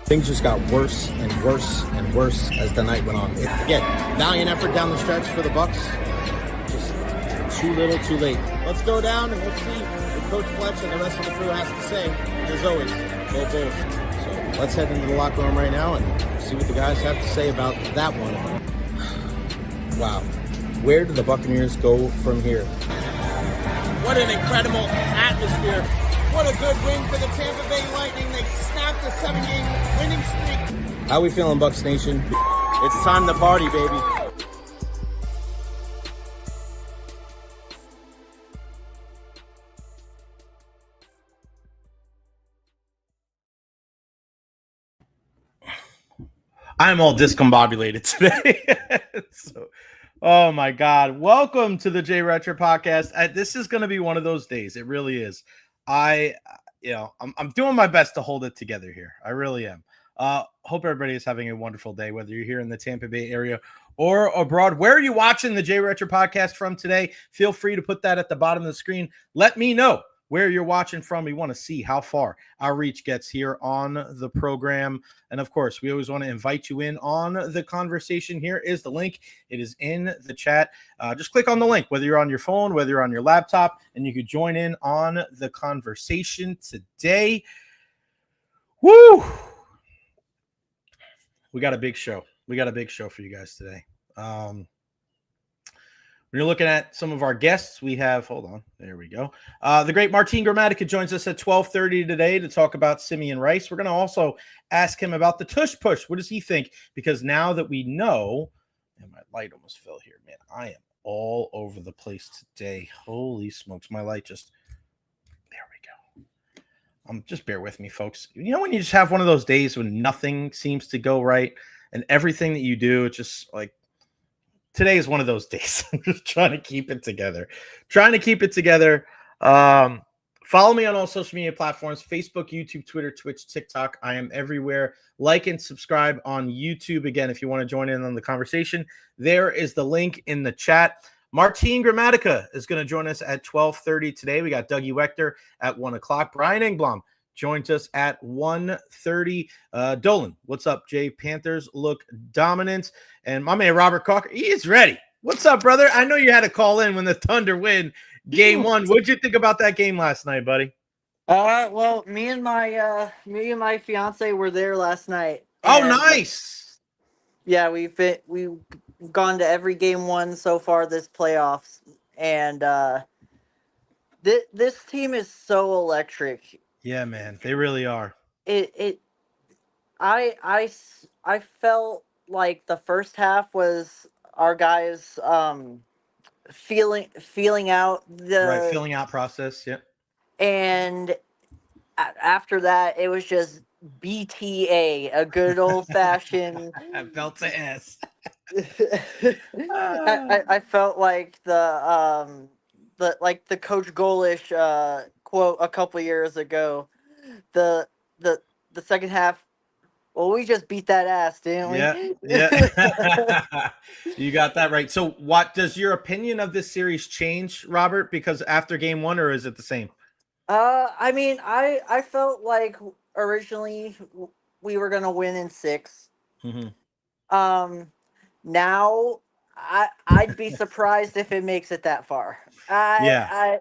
Things just got worse and worse and worse as the night went on. Again, valiant effort down the stretch for the Bucks. Just too little, too late. Let's go down and let's see what Coach Fletch and the rest of the crew has to say. And as always, go Bulls. So let's head into the locker room right now and see what the guys have to say about that one. Wow. Where do the Buccaneers go from here? What an incredible atmosphere. What a good win for the Tampa Bay Lightning. They snapped a 7-game winning streak. How we feeling, Bucs Nation? It's time to party, baby. I'm all discombobulated today. Oh my God. Welcome to the Jay Recher Podcast. This is going to be one of those days. It really is. I'm doing my best to hold it together here. I really am. Hope everybody is having a wonderful day, whether you're here in the Tampa Bay area or abroad. Where are you watching the Jay Recher Podcast from today? Feel free to put that at the bottom of the screen. Let me know where you're watching from. We want to see how far our reach gets here on the program. And of course, we always want to invite you in on the conversation. Here is the link. It is in the chat. Just click on the link, whether you're on your phone, whether you're on your laptop, and you could join in on the conversation today. Woo! We got a big show. We got a big show for you guys today. When you're looking at some of our guests, we have, hold on, there we go. The great Martin Gramatica joins us at 12:30 today to talk about Simeon Rice. We're going to also ask him about the tush push. What does he think? Because now that we know, and my light almost fell here, man, I am all over the place today. Holy smokes, my light just, there we go. Just bear with me, folks. You know when you just have one of those days when nothing seems to go right and everything that you do, it's just like, today is one of those days. I'm just trying to keep it together. Follow me on all social media platforms, Facebook, YouTube, Twitter, Twitch, TikTok. I am everywhere. Like and subscribe on YouTube. Again, if you want to join in on the conversation, there is the link in the chat. Martin Gramatica is going to join us at 12:30 today. We got Dougie Waechter at 1 o'clock. Brian Engblom joins us at 1:30. Dolan, what's up, Jay? Panthers look dominant. And my man Robert Cocker, he is ready. What's up, brother? I know you had to call in when the Thunder win game one. What'd you think about that game last night, buddy? Well, me and my fiance were there last night. Oh, nice. Yeah, we've gone to every game one so far this playoffs, and this team is so electric. Yeah, man, they really are. I felt like the first half was our guys feeling out the filling out process. Yep. And after that, it was just BTA, a good old fashioned belt to ass. I felt like the Coach Golish quote a couple years ago. The second half, well, we just beat that ass, didn't we? Yeah. You got that right. So what does your opinion of this series change, Robert, because after game one, or is it the same? I mean, I felt like originally we were gonna win in 6. Mm-hmm. Now I'd be surprised if it makes it that far. I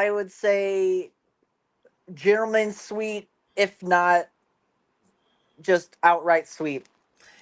would say gentleman's sweep, if not just outright sweep.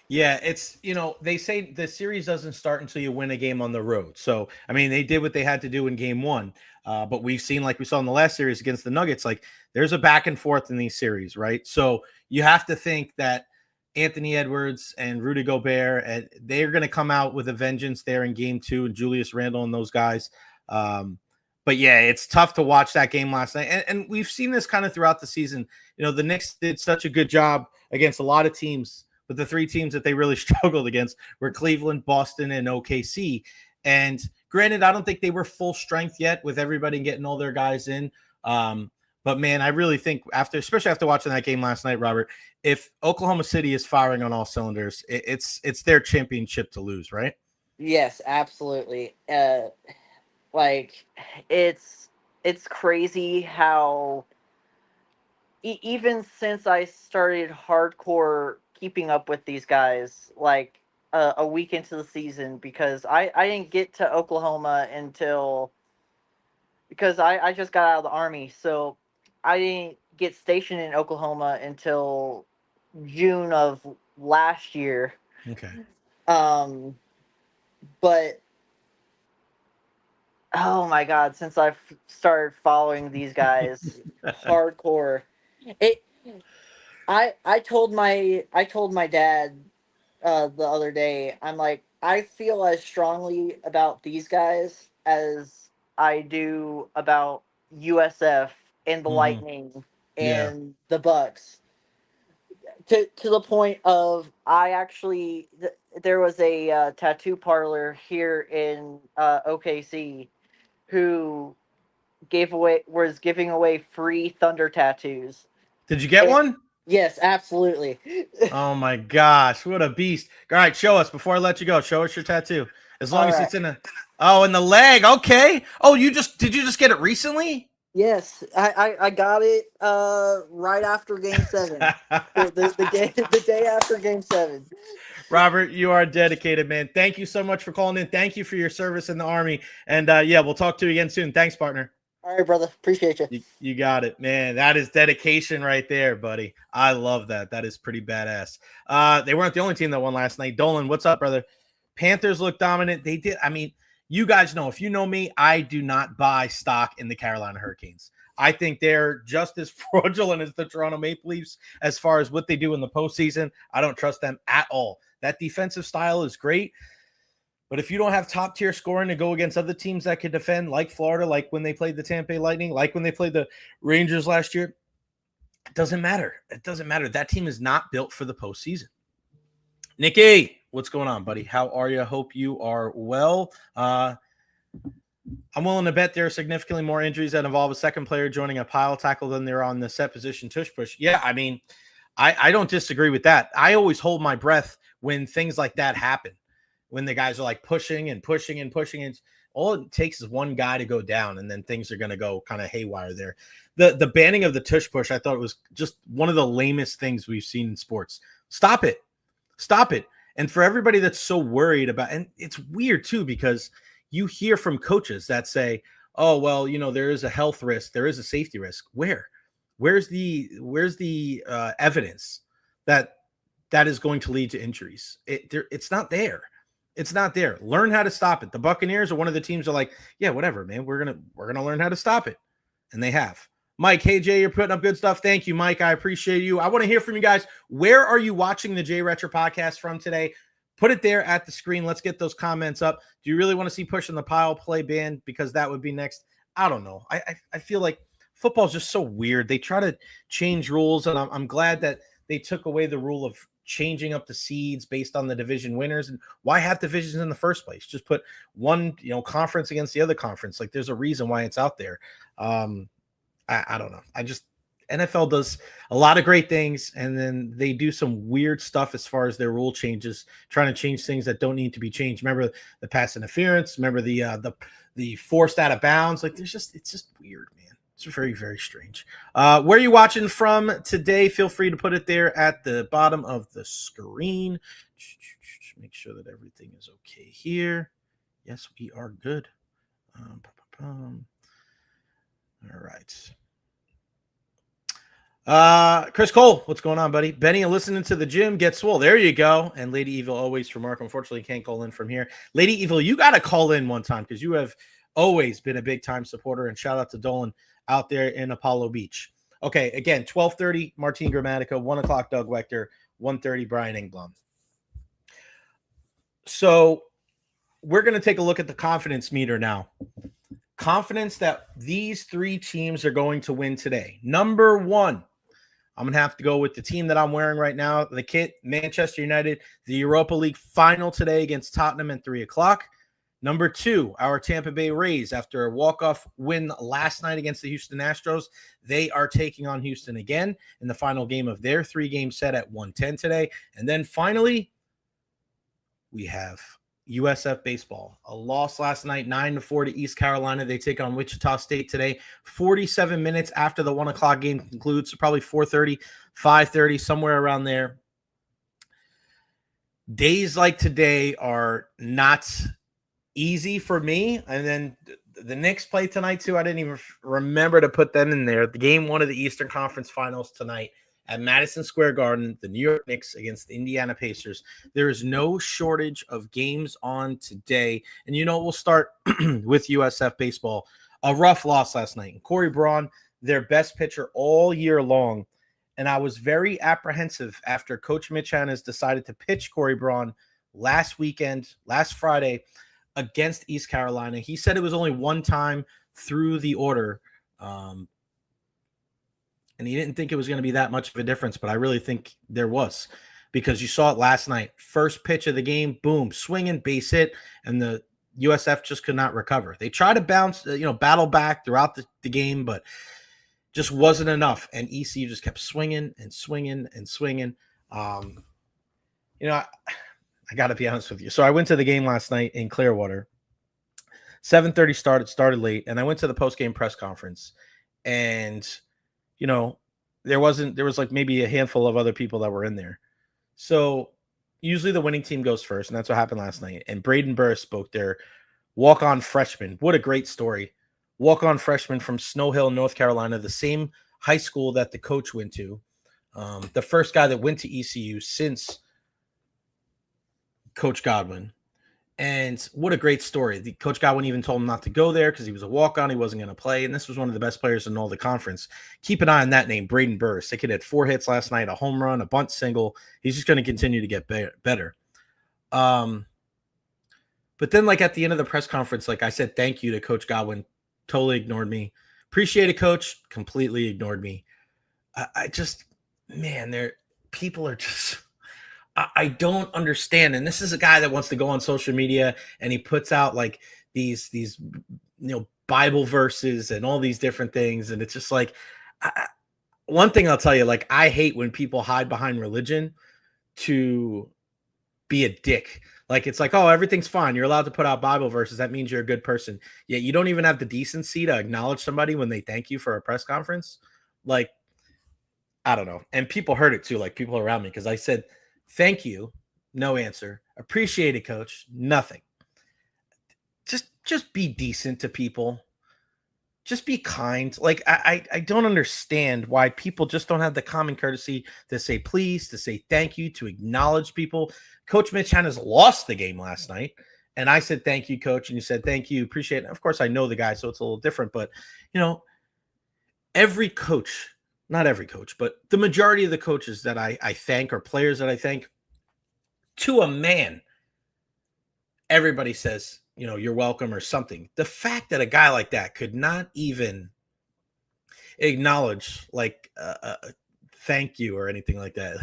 Yeah, it's, they say the series doesn't start until you win a game on the road. So, I mean, they did what they had to do in game one. But we've seen, like we saw in the last series against the Nuggets, like there's a back and forth in these series, right? So you have to think that Anthony Edwards and Rudy Gobert, they're going to come out with a vengeance there in game two, and Julius Randle and those guys. But yeah, it's tough to watch that game last night. And we've seen this kind of throughout the season. The Knicks did such a good job against a lot of teams, but the 3 teams that they really struggled against were Cleveland, Boston, and OKC. And granted, I don't think they were full strength yet with everybody getting all their guys in. But man, I really think especially after watching that game last night, Robert, if Oklahoma City is firing on all cylinders, it's their championship to lose, right? Yes, absolutely. Like it's crazy how even since I started hardcore keeping up with these guys, like a week into the season, because I didn't get to Oklahoma until because I just got out of the Army, so I didn't get stationed in Oklahoma until June of last year. Okay. But oh my God, since I've started following these guys hardcore, it I told my dad the other day, I'm like, I feel as strongly about these guys as I do about USF and the Lightning Yeah. and the Bucks. To the point of I actually there was a tattoo parlor here in OKC who was giving away free Thunder tattoos. Did you get And- one? Yes, absolutely. Oh my gosh, what a beast. All right, show us before I let you go. Show us your tattoo. As long All as right. it's in in the leg. Okay. Oh, did you just get it recently? Yes, I got it right after Game 7. the day after Game 7. Robert, you are dedicated, man. Thank you so much for calling in. Thank you for your service in the Army. And we'll talk to you again soon. Thanks, partner. All right, brother. Appreciate you. You got it, man. That is dedication right there, buddy. I love that. That is pretty badass. They weren't the only team that won last night. Dolan, what's up, brother? Panthers look dominant. They did. I mean, you guys know, if you know me, I do not buy stock in the Carolina Hurricanes. I think they're just as fraudulent as the Toronto Maple Leafs as far as what they do in the postseason. I don't trust them at all. That defensive style is great. But if you don't have top tier scoring to go against other teams that can defend, like Florida, like when they played the Tampa Bay Lightning, like when they played the Rangers last year, it doesn't matter. It doesn't matter. That team is not built for the postseason. Nikki, what's going on, buddy? How are you? Hope you are well. I'm willing to bet there are significantly more injuries that involve a second player joining a pile tackle than there are on the set position tush push. Yeah, I mean, I don't disagree with that. I always hold my breath when things like that happen. When the guys are like pushing and pushing and pushing, and all it takes is one guy to go down, and then things are going to go kind of haywire there. The banning of the tush push, I thought was just one of the lamest things we've seen in sports. Stop it. And for everybody that's so worried about, and it's weird too, because you hear from coaches that say, oh, well, there is a health risk. There is a safety risk. Where's the evidence that is going to lead to injuries? It's not there. It's not there. Learn how to stop it. The Buccaneers are one of the teams that are like, yeah, whatever, man. We're gonna learn how to stop it, and they have. Mike, hey Jay, you're putting up good stuff. Thank you, Mike. I appreciate you. I want to hear from you guys. Where are you watching the Jay Recher podcast from today? Put it there at the screen. Let's get those comments up. Do you really want to see Push in the Pile play banned? Because that would be next. I don't know. I feel like football is just so weird. They try to change rules, and I'm glad that they took away the rule of changing up the seeds based on the division winners. And why have divisions in the first place? Just put one, conference against the other conference. Like, there's a reason why it's out there. I don't know. NFL does a lot of great things, and then they do some weird stuff as far as their rule changes, trying to change things that don't need to be changed. Remember the pass interference? Remember the forced out of bounds? Like, it's just weird, man. It's very, very strange. Where are you watching from today? Feel free to put it there at the bottom of the screen. Make sure that everything is okay here. Yes, we are good. All right. Chris Cole, what's going on, buddy? Benny, listening to the gym, get swole. There you go. And Lady Evil always for Mark. Unfortunately, can't call in from here. Lady Evil, you got to call in one time because you have always been a big time supporter. And shout out to Dolan out there in Apollo Beach. Okay, again, 12:30, Martin Gramatica, 1 o'clock, Doug Waechter, 1:30, Brian Engblom. So we're going to take a look at the confidence meter now. Confidence that these three teams are going to win today. Number one, I'm going to have to go with the team that I'm wearing right now, the kit, Manchester United, the Europa League final today against Tottenham at 3 o'clock. Number two, our Tampa Bay Rays, after a walk-off win last night against the Houston Astros, they are taking on Houston again in the final game of their three-game set at 1:10 today. And then finally, we have USF baseball. A loss last night, 9-4 to East Carolina. They take on Wichita State today. 47 minutes after the 1 o'clock game concludes, so probably 4:30, 5:30, somewhere around there. Days like today are not easy for me. And then the Knicks play tonight too. I didn't even remember to put them in there. The game 1 of the Eastern Conference Finals tonight at Madison Square Garden, the New York Knicks against the Indiana Pacers. There is no shortage of games on today. And we'll start with USF baseball. A rough loss last night. Corey Braun, their best pitcher all year long. And I was very apprehensive after Coach Mitch Hannes decided to pitch Corey Braun last Friday, against East Carolina. He said it was only one time through the order. And he didn't think it was going to be that much of a difference, but I really think there was, because you saw it last night. First pitch of the game, boom, swinging, base hit, and the USF just could not recover. They tried to battle back throughout the game, but just wasn't enough. And ECU just kept swinging and swinging and swinging. I got to be honest with you. So I went to the game last night in Clearwater. 7:30 started late, and I went to the post-game press conference. And there was like maybe a handful of other people that were in there. So usually the winning team goes first, and that's what happened last night. And Braden Burris spoke there, walk-on freshman. What a great story. Walk-on freshman from Snow Hill, North Carolina, the same high school that the coach went to. The first guy that went to ECU since Coach Godwin. And what a great story. Coach Godwin even told him not to go there because he was a walk-on. He wasn't going to play. And this was one of the best players in all the conference. Keep an eye on that name, Braden Burris. The kid had 4 hits last night, a home run, a bunt single. He's just going to continue to get better. But then, at the end of the press conference, I said thank you to Coach Godwin. Totally ignored me. Appreciate it, Coach. Completely ignored me. People are just... I don't understand. And this is a guy that wants to go on social media and he puts out these Bible verses and all these different things. And it's just one thing I'll tell you, I hate when people hide behind religion to be a dick. It's oh, everything's fine. You're allowed to put out Bible verses. That means you're a good person. Yet you don't even have the decency to acknowledge somebody when they thank you for a press conference. I don't know. And people heard it too, people around me, because I said, thank you. No answer. Appreciate it, Coach. Nothing. Just be decent to people. Just be kind. I don't understand why people just don't have the common courtesy to say please, to say thank you, to acknowledge people. Coach Mitch Hannes lost the game last night, and I said thank you, Coach, and you said thank you, appreciate it. Of course, I know the guy, so it's a little different, but every coach, not every coach, but the majority of the coaches that I thank, or players that I thank, to a man, everybody says, you're welcome or something. The fact that a guy like that could not even acknowledge thank you or anything like that,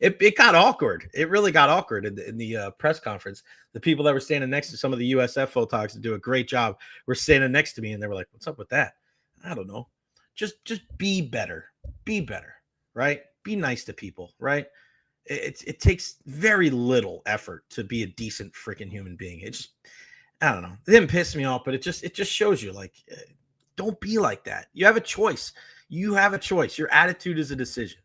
it got awkward. It really got awkward in the press conference. The people that were standing next to some of the USF photogs that do a great job were standing next to me, and they were like, what's up with that? I don't know. Just be better. Be better, right? Be nice to people, right? It takes very little effort to be a decent freaking human being. I don't know. It didn't piss me off, but it just shows you, don't be like that. You have a choice. You have a choice. Your attitude is a decision.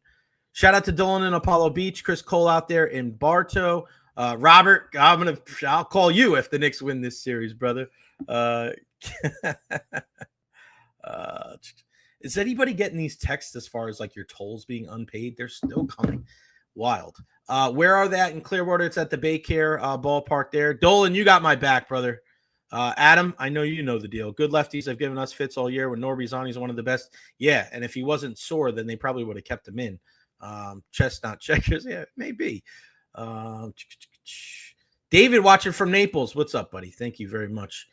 Shout out to Dolan in Apollo Beach, Chris Cole out there in Bartow. Robert, I'll call you if the Knicks win this series, brother. Is anybody getting these texts as far as your tolls being unpaid? They're still coming. Wild. Where are they at in Clearwater? It's at the Baycare ballpark there. Dolan, you got my back, brother. Adam, I know you know the deal. Good lefties have given us fits all year when Norby's on. He's one of the best. Yeah, and if he wasn't sore, then they probably would have kept him in. Chestnut checkers. Yeah, maybe. David watching from Naples. What's up, buddy? Thank you very much.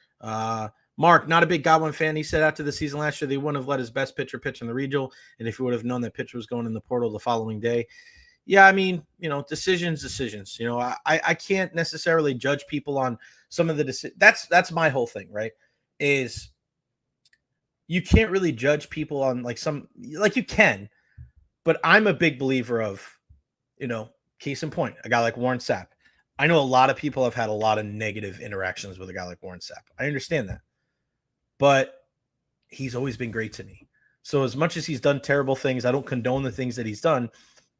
Mark, not a big Godwin fan. He said after the season last year, they wouldn't have let his best pitcher pitch in the regional. And if he would have known that pitcher was going in the portal the following day. Yeah, I mean, decisions. I can't necessarily judge people on some of the decisions. That's my whole thing, right? Is you can't really judge people on you can, but I'm a big believer of, case in point, a guy like Warren Sapp. I know a lot of people have had a lot of negative interactions with a guy like Warren Sapp. I understand that. But he's always been great to me. So as much as he's done terrible things, I don't condone the things that he's done.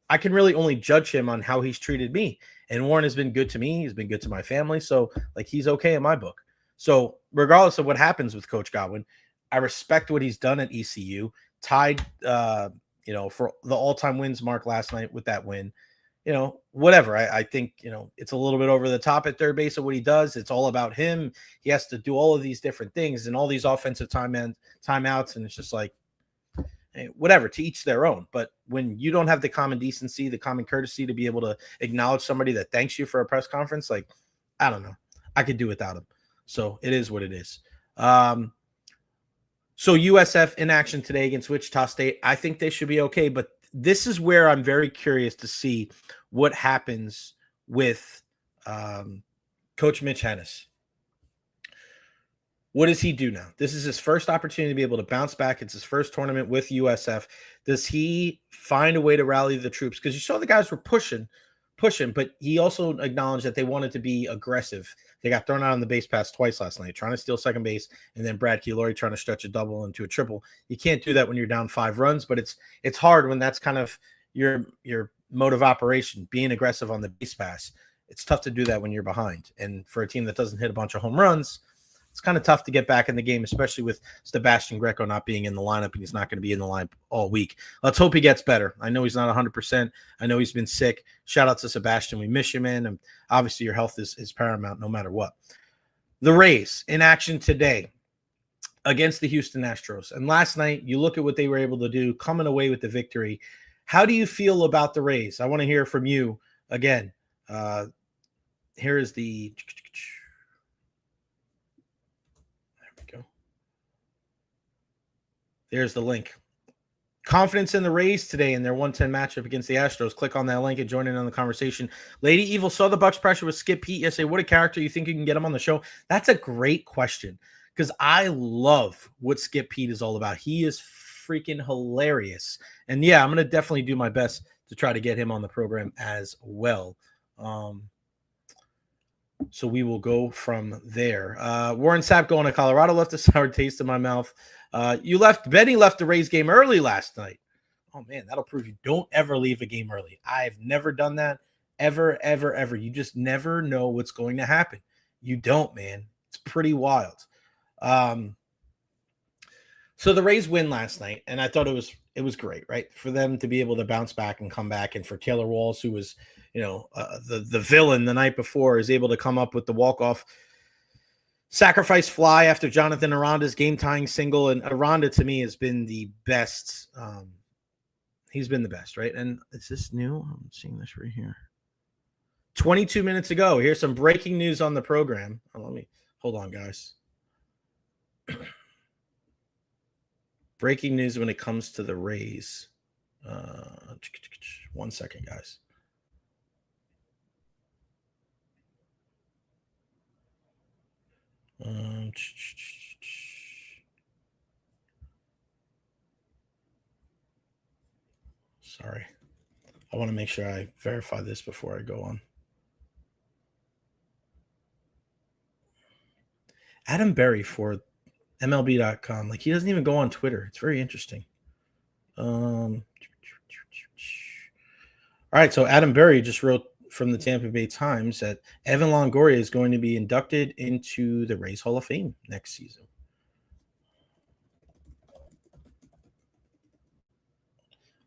I can really only judge him on how he's treated me. And Warren has been good to me. He's been good to my family. So, like, he's okay in my book. So regardless of what happens with Coach Godwin, I respect what he's done at ECU. Tied, for the all-time wins mark last night with that win. Whatever. I think, it's a little bit over the top at third base of what he does. It's all about him. He has to do all of these different things and all these offensive timeouts. And it's just like, hey, whatever, to each their own. But when you don't have the common decency, the common courtesy to be able to acknowledge somebody that thanks you for a press conference, like, I don't know. I could do without him. So it is what it is. So USF in action today against Wichita State. I think they should be okay, but this is where I'm very curious to see what happens with Coach Mitch Hennis. What does he do now? This is his first opportunity to be able to bounce back. It's his first tournament with USF. Does he find a way to rally the troops? Because you saw the guys were pushing, but he also acknowledged that they wanted to be aggressive. They got thrown out on the base pass twice last night, trying to steal second base, and then Brad Keylori trying to stretch a double into a triple. You can't do that when you're down 5 runs, but it's hard when that's kind of your mode of operation, being aggressive on the base pass. It's tough to do that when you're behind. And for a team that doesn't hit a bunch of home runs, it's kind of tough to get back in the game, especially with Sebastian Greco not being in the lineup, and he's not going to be in the lineup all week. Let's hope he gets better. I know he's not 100%. I know he's been sick. Shout out to Sebastian. We miss you, man. And obviously your health is paramount no matter what. The Rays in action today against the Houston Astros. And last night, you look at what they were able to do, coming away with the victory. How do you feel about the Rays? I want to hear from you again. Here is the... There's the link. Confidence in the Rays today in their 110 matchup against the Astros. Click on that link and join in on the conversation. Lady Evil saw the Bucks pressure with Skip Pete yesterday. What a character. You think you can get him on the show? That's a great question because I love what Skip Pete is all about. He is freaking hilarious. And yeah, I'm going to definitely do my best to try to get him on the program as well. So we will go from there. Warren Sapp going to Colorado left a sour taste in my mouth. Benny left the Rays game early last night. Oh, man, that'll prove you don't ever leave a game early. I've never done that, ever, ever, ever. You just never know what's going to happen. You don't, man. It's pretty wild. So the Rays win last night, and I thought it was great, right? For them to be able to bounce back and come back, and for Taylor Walls, who was, the villain the night before, is able to come up with the walk-off sacrifice fly after Jonathan Aranda's game-tying single. And Aranda, to me, has been the best. He's been the best, right? And is this new? I'm seeing this right here. 22 minutes ago. Here's some breaking news on the program. Hold on, guys. Breaking news when it comes to the Rays. 1 second, guys. Sorry. I want to make sure I verify this before I go on. Adam Berry for MLB.com. Like, he doesn't even go on Twitter. It's very interesting. All right, so Adam Berry just wrote from the Tampa Bay Times that Evan Longoria is going to be inducted into the Rays Hall of Fame next season.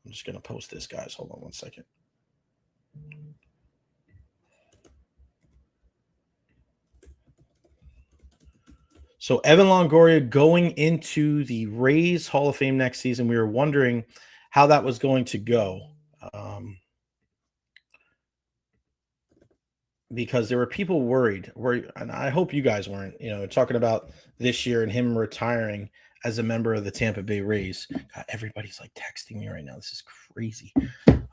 I'm just going to post this, guys. Hold on 1 second. So Evan Longoria going into the Rays Hall of Fame next season. We were wondering how that was going to go. Because there were people worried, and I hope you guys weren't, talking about this year and him retiring as a member of the Tampa Bay Rays. God, everybody's like texting me right now. This is crazy.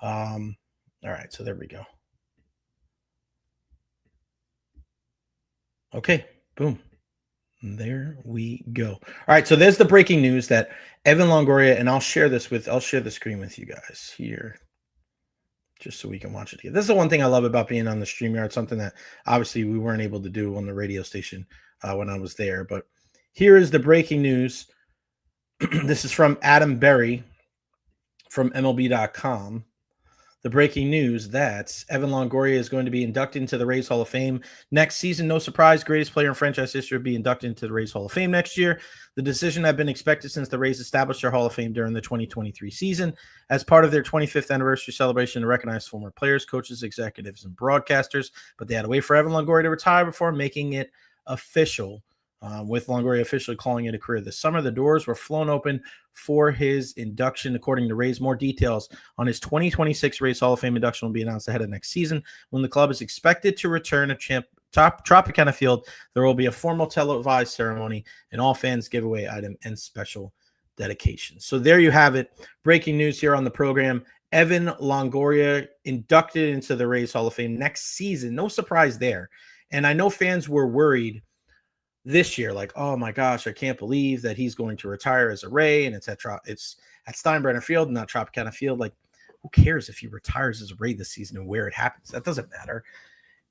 All right, so there we go. Okay, boom. There we go. All right, so there's the breaking news that Evan Longoria, and I'll share the screen with you guys here. just so we can watch it again. This is the one thing I love about being on the StreamYard, something that obviously we weren't able to do on the radio station when I was there. But here is the breaking news. This is from Adam Berry from MLB.com. The breaking news that Evan Longoria is going to be inducted into the Rays Hall of Fame next season. No surprise, greatest player in franchise history will be inducted into the Rays Hall of Fame next year. The decision had been expected since the Rays established their Hall of Fame during the 2023 season as part of their 25th anniversary celebration to recognize former players, coaches, executives, and broadcasters. But they had to wait for Evan Longoria to retire before making it official. With Longoria officially calling it a career this summer, the doors were flown open for his induction. According to Rays, more details on his 2026 Rays Hall of Fame induction will be announced ahead of next season when the club is expected to return to Tropicana Field. There will be a formal televised ceremony, an all-fans giveaway item, and special dedication. So there you have it. Breaking news here on the program. Evan Longoria inducted into the Rays Hall of Fame next season. No surprise there. And I know fans were worried this year, like, oh my gosh, I can't believe that he's going to retire as a Ray, and etc. It's at Steinbrenner Field, not Tropicana Field. Like, who cares if he retires as a Ray this season and where it happens? That doesn't matter.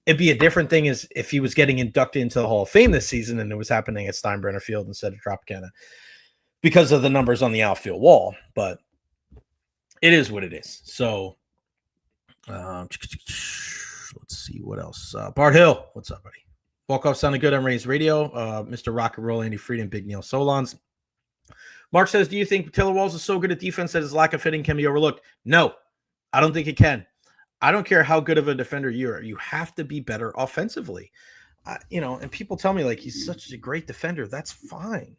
It'd be a different thing is if he was getting inducted into the Hall of Fame this season and it was happening at Steinbrenner Field instead of Tropicana because of the numbers on the outfield wall. But it is what it is. So let's see what else. Bart Hill, what's up, buddy? Walk-off sounded good on Rays Radio. Mr. Rock and Roll, Andy Fried, and Big Neil Solons. Mark says, do you think Taylor Walls is so good at defense that his lack of hitting can be overlooked? No, I don't think it can. I don't care how good of a defender you are. You have to be better offensively. And people tell me, like, he's such a great defender. That's fine.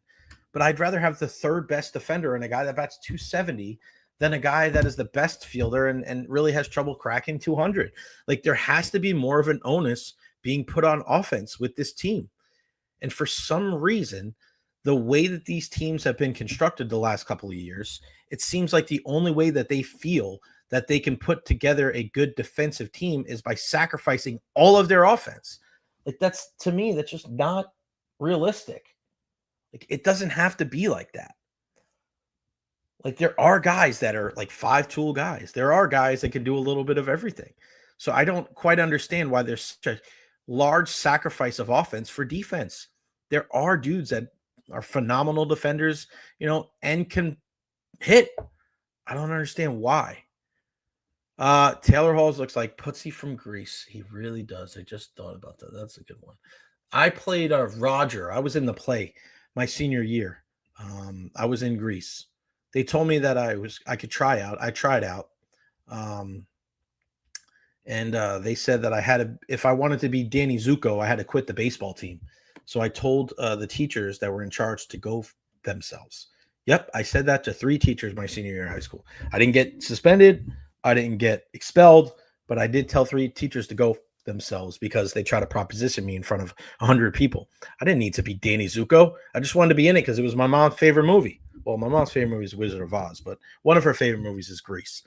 But I'd rather have the third best defender and a guy that bats 270 than a guy that is the best fielder and really has trouble cracking 200. Like, there has to be more of an onus being put on offense with this team. And for some reason, the way that these teams have been constructed the last couple of years, it seems like the only way that they feel that they can put together a good defensive team is by sacrificing all of their offense. Like, that's, to me, that's just not realistic. Like, it doesn't have to be like that. Like, there are guys that are like 5-tool guys. There are guys that can do a little bit of everything. So I don't quite understand why there's such a large sacrifice of offense for defense. There are dudes that are phenomenal defenders, and can hit. I don't understand why. Taylor Halls looks like Putsy from Greece. He really does. I just thought about that. That's a good one. I played Roger. I was in the play my senior year. I was in Greece. They told me that I could try out. I tried out. And they said that if I wanted to be Danny Zuko, I had to quit the baseball team. So I told the teachers that were in charge to go themselves. Yep, I said that to 3 teachers my senior year in high school. I didn't get suspended. I didn't get expelled. But I did tell 3 teachers to go themselves because they tried to proposition me in front of 100 people. I didn't need to be Danny Zuko. I just wanted to be in it because it was my mom's favorite movie. Well, my mom's favorite movie is Wizard of Oz, but one of her favorite movies is Grease.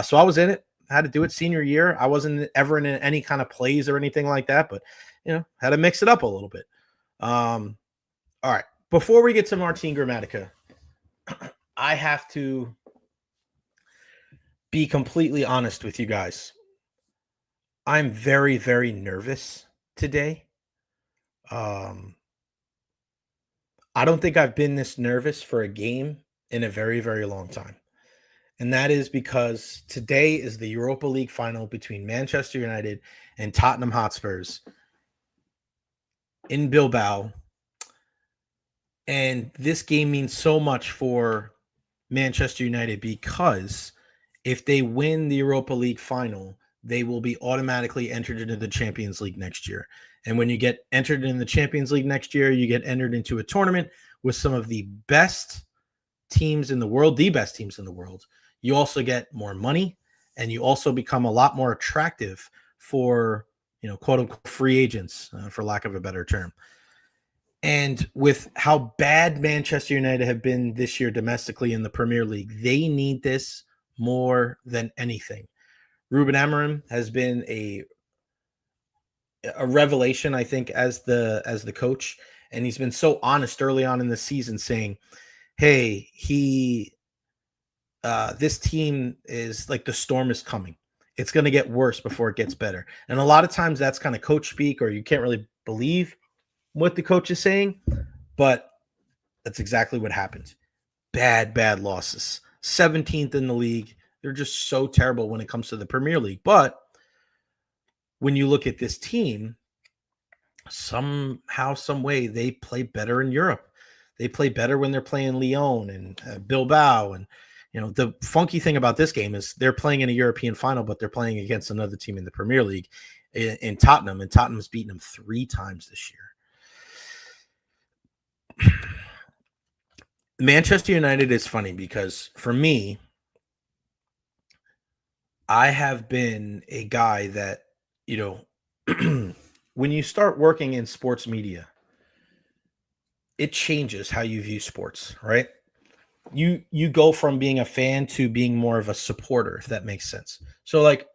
So I was in it. I had to do it senior year. I wasn't ever in any kind of plays or anything like that, but had to mix it up a little bit. All right. Before we get to Martin Gramatica, I have to be completely honest with you guys. I'm very, very nervous today. I don't think I've been this nervous for a game in a very, very long time. And that is because today is the Europa League final between Manchester United and Tottenham Hotspurs in Bilbao. And this game means so much for Manchester United because if they win the Europa League final, they will be automatically entered into the Champions League next year. And when you get entered in the Champions League next year, you get entered into a tournament with some of the best teams in the world, the best teams in the world. You also get more money, and you also become a lot more attractive for, quote unquote, free agents, for lack of a better term. And with how bad Manchester United have been this year domestically in the Premier League, they need this more than anything. Ruben Amorim has been a revelation, I think, as the coach, and he's been so honest early on in the season, saying, "Hey, this team is like the storm is coming, It's going to get worse before it gets better. And a lot of times that's kind of coach speak, or you can't really believe what the coach is saying, but that's exactly what happened. Bad losses. 17th in the league. They're just so terrible when it comes to the Premier League. But when you look at this team, somehow, some way, they play better in Europe. They play better when they're playing Lyon and Bilbao. And, the funky thing about this game is they're playing in a European final, but they're playing against another team in the Premier League in Tottenham. And Tottenham's beaten them 3 times this year. Manchester United is funny because for me, I have been a guy that, when you start working in sports media, it changes how you view sports, right? You go from being a fan to being more of a supporter, if that makes sense. So like,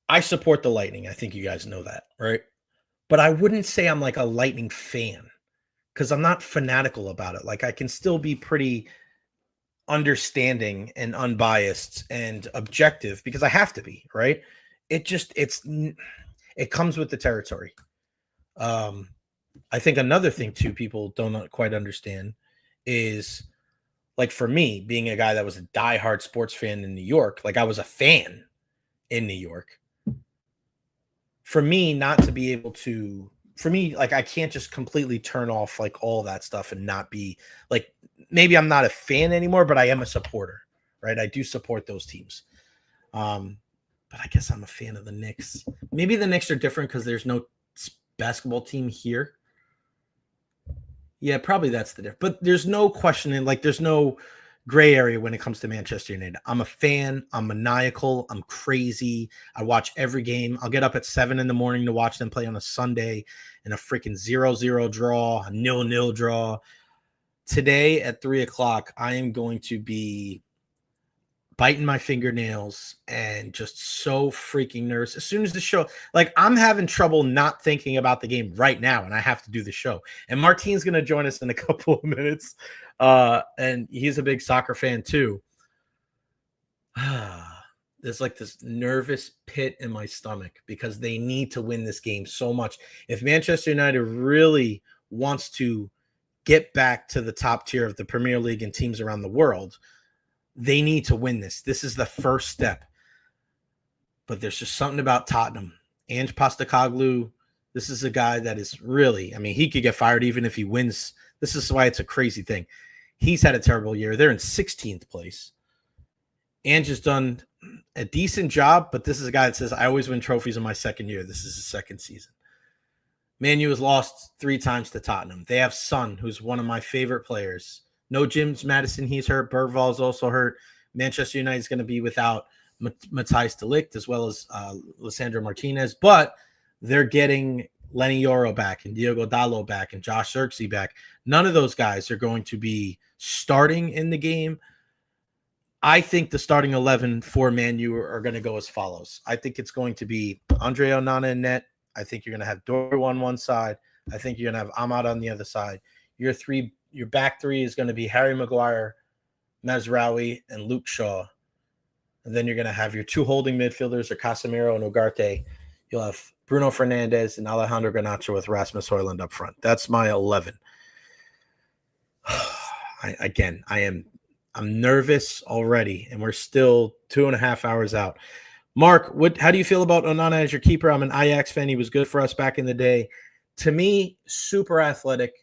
I support the Lightning. I think you guys know that, right? But I wouldn't say I'm like a Lightning fan because I'm not fanatical about it. Like I can still be pretty understanding and unbiased and objective because I have to be, right? It comes with the territory. I think another thing too, people don't quite understand is like for me being a guy that was a diehard sports fan in New York, like I was a fan in New York. For me not to be able to, like I can't just completely turn off like all that stuff and not be like, maybe I'm not a fan anymore, but I am a supporter, right? I do support those teams. But I guess I'm a fan of the Knicks. Maybe the Knicks are different because there's no basketball team here. Yeah, probably that's the difference. But there's no questioning, like there's no gray area when it comes to Manchester United. I'm a fan. I'm maniacal. I'm crazy. I watch every game. I'll get up at 7 a.m. to watch them play on a Sunday in a freaking 0-0 draw, a 0-0 draw. Today at 3:00, I am going to be biting my fingernails and just so freaking nervous. As soon as the show, like I'm having trouble not thinking about the game right now, and I have to do the show. And Martine's going to join us in a couple of minutes, and he's a big soccer fan too. There's like this nervous pit in my stomach because they need to win this game so much. If Manchester United really wants to get back to the top tier of the Premier League and teams around the world, they need to win this. This is the first step. But there's just something about Tottenham. Ange Postecoglou, this is a guy that is really, I mean, he could get fired even if he wins. This is why it's a crazy thing. He's had a terrible year. They're in 16th place. Ange has done a decent job, but this is a guy that says, I always win trophies in my second year. This is his second season. Man U has lost 3 times to Tottenham. They have Son, who's one of my favorite players. No James Madison, he's hurt. Bergvall is also hurt. Manchester United is going to be without Matthijs de Ligt as well as Lisandro Martinez, but they're getting Lenny Yoro back and Diogo Dalot back and Josh Zirkzee back. None of those guys are going to be starting in the game. I think the starting 11 for Man U are going to go as follows. I think it's going to be Andre Onana in net. I think you're going to have Doru on one side. I think you're going to have Ahmad on the other side. Your back 3 is going to be Harry Maguire, Mazraoui, and Luke Shaw. And then you're going to have your 2 holding midfielders, or Casemiro and Ugarte. You'll have Bruno Fernandes and Alejandro Garnacho with Rasmus Højlund up front. That's my 11. I'm nervous already, and we're still 2.5 hours out. Mark, how do you feel about Onana as your keeper? I'm an Ajax fan. He was good for us back in the day. To me, super athletic.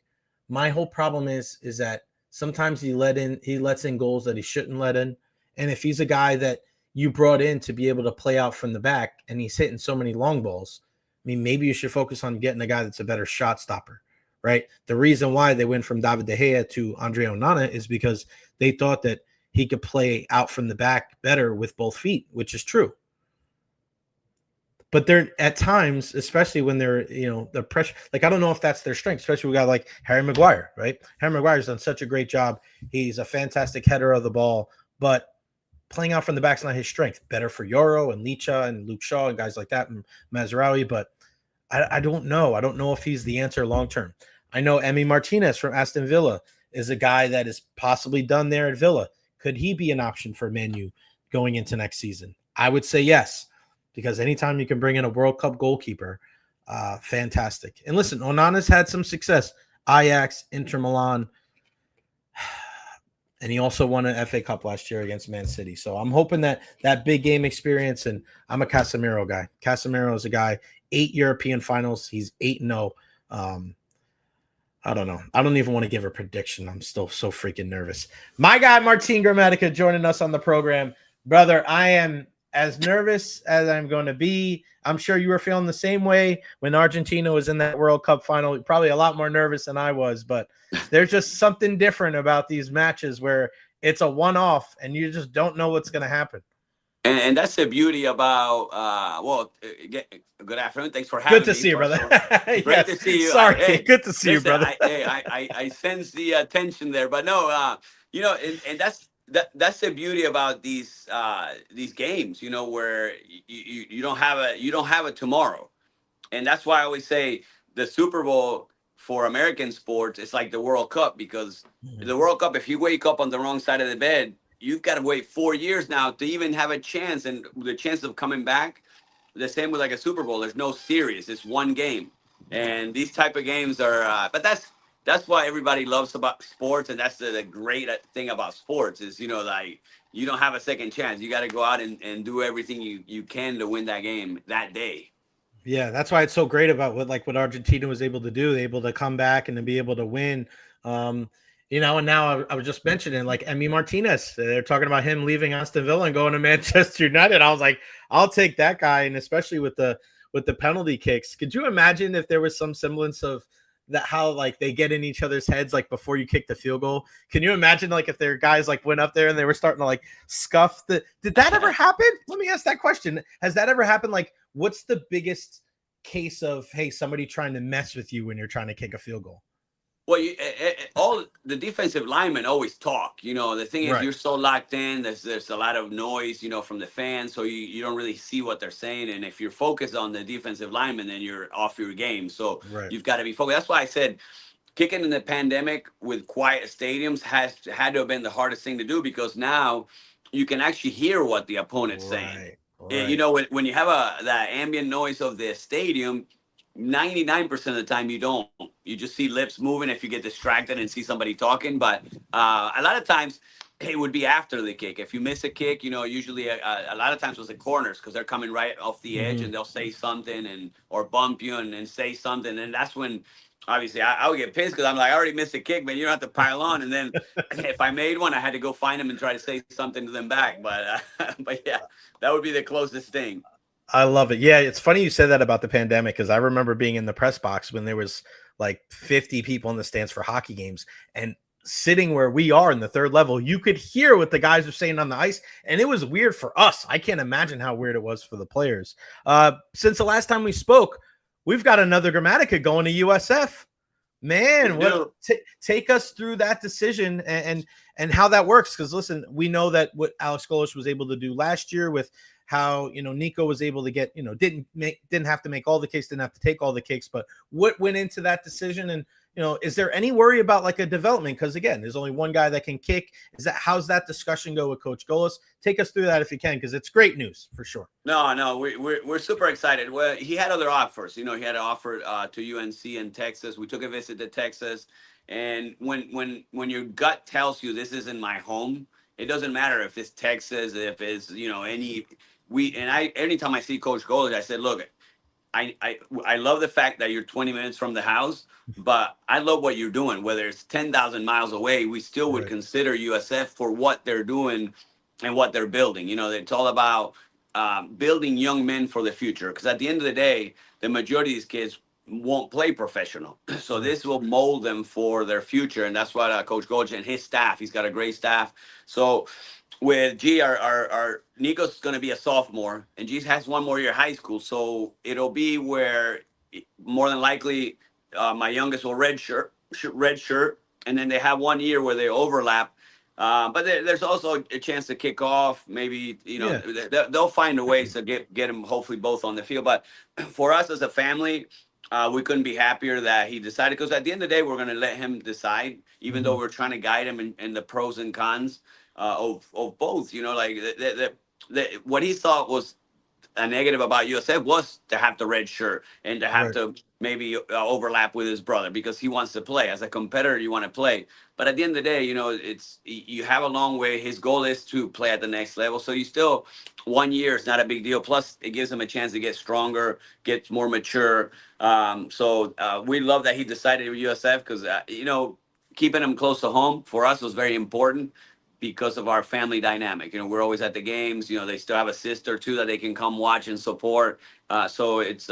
My whole problem is that sometimes he lets in goals that he shouldn't let in. And if he's a guy that you brought in to be able to play out from the back and he's hitting so many long balls, I mean, maybe you should focus on getting a guy that's a better shot stopper, right? The reason why they went from David De Gea to Andre Onana is because they thought that he could play out from the back better with both feet, which is true. But they're at times, especially when they're, the pressure, like, I don't know if that's their strength, especially with a guy like Harry Maguire, right? Harry Maguire's done such a great job. He's a fantastic header of the ball, but playing out from the back's not his strength. Better for Yoro and Licha and Luke Shaw and guys like that and Mazraoui, but I don't know. I don't know if he's the answer long-term. I know Emi Martinez from Aston Villa is a guy that is possibly done there at Villa. Could he be an option for Man U going into next season? I would say yes. because anytime you can bring in a World Cup goalkeeper, fantastic. And listen, Onana's had some success. Ajax, Inter Milan, and he also won an FA Cup last year against Man City. So I'm hoping that big game experience, and I'm a Casemiro guy. Casemiro is a guy, 8 European finals. He's 8-0. I don't know. I don't even want to give a prediction. I'm still so freaking nervous. My guy, Martin Gramatica, joining us on the program. Brother, I am as nervous as I'm going to be. I'm sure you were feeling the same way when Argentina was in that World Cup final. Probably a lot more nervous than I was, but there's just something different about these matches where it's a one-off and you just don't know what's going to happen. And that's the beauty about, good afternoon. Thanks for having me. Good to see you, brother. Great to see you. Sorry. Hey, good to see you, brother. I sense the tension there, but no, and that's the beauty about these games, where you don't have a tomorrow. And that's why I always say the Super Bowl for American sports is like the World Cup, because the World Cup, if you wake up on the wrong side of the bed, you've got to wait 4 years now to even have a chance. And the chance of coming back, the same with like a Super Bowl. There's no series. It's one game. And these type of games are, but that's why everybody loves about sports. And that's the great thing about sports is, like you don't have a second chance. You got to go out and do everything you can to win that game that day. Yeah, that's why it's so great about what Argentina was able to do. They're able to come back and to be able to win. And now I was just mentioning like Emi Martinez. They're talking about him leaving Aston Villa and going to Manchester United. I was like, I'll take that guy, and especially with the penalty kicks. Could you imagine if there was some semblance of that, how like they get in each other's heads like before you kick the field goal? Can you imagine like if their guys like went up there and they were starting to like scuff the? Did that ever happen? Let me ask that question. Has that ever happened? Like, what's the biggest case of somebody trying to mess with you when you're trying to kick a field goal? Well, all the defensive linemen always talk. The thing is, You're so locked in. There's a lot of noise, from the fans, so you don't really see what they're saying. And if you're focused on the defensive lineman, then you're off your game. So You've got to be focused. That's why I said kicking in the pandemic with quiet stadiums had to have been the hardest thing to do, because now you can actually hear what the opponent's saying. Right. When you have that ambient noise of the stadium, 99% of the time you don't. You just see lips moving if you get distracted and see somebody talking. But a lot of times it would be after the kick. If you miss a kick, usually a lot of times it was the corners, because they're coming right off the edge and they'll say something or bump you and say something. And that's when obviously I would get pissed, because I'm like, I already missed a kick, man. You don't have to pile on. And then if I made one, I had to go find them and try to say something to them back. But yeah, that would be the closest thing. I love it. Yeah, it's funny you said that about the pandemic, because I remember being in the press box when there was like 50 people in the stands for hockey games, and sitting where we are in the third level, you could hear what the guys were saying on the ice, and it was weird for us. I can't imagine how weird it was for the players. Since the last time we spoke, we've got another Gramatica going to USF. Man, take us through that decision and how that works, because listen, we know that what Alex Golesh was able to do last year with how Nico was able to get didn't have to make all the kicks, didn't have to take all the kicks, but what went into that decision? And is there any worry about like a development? Because again, there's only one guy that can kick. How's that discussion go with Coach Golesh? Take us through that if you can, because it's great news for sure. No, we're super excited. Well, he had other offers. He had an offer to UNC in Texas. We took a visit to Texas, and when your gut tells you this isn't my home, it doesn't matter if it's Texas, if it's anytime I see Coach Golesh, I said, look, I love the fact that you're 20 minutes from the house, but I love what you're doing. Whether it's 10,000 miles away, we still would consider USF for what they're doing and what they're building. It's all about building young men for the future. Because at the end of the day, the majority of these kids won't play professional. So this will mold them for their future. And that's what Coach Golesh and his staff, he's got a great staff. So with G, our Nico's going to be a sophomore, and G has one more year of high school. So it'll be where more than likely my youngest will red shirt, and then they have 1 year where they overlap. But there's also a chance to kick off. Maybe they'll find a way to get them hopefully both on the field. But for us as a family, we couldn't be happier that he decided, because at the end of the day, we're going to let him decide, even though we're trying to guide him in the pros and cons of both. What he thought was a negative about USF was to have the red shirt and to have Right. to maybe overlap with his brother because he wants to play. As a competitor, you want to play. But at the end of the day, you have a long way. His goal is to play at the next level. So you still 1 year is not a big deal. Plus, it gives him a chance to get stronger, get more mature. So we love that he decided with USF because keeping him close to home for us was very important because of our family dynamic. We're always at the games. They still have a sister too that they can come watch and support. So it's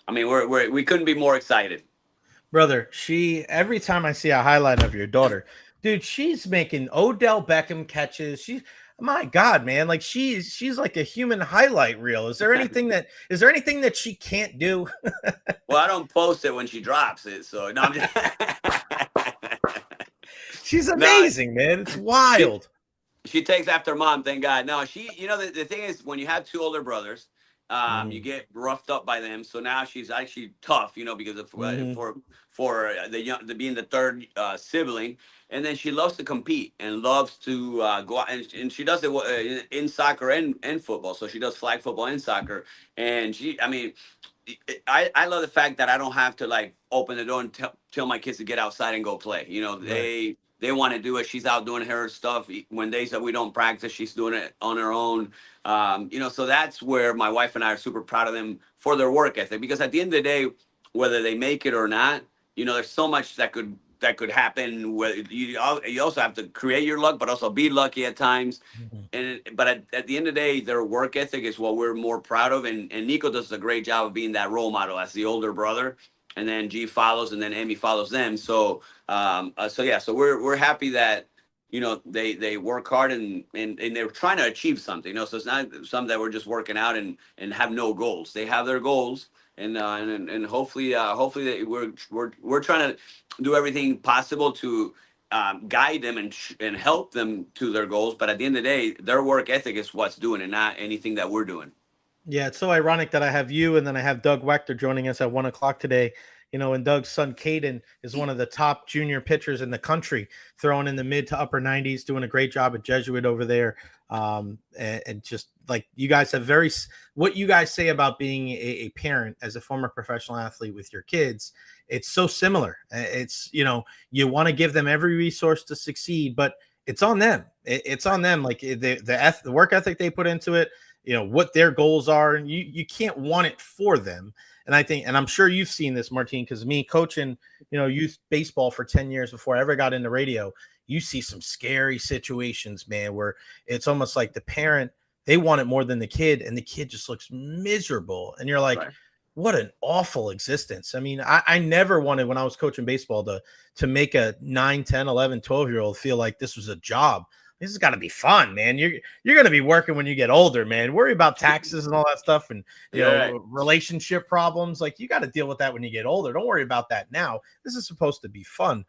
we couldn't be more excited. Brother, every time I see a highlight of your daughter, dude, she's making Odell Beckham catches. My God, man, like she's like a human highlight reel. Is there anything that she can't do? Well, I don't post it when she drops it, so no, I'm just She's amazing, man. It's wild. She takes after mom, thank God. No, the thing is, when you have two older brothers, you get roughed up by them. So now she's actually tough, because of for being the third sibling, and then she loves to compete and loves to go out, and she does it in soccer and football. So she does flag football and soccer, and I love the fact that I don't have to like open the door and tell my kids to get outside and go play. They want to do it. She's out doing her stuff. When days that we don't practice, she's doing it on her own. So that's where my wife and I are super proud of them for their work ethic. Because at the end of the day, whether they make it or not, there's so much that could happen. Where you also have to create your luck, but also be lucky at times. But at the end of the day, their work ethic is what we're more proud of. And Nico does a great job of being that role model as the older brother. And then G follows, and then Emmy follows them. So we're happy that they work hard and they're trying to achieve something. So it's not something that we're just working out and have no goals. They have their goals, and hopefully we're trying to do everything possible to guide them and help them to their goals. But at the end of the day, their work ethic is what's doing, and not anything that we're doing. Yeah, it's so ironic that I have you and then I have Doug Waechter joining us at 1:00 today. And Doug's son Caden is one of the top junior pitchers in the country, throwing in the mid to upper 90s, doing a great job at Jesuit over there. And just like you guys have what you guys say about being a parent as a former professional athlete with your kids, it's so similar. It's, you want to give them every resource to succeed, but it's on them. It's on them. Like the work ethic they put into it, what their goals are, and you can't want it for them. And I think, and I'm sure you've seen this, Martin, because me coaching, youth baseball for 10 years before I ever got into radio, you see some scary situations, man, where it's almost like the parent, they want it more than the kid, and the kid just looks miserable. And you're like, right. What an awful existence. I mean, I never wanted, when I was coaching baseball, to make a 9, 10, 11, 12-year-old feel like this was a job. This has got to be fun, man. You're going to be working when you get older, man. Worry about taxes and all that stuff, and relationship problems. Like, you got to deal with that when you get older. Don't worry about that now. This is supposed to be fun.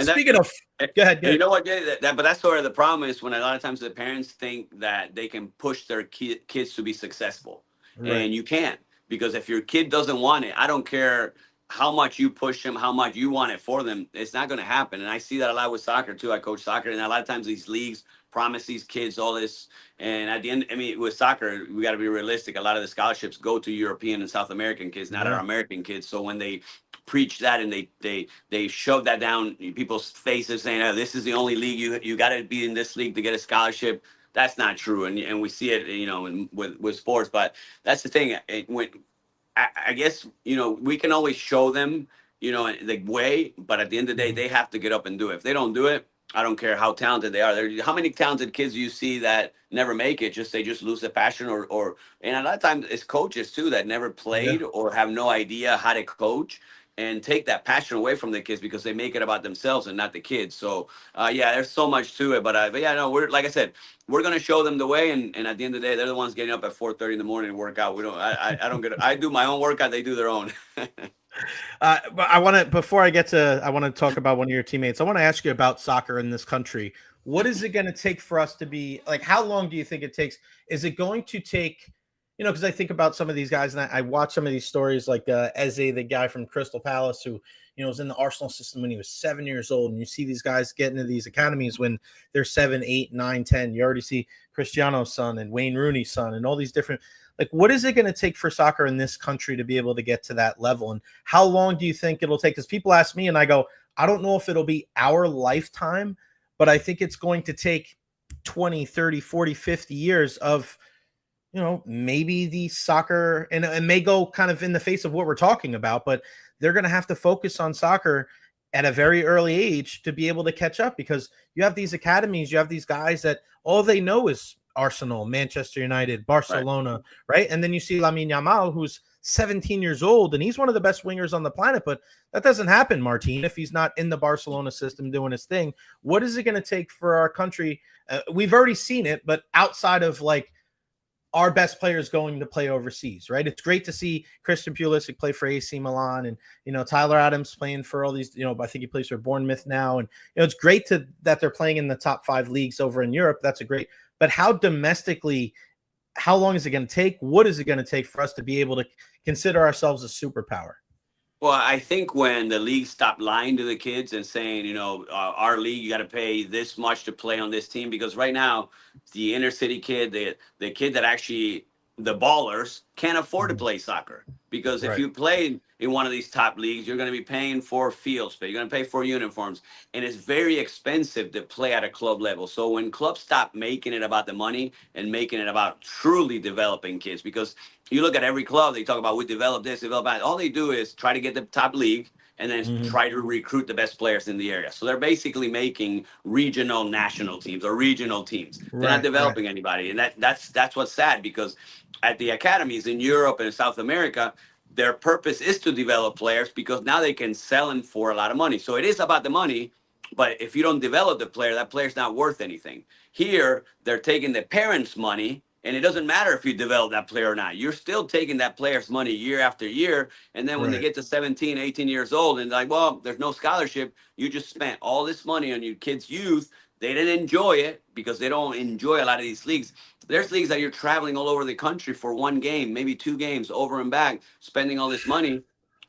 Speaking of, go ahead. You know what? But that's sort of the problem is when a lot of times the parents think that they can push their kids to be successful, right. And you can't, because if your kid doesn't want it, I don't care how much you push them, how much you want it for them, it's not going to happen. And I see that a lot with soccer too. I coach soccer, and a lot of times these leagues promise these kids all this. And at the end, with soccer, we got to be realistic. A lot of the scholarships go to European and South American kids, not our American kids. So when they preach that and they shove that down people's faces saying, oh, this is the only league, you got to be in this league to get a scholarship. That's not true. And we see it, with sports. But that's the thing. I guess, we can always show them, the way, but at the end of the day, they have to get up and do it. If they don't do it, I don't care how talented they are. How many talented kids do you see that never make it? They just lose the passion and a lot of times it's coaches too that never played or have no idea how to coach and take that passion away from the kids because they make it about themselves and not the kids. So there's so much to it, but we're, like I said, we're going to show them the way. And at the end of the day, they're the ones getting up at 4:30 in the morning to work out. I do my own workout. They do their own. But before I want to talk about one of your teammates. I want to ask you about soccer in this country. What is it going to take for us to be like, how long do you think it takes? Is it going to take because I think about some of these guys, and I watch some of these stories, like Eze, the guy from Crystal Palace, who was in the Arsenal system when he was 7 years old, and you see these guys get into these academies when they're 7, 8, 9, 10. You already see Cristiano's son and Wayne Rooney's son, and all these different. Like, what is it going to take for soccer in this country to be able to get to that level, and how long do you think it'll take? Because people ask me, and I go, I don't know if it'll be our lifetime, but I think it's going to take 20, 30, 40, 50 years of maybe the soccer, and it may go kind of in the face of what we're talking about, but they're going to have to focus on soccer at a very early age to be able to catch up, because you have these academies, you have these guys that all they know is Arsenal, Manchester United, Barcelona, right? And then you see Lamine Yamal, who's 17 years old, and he's one of the best wingers on the planet, but that doesn't happen, Martin, if he's not in the Barcelona system doing his thing. What is it going to take for our country? We've already seen it, but outside of like our best players going to play overseas, right? It's great to see Christian Pulisic play for AC Milan, and Tyler Adams playing for all these, I think he plays for Bournemouth now, and it's great that they're playing in the top 5 leagues over in Europe. That's a great, but how domestically, how long is it going to take? What is it going to take for us to be able to consider ourselves a superpower? Well, I think when the league stopped lying to the kids and saying, our league, you got to pay this much to play on this team, because right now the inner city kid, the kid that actually, the ballers, can't afford to play soccer, because if you played in one of these top leagues, you're going to be paying for field space, you're going to pay for uniforms, and it's very expensive to play at a club level. So when clubs stop making it about the money and making it about truly developing kids, because you look at every club, they talk about we develop this, develop that. All they do is try to get the top league and then try to recruit the best players in the area. So they're basically making regional national teams or regional teams. They're not developing anybody. And that's what's sad, because at the academies in Europe and South America, their purpose is to develop players, because now they can sell them for a lot of money. So it is about the money, but if you don't develop the player, that player's not worth anything. Here, they're taking the parents' money, and it doesn't matter if you develop that player or not. You're still taking that player's money year after year. And then when they get to 17, 18 years old and like, well, there's no scholarship, you just spent all this money on your kids' youth. They didn't enjoy it because they don't enjoy a lot of these leagues. There's leagues that you're traveling all over the country for one game, maybe 2 games, over and back, spending all this money.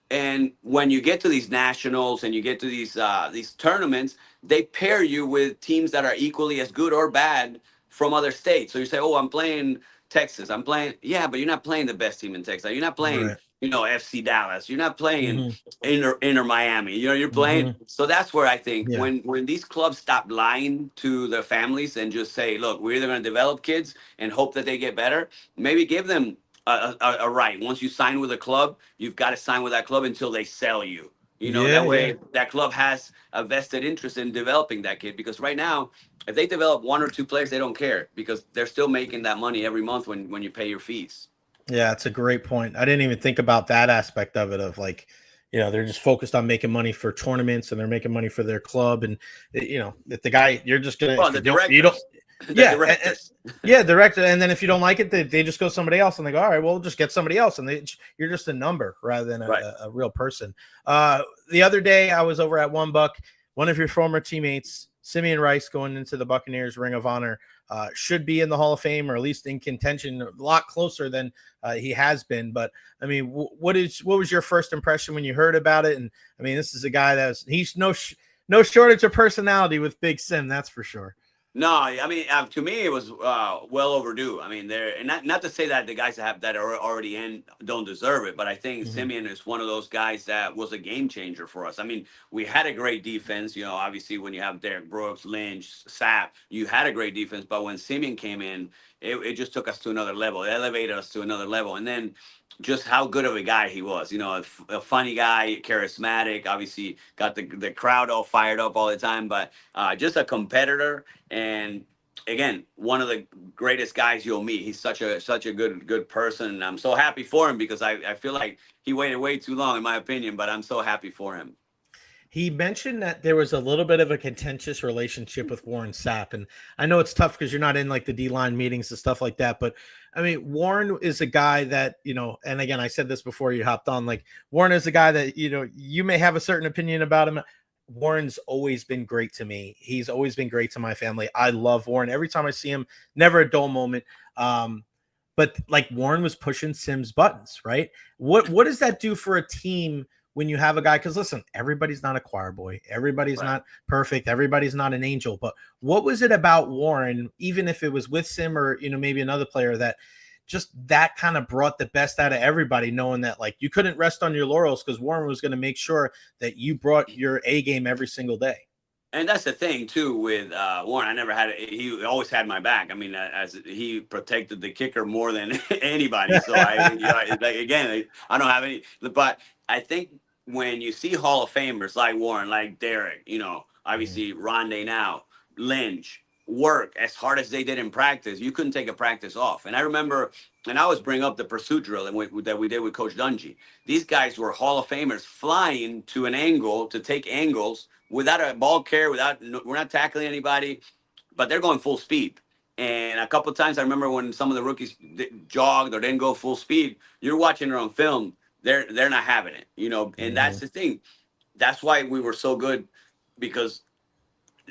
And when you get to these nationals and you get to these tournaments, they pair you with teams that are equally as good or bad from other states. So you say, oh, I'm playing Texas. I'm playing, yeah, but you're not playing the best team in Texas. You're not playing, FC Dallas. You're not playing Inter Miami. You're playing. So that's where I think when these clubs stop lying to their families and just say, look, we're either going to develop kids and hope that they get better, maybe give them a right. Once you sign with a club, you've got to sign with that club until they sell you. That way that club has a vested interest in developing that kid, because right now, if they develop 1 or 2 players, they don't care, because they're still making that money every month when you pay your fees. Yeah, it's a great point. I didn't even think about that aspect of it, of like, they're just focused on making money for tournaments and they're making money for their club. And, if the guy, you're just going to, director. And then if you don't like it, they just go somebody else and they go, all right, well, we'll just get somebody else. And you're just a number rather than a real person. The other day I was over at One Buck, one of your former teammates, Simeon Rice, going into the Buccaneers Ring of Honor, should be in the Hall of Fame, or at least in contention, a lot closer than he has been. But I mean, what was your first impression when you heard about it? And I mean, this is a guy he's no shortage of personality with Big Sim, that's for sure. No, I mean, to me, it was well overdue. I mean, not to say that the guys that are already in don't deserve it, but I think Simeon is one of those guys that was a game changer for us. I mean, we had a great defense. Obviously, when you have Derek Brooks, Lynch, Sapp, you had a great defense. But when Simeon came in, it just took us to another level. It elevated us to another level. And then just how good of a guy he was. A funny guy, charismatic, obviously got the crowd all fired up all the time, but just a competitor. And again, one of the greatest guys you'll meet. He's such a good person. And I'm so happy for him, because I feel like he waited way too long, in my opinion, but I'm so happy for him. He mentioned that there was a little bit of a contentious relationship with Warren Sapp. And I know it's tough because you're not in like the D-line meetings and stuff like that. But I mean, Warren is a guy that, and again, I said this before you hopped on, like Warren is a guy that, you may have a certain opinion about him. Warren's always been great to me. He's always been great to my family. I love Warren. Every time I see him, never a dull moment. but like Warren was pushing Sims buttons, right? What does that do for a team when you have a guy? Because listen, everybody's not a choir boy, everybody's not perfect, everybody's not an angel. But what was it about Warren, even if it was with Sim or maybe another player, that just that kind of brought the best out of everybody, knowing that like you couldn't rest on your laurels because Warren was going to make sure that you brought your A game every single day. And that's the thing too with Warren. I never had he always had my back. I mean, as he protected the kicker more than anybody. So again, I don't have any. But I think when you see Hall of Famers like Warren, like Derek, obviously Rondé now, Lynch, work as hard as they did in practice, you couldn't take a practice off. And I remember, and I always bring up the pursuit drill that we did with Coach Dungy. These guys were Hall of Famers flying to an angle to take angles without a ball carrier, we're not tackling anybody, but they're going full speed. And a couple of times I remember when some of the rookies jogged or didn't go full speed, you're watching it on film, they're not having it, and that's the thing. That's why we were so good, because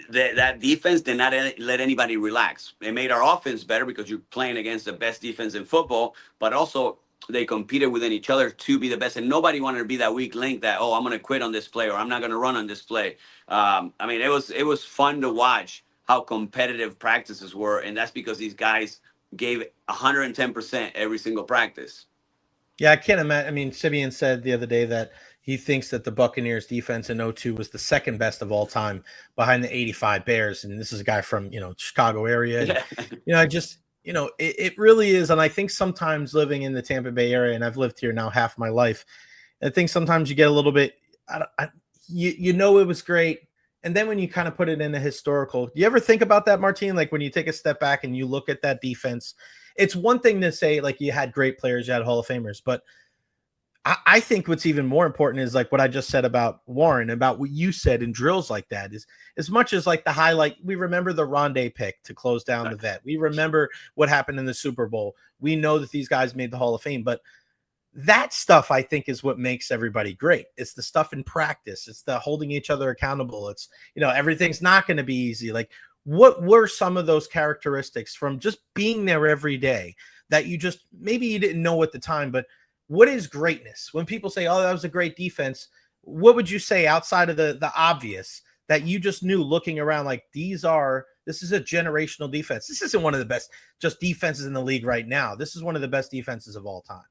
that defense did not let anybody relax. It made our offense better because you're playing against the best defense in football, but also they competed within each other to be the best. And nobody wanted to be that weak link that, I'm going to quit on this play or I'm not going to run on this play. I mean, it was fun to watch how competitive practices were. And that's because these guys gave 110% every single practice. Yeah, I can't imagine. I mean, Simeon said the other day that he thinks that the Buccaneers defense in 02 was the second best of all time behind the 85 Bears. And this is a guy from, Chicago area. And, it really is. And I think sometimes living in the Tampa Bay area, and I've lived here now half my life, I think sometimes you get a little bit, it was great. And then when you kind of put it in a historical, do you ever think about that, Martin? Like when you take a step back and you look at that defense, it's one thing to say, like, you had great players, you had Hall of Famers, but I think what's even more important is like what I just said about Warren, about what you said in drills like that, is as much as like the highlight, we remember the Rondé pick to close down the vet. We remember what happened in the Super Bowl. We know that these guys made the Hall of Fame, but that stuff I think is what makes everybody great. It's the stuff in practice. It's the holding each other accountable. It's, everything's not going to be easy. Like, what were some of those characteristics from just being there every day that you just, maybe you didn't know at the time, but what is greatness? When people say, that was a great defense, what would you say outside of the obvious that you just knew looking around, like, this is a generational defense. This isn't one of the best just defenses in the league right now. This is one of the best defenses of all time.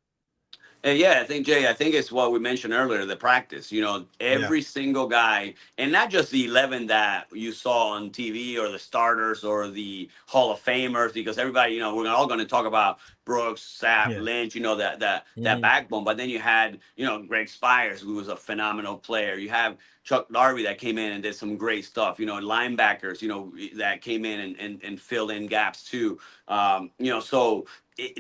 Yeah, I think it's what we mentioned earlier, the practice, every single guy, and not just the 11 that you saw on TV or the starters or the Hall of Famers, because everybody, we're all going to talk about Brooks, Sapp, Lynch, that backbone. But then you had, Greg Spires, who was a phenomenal player. You have Chuck Darby that came in and did some great stuff, linebackers, that came in and filled in gaps too. So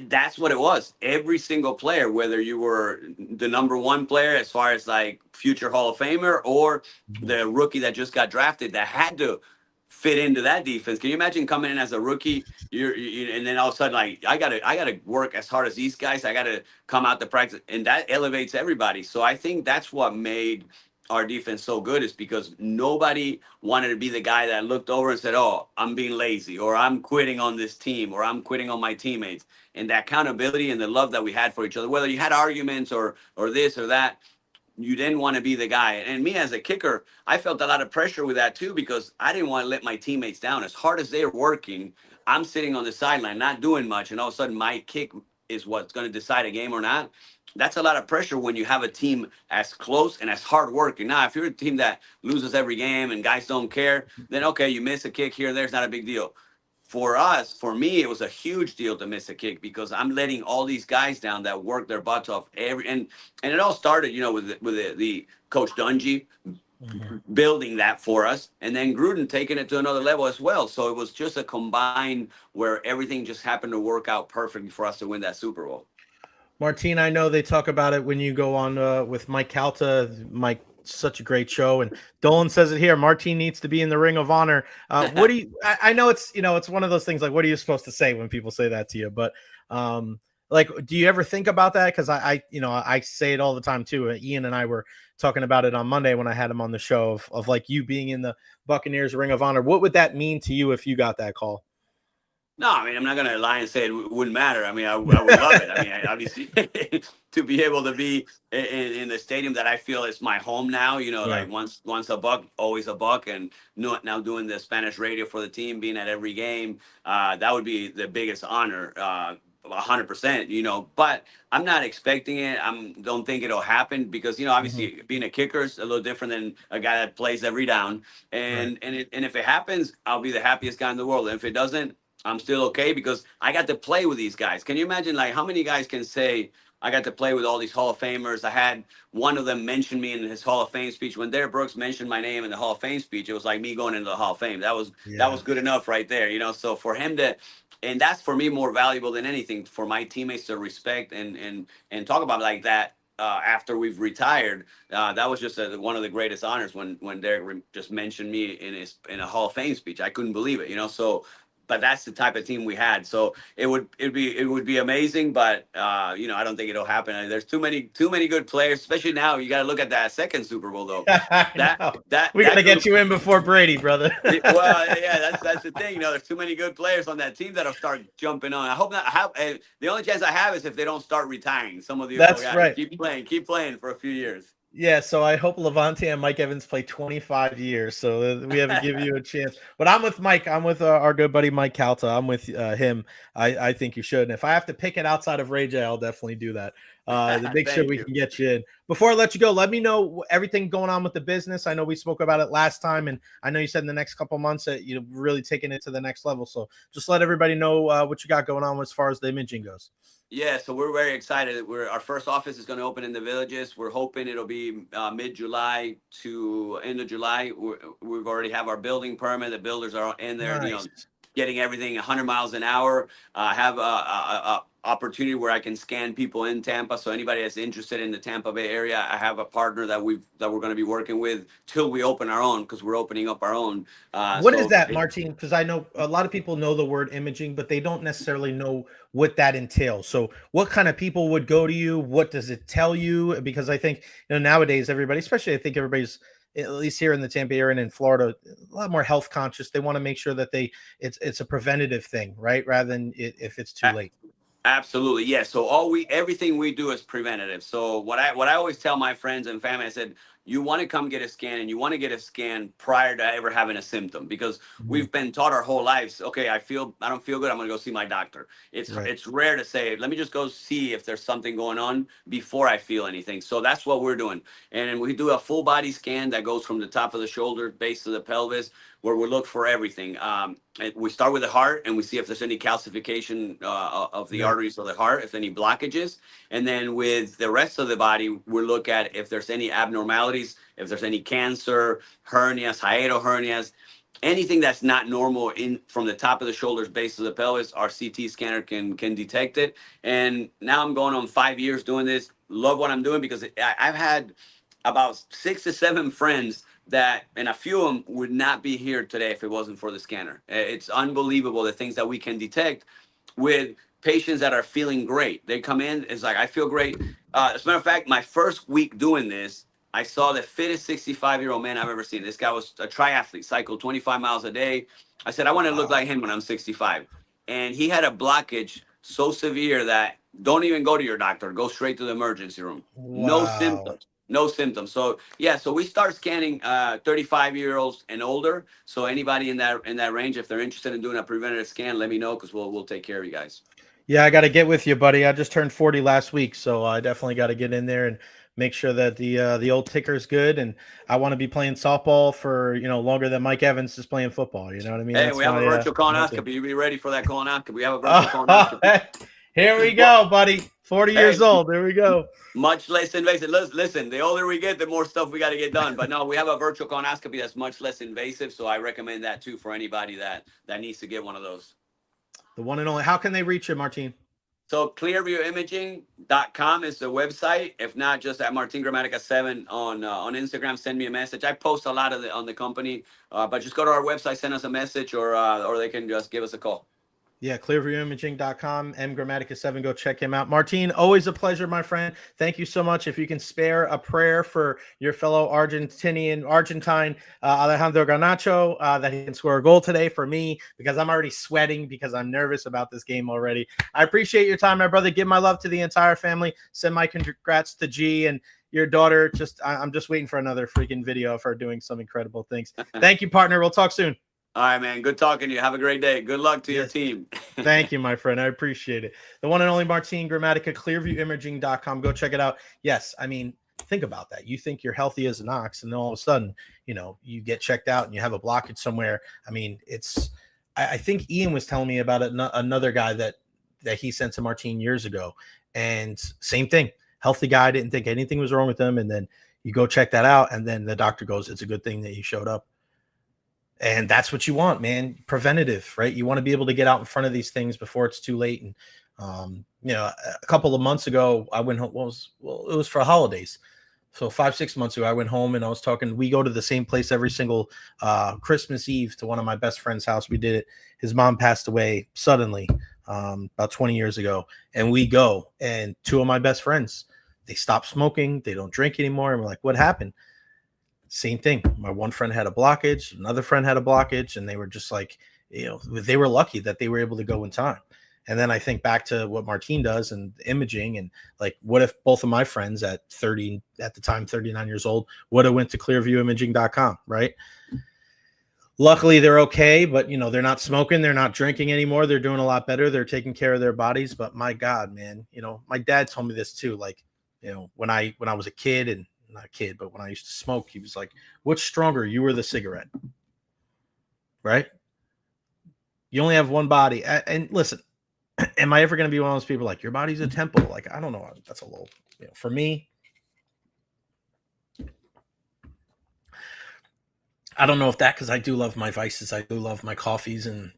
that's what it was. Every single player, whether you were the number one player as far as like future Hall of Famer or the rookie that just got drafted, that had to fit into that defense. Can you imagine coming in as a rookie, and then all of a sudden, like, I gotta work as hard as these guys. I gotta come out to practice, and that elevates everybody. So I think that's what made our defense so good, is because nobody wanted to be the guy that looked over and said, I'm being lazy, or I'm quitting on this team, or I'm quitting on my teammates. And that accountability and the love that we had for each other, whether you had arguments or this or that, you didn't want to be the guy. And me as a kicker, I felt a lot of pressure with that too, because I didn't want to let my teammates down. As hard as they're working, I'm sitting on the sideline, not doing much. And all of a sudden my kick is what's going to decide a game or not. That's a lot of pressure when you have a team as close and as hard working. Now, if you're a team that loses every game and guys don't care, then okay, you miss a kick here and there, it's not a big deal. For me, it was a huge deal to miss a kick, because I'm letting all these guys down that work their butts off and it all started, with the Coach Dungy building that for us, and then Gruden taking it to another level as well. So it was just a combine where everything just happened to work out perfectly for us to win that Super Bowl. Martin, I know they talk about it when you go on with Mike Calta. Mike, such a great show, and Dolan says it here. Martin needs to be in the Ring of Honor. What do you? I know it's it's one of those things. Like, what are you supposed to say when people say that to you? But like, do you ever think about that? Because I say it all the time too. Ian and I were talking about it on Monday when I had him on the show of like you being in the Buccaneers Ring of Honor. What would that mean to you if you got that call? No, I mean, I'm not gonna lie and say it wouldn't matter. I mean, I would love it. I mean, obviously, to be able to be in the stadium that I feel is my home now. You know, Right. like once a buck, always a buck, and now doing the Spanish radio for the team, being at every game, that would be the biggest honor. 100%, you know, but I'm not expecting it. Don't think it'll happen because, you know, Mhm. obviously being a kicker is a little different than a guy that plays every down. Right. And if it happens, I'll be the happiest guy in the world. And if it doesn't, I'm still okay because I got to play with these guys. Can you imagine, like, how many guys can say, I got to play with all these Hall of Famers? I had one of them mention me in his Hall of Fame speech. When Derrick Brooks mentioned my name in the Hall of Fame speech, it was like me going into the Hall of Fame. That was Yeah. good enough right there, you know. So for him to, and that's for me more valuable than anything, for my teammates to respect and talk about like that. After we've retired, that was just one of the greatest honors when Derek just mentioned me in a Hall of Fame speech. I couldn't believe it, you know. So, but that's the type of team we had. So it would be amazing, but you know, I don't think it'll happen. There's too many good players, especially now. You got to look at that second Super Bowl though. I That know. that We got that to group. get you in before Brady, brother. Well, yeah, that's the thing. You know, there's too many good players on that team that'll start jumping on. I hope not. The only chance I have is if they don't start retiring. Some of the old That's guys right. keep playing for a few years. Yeah, so I hope Levante and Mike Evans play 25 years, so we have to give you a chance. But I'm with Mike. I'm with our good buddy Mike Calta. I'm with him. I think you should. And if I have to pick it outside of Ray J, I'll definitely do that. To make sure Thank we you. can get you in. Before I let you go, let me know everything going on with the business. I know we spoke about it last time, and I know you said in the next couple months that you're really taking it to the next level. So just let everybody know what you got going on as far as the imaging goes. Yeah, so we're very excited. Our first office is going to open in the Villages. We're hoping it'll be mid-July to end of July. We've already have our building permit. The builders are in there, you know, Nice. getting everything 100 miles an hour. I have a opportunity where I can scan people in Tampa. So anybody that's interested in the Tampa Bay area, I have a partner that we're going to be working with till we open our own, because we're opening up our own. What is that, Martin? Because I know a lot of people know the word imaging, but they don't necessarily know what that entails. So, what kind of people would go to you? What does it tell you? Because I think nowadays everybody, especially I think everybody's at least here in the Tampa area and in Florida, a lot more health conscious. They want to make sure that it's a preventative thing, right? Rather than if it's too late. Absolutely, yes. So everything we do is preventative. So what I always tell my friends and family, I said, you want to come get a scan, and you want to get a scan prior to ever having a symptom, because Mhm. we've been taught our whole lives, okay, I don't feel good, I'm gonna go see my doctor. Right. It's rare to say, let me just go see if there's something going on before I feel anything. So that's what we're doing, and we do a full body scan that goes from the top of the shoulder, base to the pelvis, where we look for everything. And we start with the heart, and we see if there's any calcification of the Yeah. arteries of the heart, if any blockages. And then with the rest of the body, we look at if there's any abnormalities, if there's any cancer, hernias, hiatal hernias, anything that's not normal in from the top of the shoulders, base of the pelvis. Our CT scanner can detect it. And now I'm going on 5 years doing this. Love what I'm doing, because I've had about 6 to 7 friends that, and a few of them would not be here today if it wasn't for the scanner. It's unbelievable the things that we can detect with patients that are feeling great. They come in, it's like, I feel great. As a matter of fact, my first week doing this, I saw the fittest 65-year-old man I've ever seen. This guy was a triathlete, cycled 25 miles a day. I said, I want to look like him when I'm 65. And he had a blockage so severe that don't even go to your doctor. Go straight to the emergency room. No Wow. symptoms. No symptoms. So yeah, so we start scanning 35-year-olds and older. So anybody in that range, if they're interested in doing a preventative scan, let me know, because we'll take care of you guys. Yeah, I got to get with you, buddy. I just turned 40 last week, so I definitely got to get in there and make sure that the old ticker's good. And I want to be playing softball for longer than Mike Evans is playing football. You know what I mean? Hey, That's we have a my virtual my thing. colonoscopy. You be ready for that colonoscopy? We have a virtual Oh, colonoscopy. here we Well, go, buddy. 40 hey, years old. There we go. much less invasive. Listen, the older we get, the more stuff we got to get done. But no, we have a virtual colonoscopy that's much less invasive. So I recommend that too for anybody that needs to get one of those. The one and only. How can they reach you, Martin? So clearviewimaging.com is the website. If not, just at Martin Gramatica 7 on Instagram, send me a message. I post a lot on the company, but just go to our website, send us a message, or they can just give us a call. Yeah, clearviewimaging.com, Gramatica7. Go check him out. Martin, always a pleasure, my friend. Thank you so much. If you can spare a prayer for your fellow Argentine Alejandro Garnacho, that he can score a goal today for me, because I'm already sweating because I'm nervous about this game already. I appreciate your time, my brother. Give my love to the entire family. Send my congrats to G and your daughter. I'm just waiting for another freaking video of her doing some incredible things. Thank you, partner. We'll talk soon. All right, man. Good talking to you. Have a great day. Good luck to your team. Thank you, my friend. I appreciate it. The one and only Martin Gramatica, clearviewimaging.com. Go check it out. Yes, I mean, think about that. You think you're healthy as an ox, and then all of a sudden, you get checked out and you have a blockage somewhere. I mean, I think Ian was telling me about another guy that he sent to Martin years ago. And same thing. Healthy guy, didn't think anything was wrong with him. And then you go check that out. And then the doctor goes, it's a good thing that you showed up. And that's what you want, man. Preventative, right? You want to be able to get out in front of these things before it's too late. And, a couple of months ago, I went home. It was for holidays. So 5-6 months ago, I went home and I was talking. We go to the same place every single Christmas Eve to one of my best friend's house. We did it. His mom passed away suddenly about 20 years ago. And we go, and two of my best friends, they stopped smoking. They don't drink anymore. And we're like, what happened? Same thing. My one friend had a blockage. Another friend had a blockage. And they were just like, they were lucky that they were able to go in time. And then I think back to what Martin does and imaging, and like, what if both of my friends at the time, 39 years old, would have went to clearviewimaging.com, right? Luckily they're okay, but they're not smoking. They're not drinking anymore. They're doing a lot better. They're taking care of their bodies. But my God, man, my dad told me this too. Like, when I was a kid, and not a kid, but when I used to smoke, he was like, what's stronger, you or the cigarette? Right? You only have one body. And listen, am I ever going to be one of those people like, your body's a temple? Like, I don't know. That's a little, for me, I don't know if that, because I do love my vices. I do love my coffees and,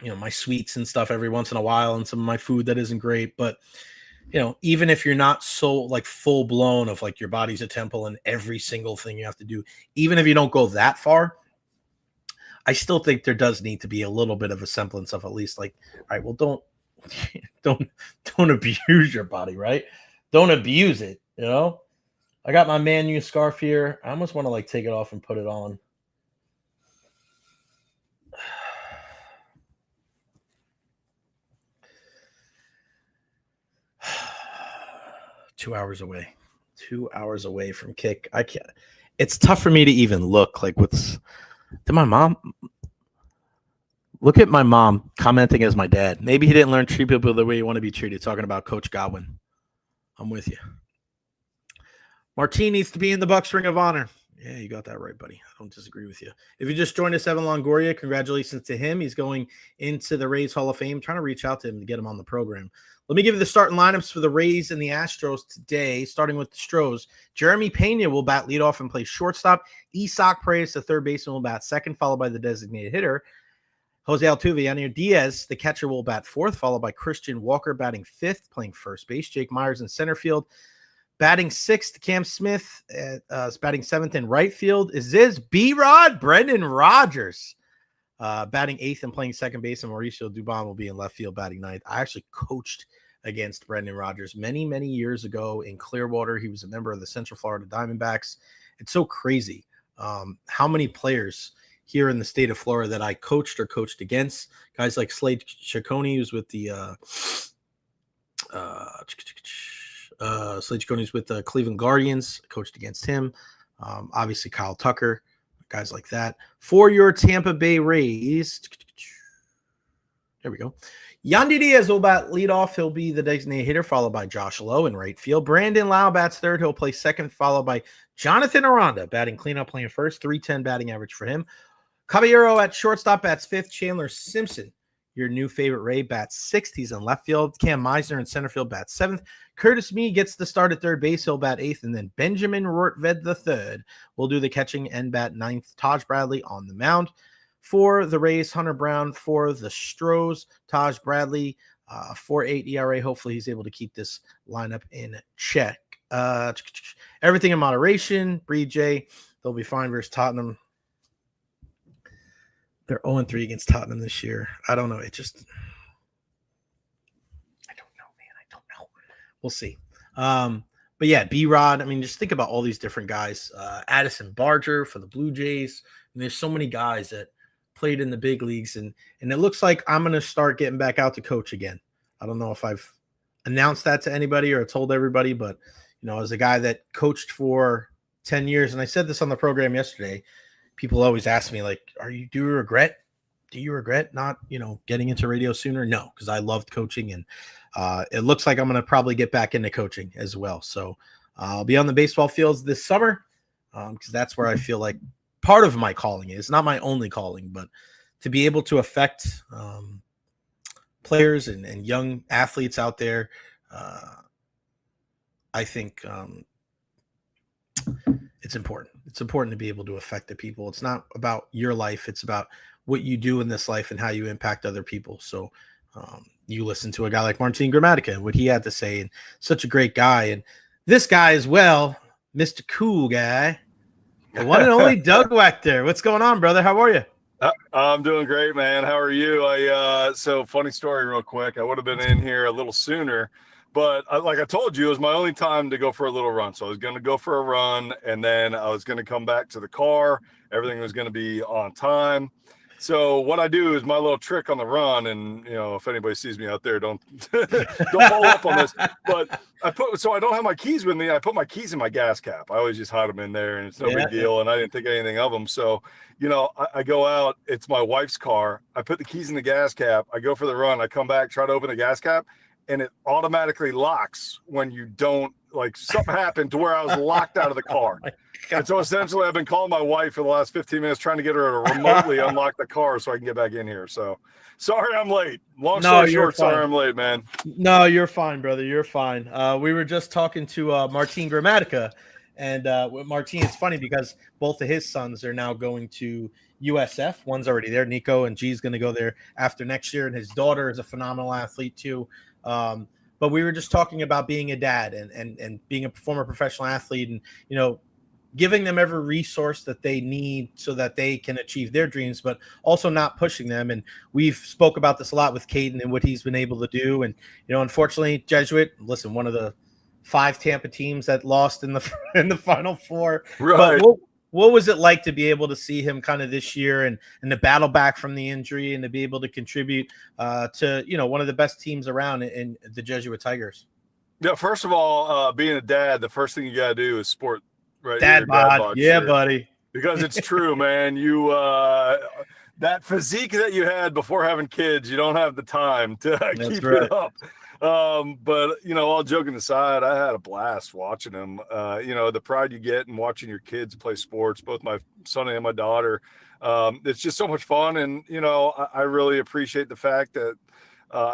my sweets and stuff every once in a while, and some of my food that isn't great. But, even if you're not so like full blown of like your body's a temple and every single thing you have to do, even if you don't go that far, I still think there does need to be a little bit of a semblance of at least like, all right, well, don't abuse your body, right? Don't abuse it. I got my Man U scarf here. I almost want to like take it off and put it on. Two hours away from kick. I can't. It's tough for me to even look like did my mom look at my mom commenting as my dad. Maybe he didn't learn treat people the way you want to be treated, talking about Coach Godwin. I'm with you. Martin needs to be in the Bucks Ring of Honor. Yeah, you got that right, buddy. I don't disagree with you. If you just joined us, Evan Longoria, congratulations to him. He's going into the Rays Hall of Fame. Trying to reach out to him to get him on the program. Let me give you the starting lineups for the Rays and the Astros today, starting with the Stros. Jeremy Pena will bat leadoff and play shortstop. Isak Paredes, the third baseman, will bat second, followed by the designated hitter. Jose Altuve. Yanir Diaz, the catcher, will bat fourth, followed by Christian Walker batting fifth, playing first base. Jake Myers in center field. Batting sixth, Cam Smith is batting seventh in right field. Is this B-Rod? Brendan Rodgers batting eighth and playing second base, and Mauricio Dubon will be in left field batting ninth. I actually coached against Brendan Rodgers many, many years ago in Clearwater. He was a member of the Central Florida Diamondbacks. It's so crazy how many players here in the state of Florida that I coached or coached against. Guys like Slade Ciccone, who's with the Slade Ciccone with the Cleveland Guardians, coached against him. Obviously Kyle Tucker, guys like that. For your Tampa Bay Rays, there we go. Yandy Diaz will bat leadoff. He'll be the designated hitter, followed by Josh Lowe in right field. Brandon Lau bats third. He'll play second, followed by Jonathan Aranda batting cleanup, playing first. 310 batting average for him. Caballero at shortstop bats fifth. Chandler Simpson, your new favorite Ray, bats sixth. He's in left field. Cam Meisner in center field bats seventh. Curtis Mee gets the start at third base. He'll bat eighth. And then Benjamin Rortved III will do the catching and bat ninth. Taj Bradley on the mound. For the Rays, Hunter Brown. For the Stros, Taj Bradley. 4.8 ERA. Hopefully he's able to keep this lineup in check. Everything in moderation. Breed J, they'll be fine versus Tottenham. They're 0-3 against Tottenham this year. I don't know. we'll see. But yeah, B-Rod, I mean, just think about all these different guys. Addison Barger for the Blue Jays. And there's so many guys that played in the big leagues. And it looks like I'm going to start getting back out to coach again. I don't know if I've announced that to anybody or told everybody, but, as a guy that coached for 10 years, and I said this on the program yesterday, people always ask me, like, do you regret not, getting into radio sooner? No, because I loved coaching, and it looks like I'm going to probably get back into coaching as well. So I'll be on the baseball fields this summer because that's where I feel like part of my calling is. Not my only calling, but to be able to affect players and young athletes out there. I think it's important. It's important to be able to affect the people. It's not about your life. It's about what you do in this life and how you impact other people. So you listen to a guy like Martin Gramatica, what he had to say, and such a great guy. And this guy as well, Mr. Cool Guy, the one and only Doug Waechter. What's going on, brother? How are you? I'm doing great, man. How are you? So funny story real quick. I would have been in here a little sooner, but like I told you, it was my only time to go for a little run. So I was going to go for a run, and then I was going to come back to the car. Everything was going to be on time. So what I do is my little trick on the run, and if anybody sees me out there, don't follow up on this. But I don't have my keys with me. I put my keys in my gas cap. I always just hide them in there, and it's no big deal. And I didn't think anything of them. So I go out. It's my wife's car. I put the keys in the gas cap. I go for the run. I come back, try to open the gas cap, and it automatically locks when you don't. Like something happened to where I was locked out of the car. And so essentially I've been calling my wife for the last 15 minutes trying to get her to remotely unlock the car so I can get back in here. So sorry I'm late. Long story short, sorry I'm late, man. No, you're fine, brother. You're fine. We were just talking to Martin Gramatica, and with Martin, it's funny because both of his sons are now going to USF. One's already there. Nico and G's going to go there after next year, and his daughter is a phenomenal athlete too. But we were just talking about being a dad and being a former professional athlete and, giving them every resource that they need so that they can achieve their dreams, but also not pushing them. And we've spoke about this a lot with Caden and what he's been able to do. And, unfortunately, Jesuit, listen, one of the 5 Tampa teams that lost in the Final Four. Right. But what was it like to be able to see him kind of this year and to battle back from the injury and to be able to contribute to, one of the best teams around in the Jesuit Tigers? Yeah, first of all, being a dad, the first thing you got to do is sport. Right, dad bod. Yeah, shirt. Buddy. Because it's true, man. You that physique that you had before having kids, you don't have the time to keep it up. But all joking aside, I had a blast watching them. The pride you get in watching your kids play sports, both my son and my daughter. It's just so much fun, and I really appreciate the fact that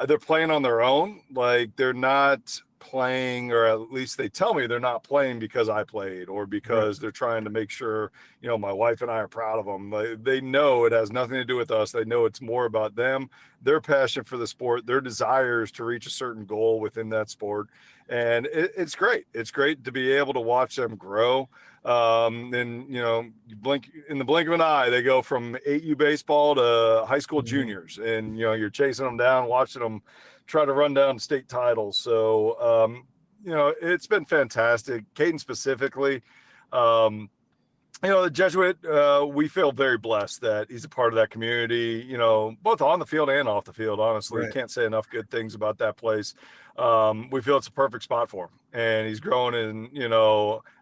they're playing on their own. Like they're not playing, or at least they tell me they're not playing because I played or because they're trying to make sure my wife and I are proud of them. They know it has nothing to do with us. They know it's more about them, their passion for the sport, their desires to reach a certain goal within that sport. And it's great. It's great to be able to watch them grow. And you blink in the blink of an eye, they go from 8U baseball to high school juniors, and you're chasing them down, watching them try to run down state titles. So, it's been fantastic. Caden specifically, the Jesuit, we feel very blessed that he's a part of that community, both on the field and off the field, honestly. Right. Can't say enough good things about that place. We feel it's a perfect spot for him. And he's growing in,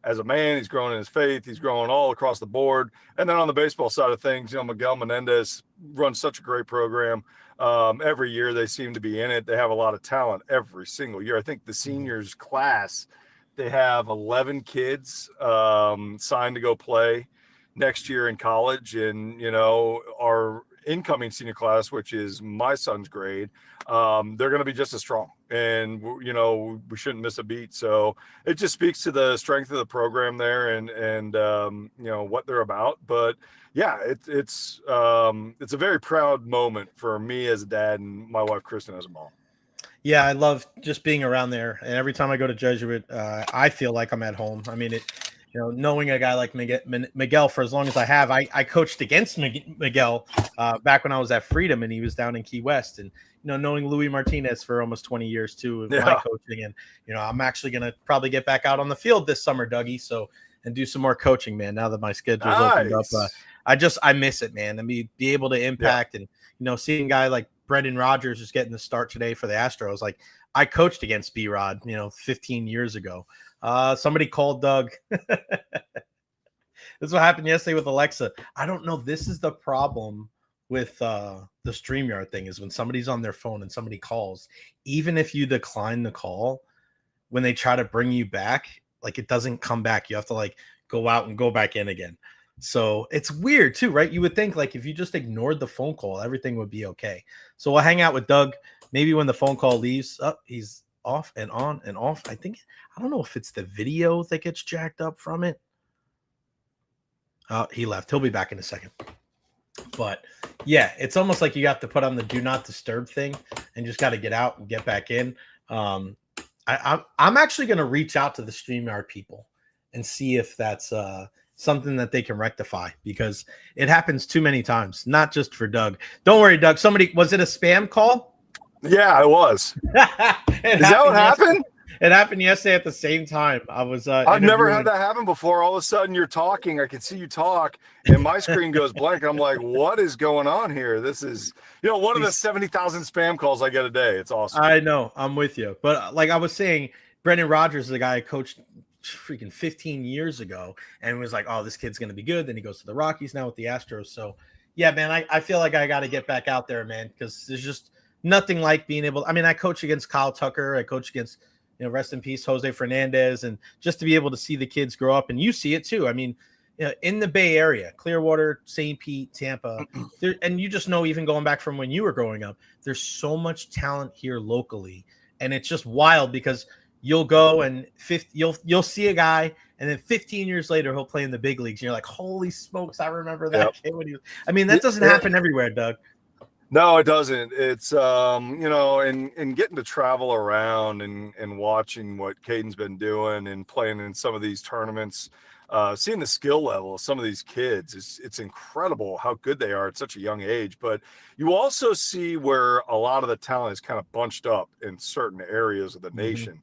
as a man, he's growing in his faith. He's growing all across the board. And then on the baseball side of things, Miguel Menendez runs such a great program. Every year they seem to be in it. They have a lot of talent every single year. I think the seniors class, they have 11 kids signed to go play next year in college. And, our incoming senior class, which is my son's grade, they're going to be just as strong. And, we shouldn't miss a beat. So it just speaks to the strength of the program there and what they're about. But yeah, it's a very proud moment for me as a dad and my wife, Kristen, as a mom. Yeah, I love just being around there. And every time I go to Jesuit, I feel like I'm at home. I mean, knowing a guy like Miguel for as long as I have, I coached against Miguel back when I was at Freedom and he was down in Key West. And, knowing Louis Martinez for almost 20 years too, with my coaching. And, I'm actually going to probably get back out on the field this summer, Dougie. So, and do some more coaching, man, now that my schedule's opened up. I miss it, man. I mean, be able to impact and, seeing a guy like Brendan Rodgers is getting the start today for the Astros. Like, I coached against B-Rod, 15 years ago. Somebody called Doug. This is what happened yesterday with Alexa. I don't know. This is the problem with the StreamYard thing, is when somebody's on their phone and somebody calls, even if you decline the call, when they try to bring you back, like, it doesn't come back. You have to like go out and go back in again. So it's weird too, right? You would think like if you just ignored the phone call, everything would be okay. So we'll hang out with Doug. Maybe when the phone call leaves, he's off and on and off. I don't know if it's the video that gets jacked up from it. He left. He'll be back in a second. But yeah, it's almost like you have to put on the do not disturb thing and just got to get out and get back in. I'm actually going to reach out to the StreamYard people and see if that's something that they can rectify, because it happens too many times, not just for Doug. Don't worry, Doug. Was it a spam call? Yeah, it was. Is that what happened? It happened yesterday at the same time. I've never had that happen before. All of a sudden you're talking, I can see you talk, and my screen goes blank. I'm like, what is going on here? This is, one of the 70,000 spam calls I get a day. It's awesome. I know. I'm with you. But like I was saying, Brendan Rodgers is the guy I coached freaking 15 years ago and was like, oh, this kid's going to be good. Then he goes to the Rockies now with the Astros. So yeah, man, I feel like I got to get back out there, man, because there's just nothing like being able. I mean, I coach against Kyle Tucker. I coach against, rest in peace, Jose Fernandez. And just to be able to see the kids grow up, and you see it too. I mean, in the Bay Area, Clearwater, St. Pete, Tampa, and you just know, even going back from when you were growing up, there's so much talent here locally. And it's just wild, because you'll go and you'll see a guy, and then 15 years later, he'll play in the big leagues. And you're like, holy smokes, I remember that kid when he was. I mean, that doesn't happen everywhere, Doug. No, it doesn't. It's, and getting to travel around and watching what Caden's been doing and playing in some of these tournaments, seeing the skill level of some of these kids, it's incredible how good they are at such a young age. But you also see where a lot of the talent is kind of bunched up in certain areas of the nation.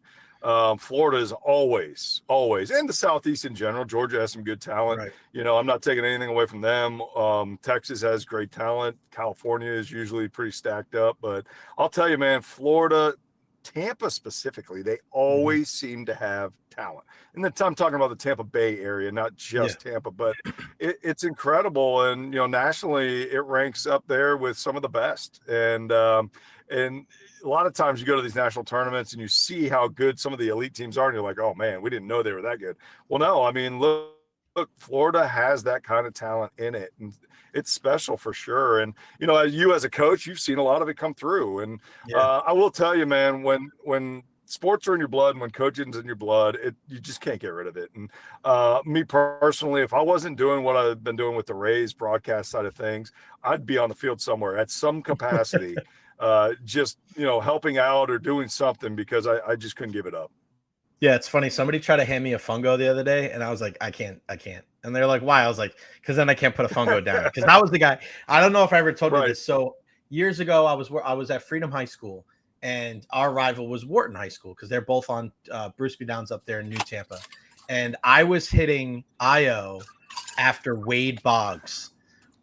Florida is always, and the Southeast in general. Georgia has some good talent. Right. I'm not taking anything away from them. Texas has great talent. California is usually pretty stacked up. But I'll tell you, man, Florida, Tampa specifically, they always seem to have talent. And then I'm talking about the Tampa Bay area, not just Tampa, but it's incredible. And, nationally, it ranks up there with some of the best. And a lot of times you go to these national tournaments and you see how good some of the elite teams are, and you're like, oh man, we didn't know they were that good. Well, no, I mean, look, Florida has that kind of talent in it, and it's special for sure. And, as a coach, you've seen a lot of it come through. And I will tell you, man, when sports are in your blood and when coaching's in your blood, you just can't get rid of it. And me personally, if I wasn't doing what I've been doing with the Rays broadcast side of things, I'd be on the field somewhere at some capacity. Just helping out or doing something, because I just couldn't give it up. Yeah, it's funny. Somebody tried to hand me a fungo the other day, and I was like, I can't. And they're like, why? I was like, because then I can't put a fungo down. Because I was the guy. I don't know if I ever told you this. So years ago, I was at Freedom High School, and our rival was Wharton High School, because they're both on Bruce B. Downs up there in New Tampa. And I was hitting IO after Wade Boggs.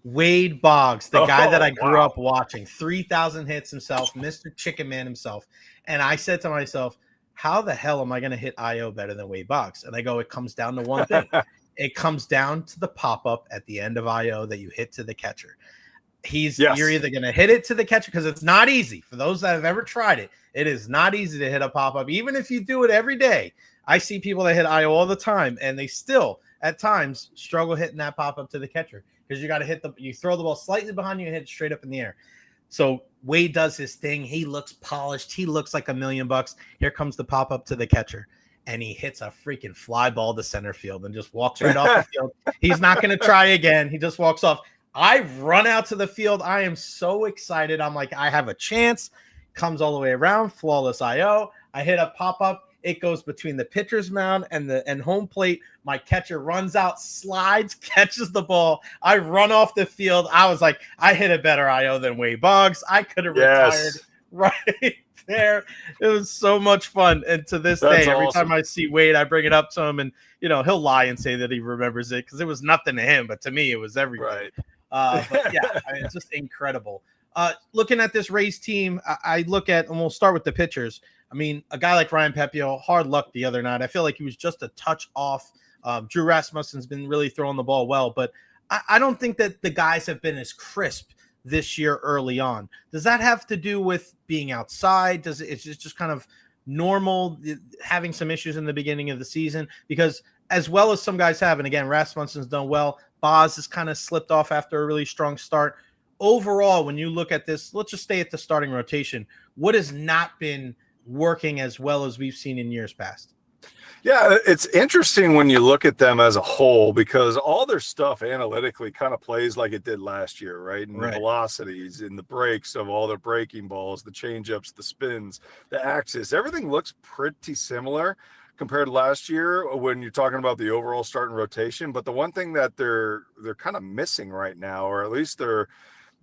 Wade Boggs, the guy that I grew up watching, 3,000 hits himself, Mr. Chicken Man himself. And I said to myself, how the hell am I going to hit IO better than Wade Boggs? And I go, it comes down to one thing. It comes down to the pop-up at the end of IO that you hit to the catcher. You're either going to hit it to the catcher, because it's not easy. For those that have ever tried it, it is not easy to hit a pop-up, even if you do it every day. I see people that hit IO all the time, and they still, at times, struggle hitting that pop-up to the catcher. Because you got to you throw the ball slightly behind you and hit it straight up in the air. So Wade does his thing. He looks polished. He looks like $1 million. Here comes the pop up to the catcher, and he hits a freaking fly ball to center field and just walks right off the field. He's not going to try again. He just walks off. I run out to the field. I am so excited. I'm like, I have a chance. Comes all the way around. Flawless IO. I hit a pop up. It goes between the pitcher's mound and home plate. My catcher runs out, slides, catches the ball. I run off the field. I was like, I hit a better IO than Wade Boggs. I could have retired right there. It was so much fun. And to this day, every time I see Wade, I bring it up to him, and he'll lie and say that he remembers it because it was nothing to him, but to me, it was everything. Right. But yeah, it's just incredible. Looking at this Rays team, I look at, and we'll start with the pitchers. I mean, a guy like Ryan Pepio, hard luck the other night. I feel like he was just a touch off. Drew Rasmussen's been really throwing the ball well, but I don't think that the guys have been as crisp this year early on. Does that have to do with being outside? It's just kind of normal having some issues in the beginning of the season? Because as well as some guys have, and again, Rasmussen's done well, Boz has kind of slipped off after a really strong start. Overall, when you look at this, let's just stay at the starting rotation. What has not been working as well as we've seen in years past? Yeah, it's interesting when you look at them as a whole because all their stuff analytically kind of plays like it did last year, right? And the velocities and the breaks of all their breaking balls, the changeups, the spins, the axis, everything looks pretty similar compared to last year when you're talking about the overall starting rotation. But the one thing that they're kind of missing right now, or at least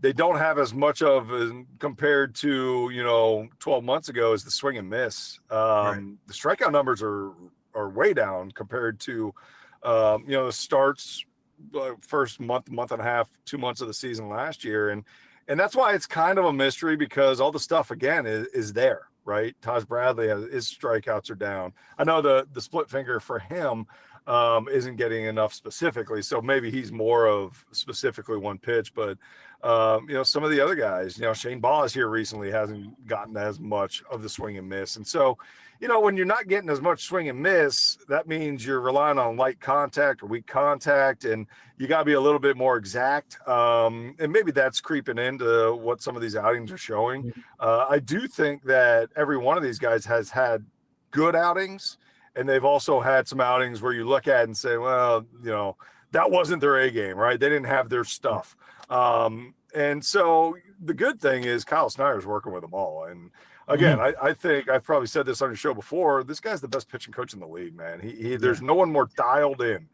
they don't have as much of compared to 12 months ago, is the swing and miss. The strikeout numbers are way down compared to the starts first month and a half, 2 months of the season last year, and that's why it's kind of a mystery because all the stuff again is there, right? Taj Bradley his strikeouts are down. I know the split finger for him isn't getting enough specifically, so maybe he's more of specifically one pitch, but some of the other guys, Shane Boz here recently hasn't gotten as much of the swing and miss. And so, when you're not getting as much swing and miss, that means you're relying on light contact or weak contact, and you got to be a little bit more exact. And maybe that's creeping into what some of these outings are showing. I do think that every one of these guys has had good outings, and they've also had some outings where you look at it and say, well, that wasn't their A game, right? They didn't have their stuff. And so the good thing is Kyle Snyder's working with them all. And again, I think I've probably said this on your show before. This guy's the best pitching coach in the league, man. There's no one more dialed in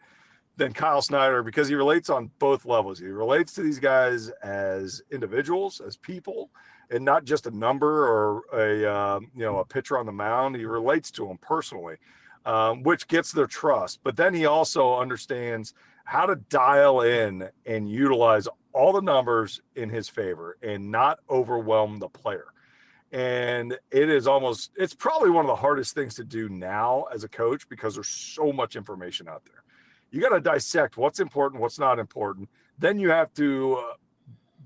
than Kyle Snyder because he relates on both levels. He relates to these guys as individuals, as people, and not just a number or a pitcher on the mound. He relates to them personally, which gets their trust. But then he also understands how to dial in and utilize all the numbers in his favor and not overwhelm the player. And it's probably one of the hardest things to do now as a coach because there's so much information out there. You got to dissect what's important, what's not important. Then you have to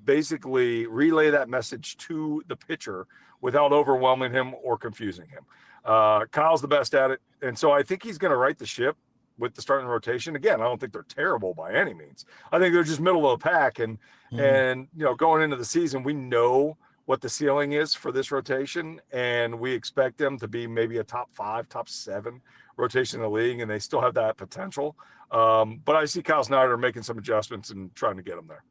basically relay that message to the pitcher without overwhelming him or confusing him. Kyle's the best at it. And so I think he's going to right the ship with the starting rotation. Again, I don't think they're terrible by any means. I think they're just middle of the pack. And going into the season, we know what the ceiling is for this rotation, and we expect them to be maybe a top 5, top 7 rotation in the league, and they still have that potential. But I see Kyle Snyder making some adjustments and trying to get them there.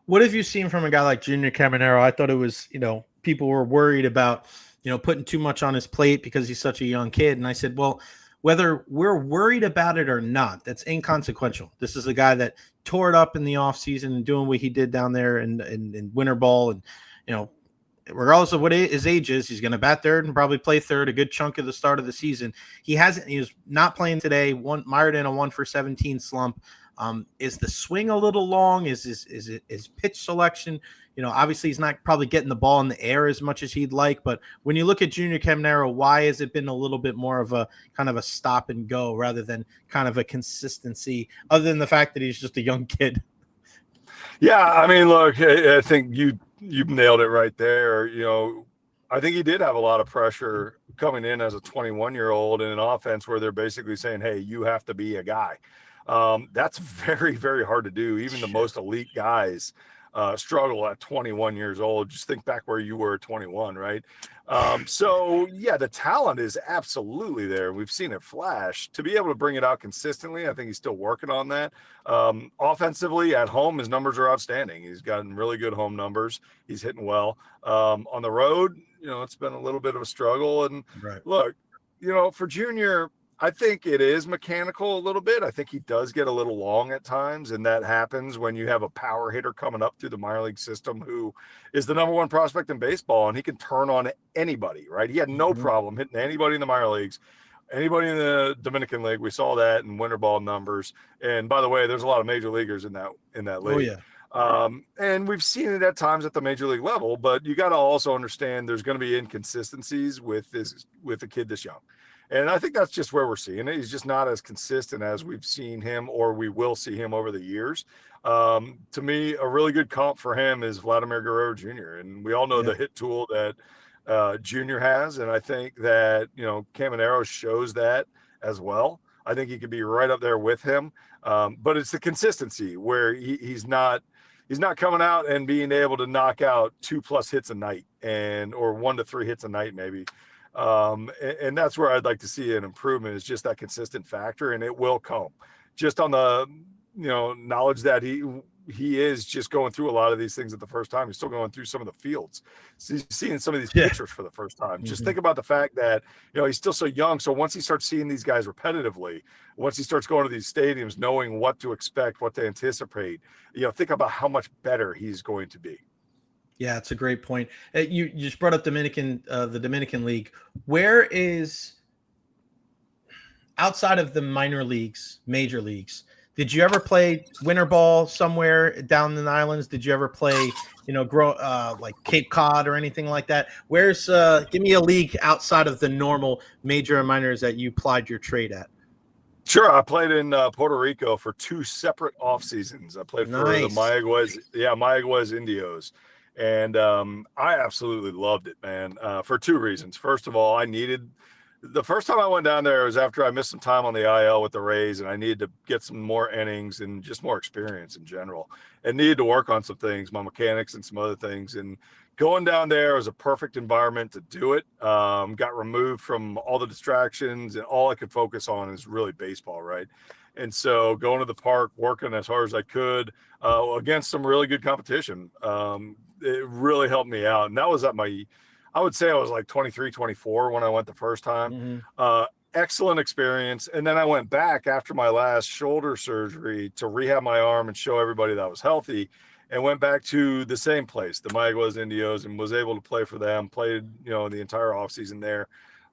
What have you seen from a guy like Junior Caminero? I thought it was, people were worried about, putting too much on his plate because he's such a young kid. And I said, well, whether we're worried about it or not, that's inconsequential. This is a guy that tore it up in the offseason and doing what he did down there in winter ball. And, regardless of what his age is, he's going to bat third and probably play third a good chunk of the start of the season. He was not playing today, mired in a 1-for-17 slump. Is the swing a little long? Is his pitch selection? Obviously he's not probably getting the ball in the air as much as he'd like, but when you look at Junior Caminero, why has it been a little bit more of a kind of a stop and go rather than kind of a consistency, other than the fact that he's just a young kid? Yeah, I mean, look, I think you've nailed it right there. I think he did have a lot of pressure coming in as a 21-year-old in an offense where they're basically saying, hey, you have to be a guy. That's very, very hard to do. Even the most elite guys struggle at 21 years old. Just think back where you were at 21, right? So yeah, the talent is absolutely there. We've seen it flash. To be able to bring it out consistently, I think he's still working on that. Offensively at home, his numbers are outstanding. He's gotten really good home numbers. He's hitting well. On the road, it's been a little bit of a struggle. And look, for Junior, I think it is mechanical a little bit. I think he does get a little long at times, and that happens when you have a power hitter coming up through the minor league system who is the number one prospect in baseball, and he can turn on anybody, right? He had no problem hitting anybody in the minor leagues, anybody in the Dominican League. We saw that in winter ball numbers. And by the way, there's a lot of major leaguers in that league. Oh, yeah. And we've seen it at times at the major league level, but you got to also understand there's going to be inconsistencies with a kid this young. And I think that's just where we're seeing it. He's just not as consistent as we've seen him, or we will see him over the years. To me, a really good comp for him is Vladimir Guerrero Jr. And we all know the hit tool that Jr. has. And I think that, Caminero shows that as well. I think he could be right up there with him. But it's the consistency where he's not coming out and being able to knock out 2+ hits a night or 1 to 3 hits a night, maybe. And that's where I'd like to see an improvement, is just that consistent factor, and it will come just on the, knowledge that he is just going through a lot of these things at the first time. He's still going through some of the fields. So he's seeing some of these pitchers for the first time. Just think about the fact that, he's still so young. So once he starts seeing these guys repetitively, once he starts going to these stadiums, knowing what to expect, what to anticipate, think about how much better he's going to be. Yeah, it's a great point. You just brought up the Dominican League. Where is, outside of the minor leagues, major leagues, did you ever play winter ball somewhere down in the islands? Did you ever play, like Cape Cod or anything like that? Where's, give me a league outside of the normal major and minors that you plied your trade at. Sure. I played in Puerto Rico for 2 separate off seasons. I played for the Mayaguez Indios. And I absolutely loved it, man, for 2 reasons. First of all, the first time I went down there was after I missed some time on the IL with the Rays, and I needed to get some more innings and just more experience in general, and needed to work on some things, my mechanics and some other things. And going down there was a perfect environment to do it. Got removed from all the distractions, and all I could focus on is really baseball, right? And so going to the park, working as hard as I could against some really good competition, it really helped me out. And that was I would say I was like 23, 24 when I went the first time. Excellent experience. And then I went back after my last shoulder surgery to rehab my arm and show everybody that I was healthy, and went back to the same place, the Mayaguez Indios, and was able to play for them, played, the entire offseason there.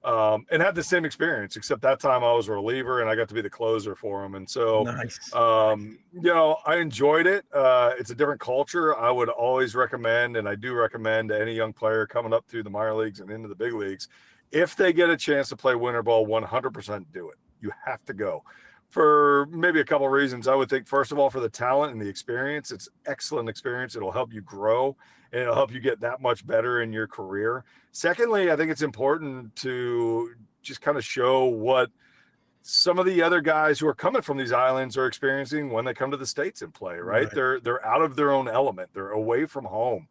And had the same experience, except that time I was a reliever and I got to be the closer for them. And so, nice. I enjoyed it. It's a different culture. I would always recommend, and I do recommend to any young player coming up through the minor leagues and into the big leagues, if they get a chance to play winter ball, 100% do it. You have to go for maybe a couple of reasons. I would think, first of all, for the talent and the experience. It's excellent experience. It'll help you grow, and it'll help you get that much better in your career. Secondly, I think it's important to just kind of show what some of the other guys who are coming from these islands are experiencing when they come to the States and play, right? They're out of their own element. They're away from home.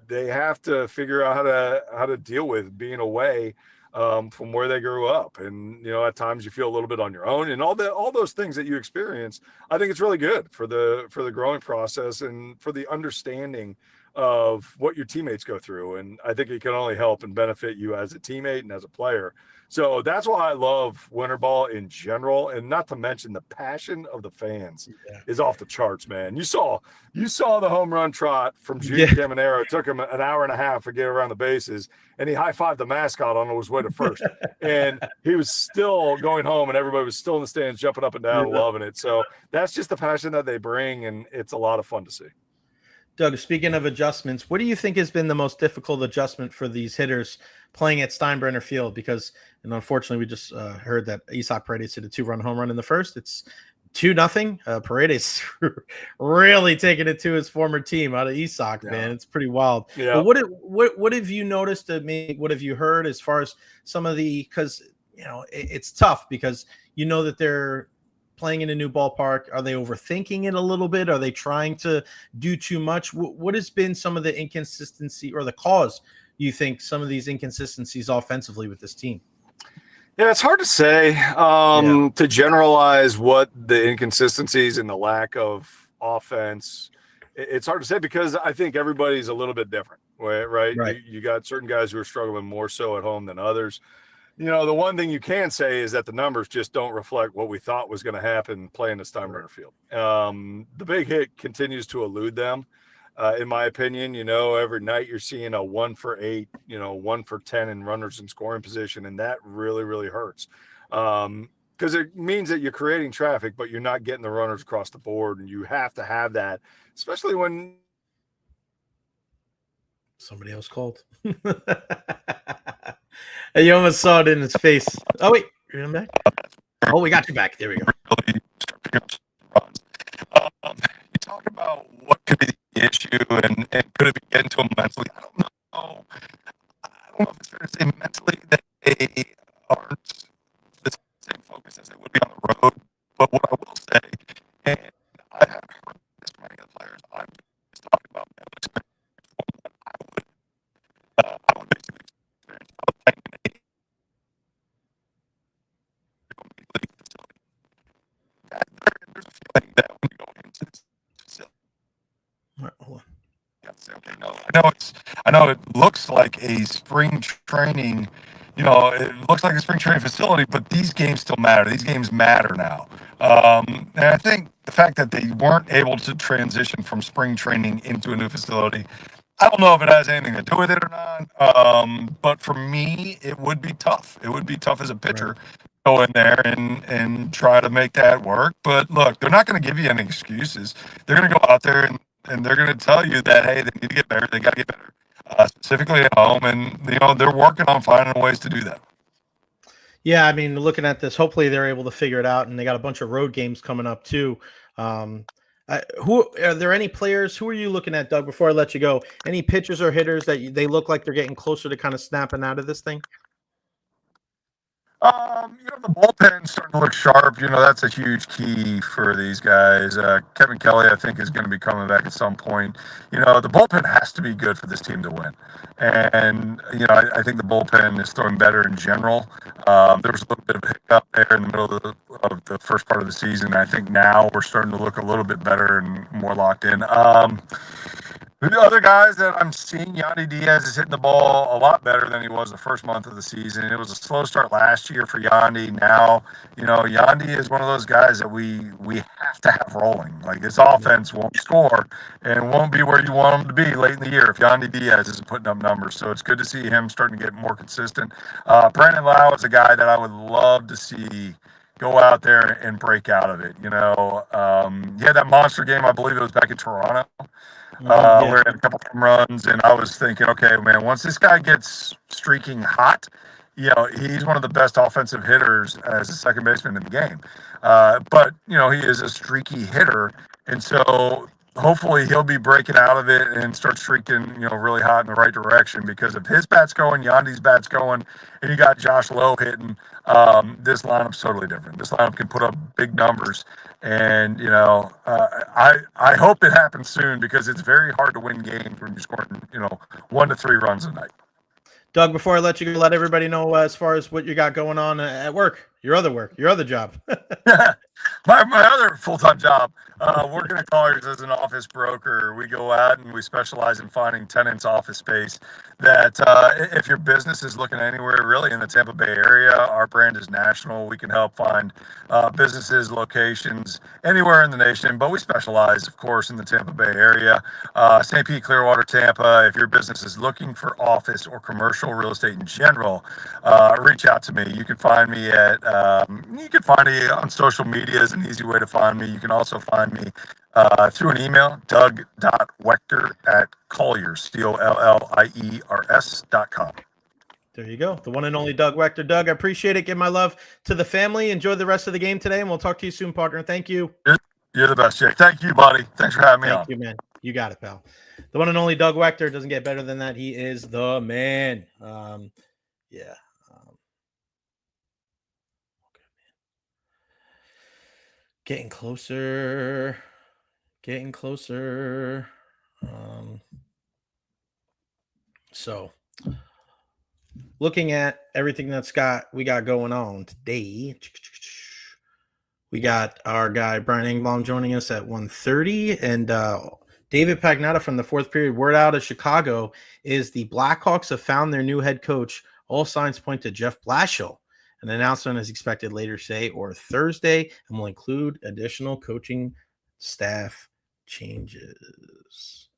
They have to figure out how to deal with being away from where they grew up. And, at times you feel a little bit on your own, and all those things that you experience. I think it's really good for the growing process and for the understanding of what your teammates go through. And I think it can only help and benefit you as a teammate and as a player. So that's why I love winter ball in general, and not to mention the passion of the fans is off the charts, man. You saw the home run trot from Junior Caminero. It took him an hour and a half to get around the bases, and he high-fived the mascot on his way to first. And he was still going home, and everybody was still in the stands jumping up and down, loving it. So that's just the passion that they bring, and it's a lot of fun to see. Doug, speaking of adjustments, what do you think has been the most difficult adjustment for these hitters playing at Steinbrenner Field? Because, unfortunately, we just heard that Isaac Paredes hit a 2-run home run in the first. It's 2-0. Paredes really taking it to his former team out of Isaac, man. It's pretty wild. Yeah. But what have you noticed? What have you heard as far as some of because it's tough because that they're playing in a new ballpark. Are they overthinking it a little bit? Are they trying to do too much? What has been some of the inconsistency or the cause, you think, some of these inconsistencies offensively with this team? Yeah, it's hard to say to generalize what the inconsistencies and the lack of offense. It's hard to say because I think everybody's a little bit different, right? You got certain guys who are struggling more so at home than others. the one thing you can say is that the numbers just don't reflect what we thought was going to happen playing the Steinbrenner Field. The big hit continues to elude them, in my opinion. Every night you're seeing a 1 for 8, 1 for 10 in runners in scoring position, and that really, really hurts. Because it means that you're creating traffic, but you're not getting the runners across the board, and you have to have that, especially when somebody else called. You almost saw it in his face. Oh, wait. You're in back? Oh, we got you back. There we go. You talk about what could be the issue and could it be getting to them mentally? I don't know. I don't know if it's fair to say mentally that they aren't the same focus as they would be on the road. But what I will say, and I haven't heard this from any of the players, I'm just talking about mental experience from what I would basically experience. I would think an 8 facility. There's a feeling that when you go into this facility. All right, hold on. Okay, no, I know it looks like a spring training, it looks like a spring training facility, but these games still matter. These games matter now. And I think the fact that they weren't able to transition from spring training into a new facility, I don't know if it has anything to do with it or not. But for me, it would be tough. It would be tough as a pitcher. Right. Go in there and try to make that work. But look, they're not going to give you any excuses. They're going to go out there and they're going to tell you that, hey, they need to get better. They got to get better, specifically at home. And, they're working on finding ways to do that. Yeah, I mean, looking at this, hopefully they're able to figure it out. And they got a bunch of road games coming up, too. Who are there any players? Who are you looking at, Doug, before I let you go? Any pitchers or hitters that they look like they're getting closer to kind of snapping out of this thing? The bullpen's starting to look sharp. That's a huge key for these guys. Kevin Kelly, I think, is going to be coming back at some point. The bullpen has to be good for this team to win. And, I think the bullpen is throwing better in general. There was a little bit of a hiccup there in the middle of the first part of the season. I think now we're starting to look a little bit better and more locked in. The other guys that I'm seeing, Yandy Diaz is hitting the ball a lot better than he was the first month of the season. It was a slow start last year for Yandy. Now, Yandy is one of those guys that we have to have rolling. Like, his offense won't score and won't be where you want him to be late in the year if Yandy Diaz isn't putting up numbers. So it's good to see him starting to get more consistent. Brandon Lau is a guy that I would love to see go out there and break out of it. He had that monster game, I believe it was back in Toronto. Where he had a couple home runs, and I was thinking, okay, man, once this guy gets streaking hot, he's one of the best offensive hitters as a second baseman in the game. But he is a streaky hitter, and so hopefully he'll be breaking out of it and start streaking, really hot in the right direction, because if his bat's going, Yandy's bat's going, and you got Josh Lowe hitting, this lineup's totally different. This lineup can put up big numbers, and I hope it happens soon, because it's very hard to win games when you're scoring 1 to 3 runs a night. Doug, before I let you go, let everybody know as far as what you got going on at work, your other job. My other full-time job, working at Colliers as an office broker. We go out and we specialize in finding tenants office space that if your business is looking anywhere really in the Tampa Bay area, our brand is national. We can help find businesses, locations anywhere in the nation, but we specialize, of course, in the Tampa Bay area. St. Pete, Clearwater, Tampa. If your business is looking for office or commercial real estate in general, reach out to me. You can find me on social media is an easy way to find me. You can also find me through an email, doug.waechter@colliers, COLLIERS.com. There you go. The one and only Doug Waechter. Doug, I appreciate it. Give my love to the family. Enjoy the rest of the game today, and we'll talk to you soon, partner. Thank you. You're the best, Jake. Thank you, buddy. Thanks for having me on. Thank you, man. You got it, pal. The one and only Doug Waechter. Doesn't get better than that. He is the man. Yeah. Getting closer. So looking at everything we got going on today, we got our guy Brian Engblom joining us at 1:30, and David Pagnotta from the fourth period. Word out of Chicago is the Blackhawks have found their new head coach All signs point to Jeff Blashill. An announcement is expected later today or Thursday and will include additional coaching staff changes.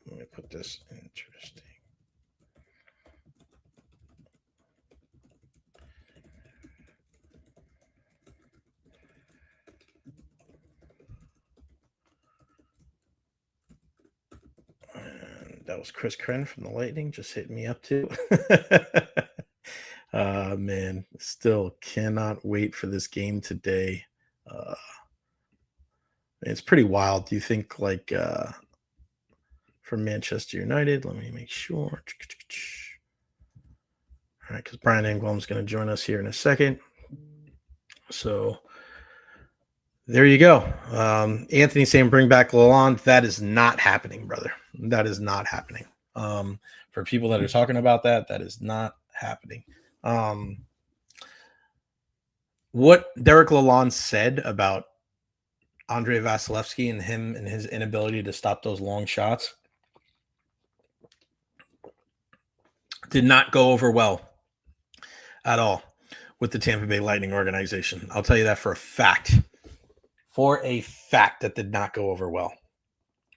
Let me put this interesting. And that was Chris Krenn from the Lightning just hitting me up too. Man, still cannot wait for this game today. It's pretty wild. Do you think like for Manchester United? Let me make sure. All right, because Brian Engblom is going to join us here in a second. So there you go. Anthony saying bring back Lalonde. That is not happening, brother. That is not happening. For people that are talking about that, that is not happening. What Derek Lalonde said about Andrei Vasilevsky and him and his inability to stop those long shots did not go over well at all with the Tampa Bay Lightning organization. I'll tell you that for a fact. For a fact, that did not go over well.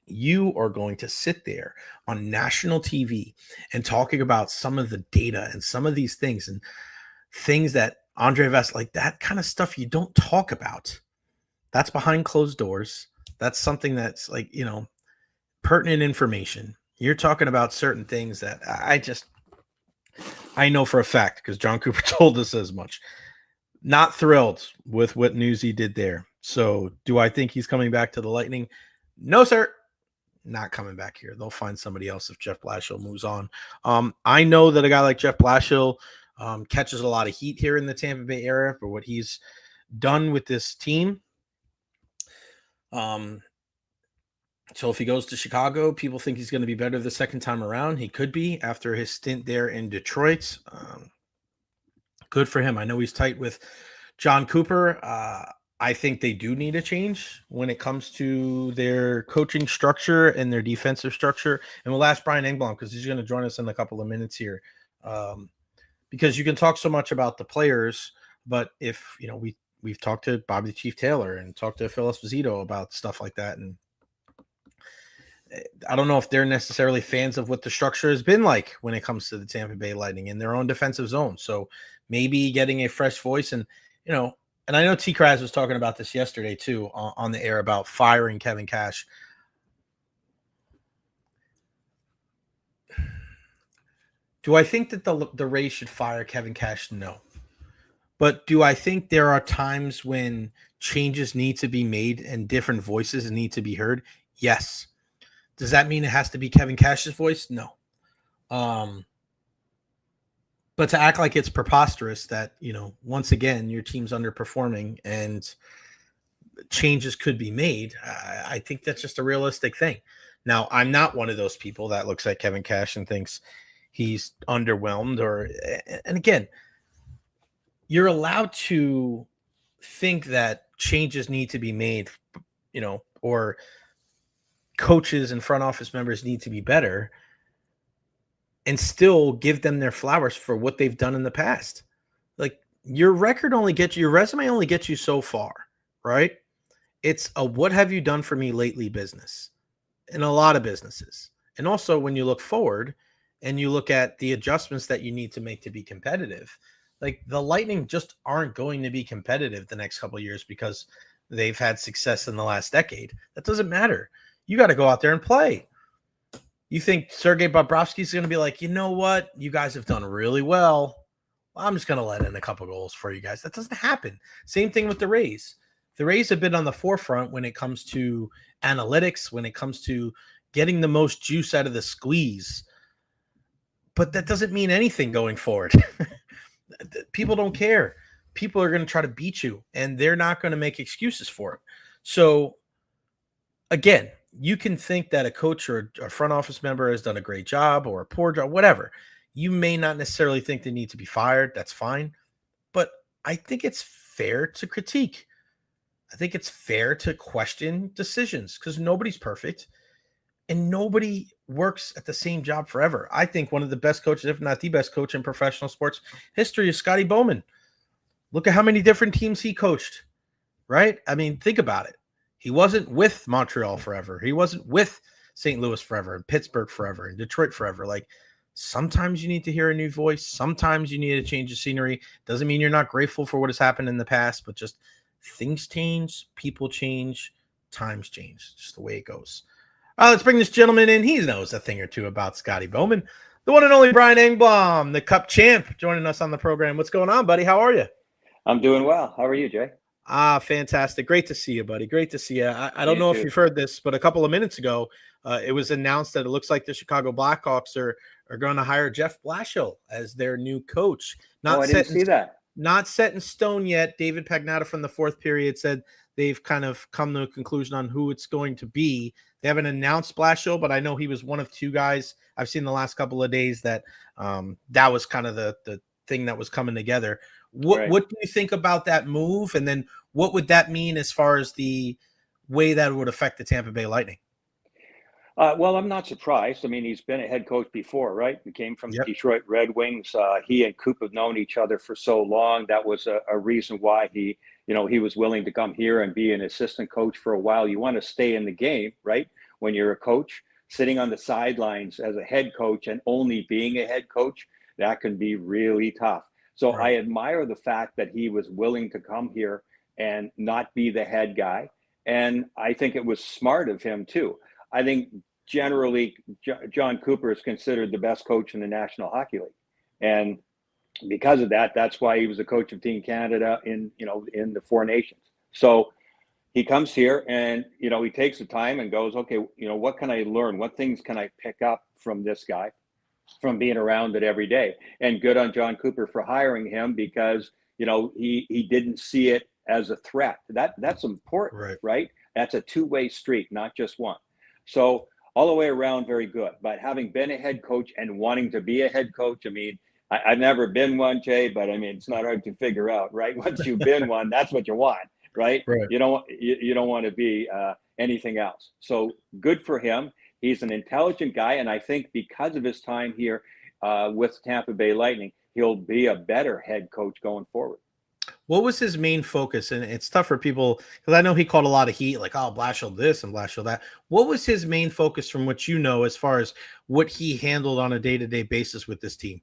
You are going to sit there on national TV and talking about some of the data and some of these things and things that Andrei Vasilevsky, like that kind of stuff you don't talk about. That's behind closed doors. That's something that's like, pertinent information. You're talking about certain things that I know for a fact because John Cooper told us as much. Not thrilled with what Newsy did there. So do I think he's coming back to the Lightning? No, sir. Not coming back here. They'll find somebody else if Jeff Blashill moves on. I know that a guy like Jeff Blashill catches a lot of heat here in the Tampa Bay area for what he's done with this team. So if he goes to Chicago, people think he's going to be better the second time around. He could be after his stint there in Detroit. Good for him. I know he's tight with John Cooper. I think they do need a change when it comes to their coaching structure and their defensive structure. And we'll ask Brian Engblom because he's going to join us in a couple of minutes here. Because you can talk so much about the players, but if, we've talked to Bobby the Chief Taylor and talked to Phil Esposito about stuff like that. And I don't know if they're necessarily fans of what the structure has been like when it comes to the Tampa Bay Lightning in their own defensive zone. So maybe getting a fresh voice and, and I know T. Kraz was talking about this yesterday too on the air about firing Kevin Cash. Do I think that the Rays should fire Kevin Cash? No. But do I think there are times when changes need to be made and different voices need to be heard? Yes. Does that mean it has to be Kevin Cash's voice? No. But to act like it's preposterous that, once again, your team's underperforming and changes could be made, I think that's just a realistic thing. Now, I'm not one of those people that looks at Kevin Cash and thinks he's underwhelmed and again, you're allowed to think that changes need to be made, or coaches and front office members need to be better and still give them their flowers for what they've done in the past. Like your resume only gets you so far, right? It's a what have you done for me lately business in a lot of businesses. And also when you look forward and you look at the adjustments that you need to make to be competitive, like the Lightning just aren't going to be competitive the next couple of years because they've had success in the last decade. That doesn't matter. You got to go out there and play. You think Sergei Bobrovsky is going to be like, you know what? You guys have done really well. I'm just going to let in a couple goals for you guys. That doesn't happen. Same thing with the Rays. The Rays have been on the forefront when it comes to analytics, when it comes to getting the most juice out of the squeeze. But that doesn't mean anything going forward. People don't care. People are going to try to beat you, and they're not going to make excuses for it. So, again, you can think that a coach or a front office member has done a great job or a poor job, whatever. You may not necessarily think they need to be fired. That's fine. But I think it's fair to critique. I think it's fair to question decisions because nobody's perfect. and nobody works at the same job forever. I think one of the best coaches, if not the best coach in professional sports history, is Scotty Bowman. Look at how many different teams he coached, right? I mean, think about it. He wasn't with Montreal forever. He wasn't with St. Louis forever, and Pittsburgh forever, and Detroit forever. Like, sometimes you need to hear a new voice. Sometimes you need to change the scenery. Doesn't mean you're not grateful for what has happened in the past, but just things change, people change, times change. Just the way it goes. Let's bring this gentleman in. He knows a thing or two about Scotty Bowman. The one and only Brian Engblom, the Cup champ, joining us on the program. What's going on, buddy? How are you? I'm doing well. How are you, Jay? Fantastic. Great to see you, buddy. Great to see you. I don't know if you've heard this, but a couple of minutes ago, it was announced that it looks like the Chicago Blackhawks are going to hire Jeff Blashill as their new coach. I didn't see that. Not set in stone yet. David Pagnotta from the fourth period said they've kind of come to a conclusion on who it's going to be. They haven't announced Blashill, but I know he was one of two guys I've seen the last couple of days that that was kind of the thing that was coming together. What do you think about that move? And then what would that mean as far as the way that would affect the Tampa Bay Lightning? Well, I'm not surprised. I mean, he's been a head coach before, right? He came from the Detroit Red Wings. He and Coop have known each other for so long. That was a reason why he was willing to come here and be an assistant coach for a while. You want to stay in the game, right? When you're a coach, sitting on the sidelines as a head coach and only being a head coach, that can be really tough. So I admire the fact that he was willing to come here and not be the head guy. And I think it was smart of him too. I think generally John Cooper is considered the best coach in the National Hockey League. And because of that, that's why he was the coach of Team Canada in the Four Nations. So he comes here and, he takes the time and goes, okay, what can I learn? What things can I pick up from this guy? From being around it every day. And good on John Cooper for hiring him because, he didn't see it as a threat. That's important, right? That's a two-way street, not just one. So all the way around, very good. But having been a head coach and wanting to be a head coach, I mean, I've never been one, Jay, but I mean, it's not hard to figure out, right? Once you've been one, that's what you want, right? You don't want to be anything else. So good for him. He's an intelligent guy, and I think because of his time here with Tampa Bay Lightning, he'll be a better head coach going forward. What was his main focus? And it's tough for people because I know he caught a lot of heat, like, Blashill this and Blashill that. What was his main focus from what you know as far as what he handled on a day-to-day basis with this team?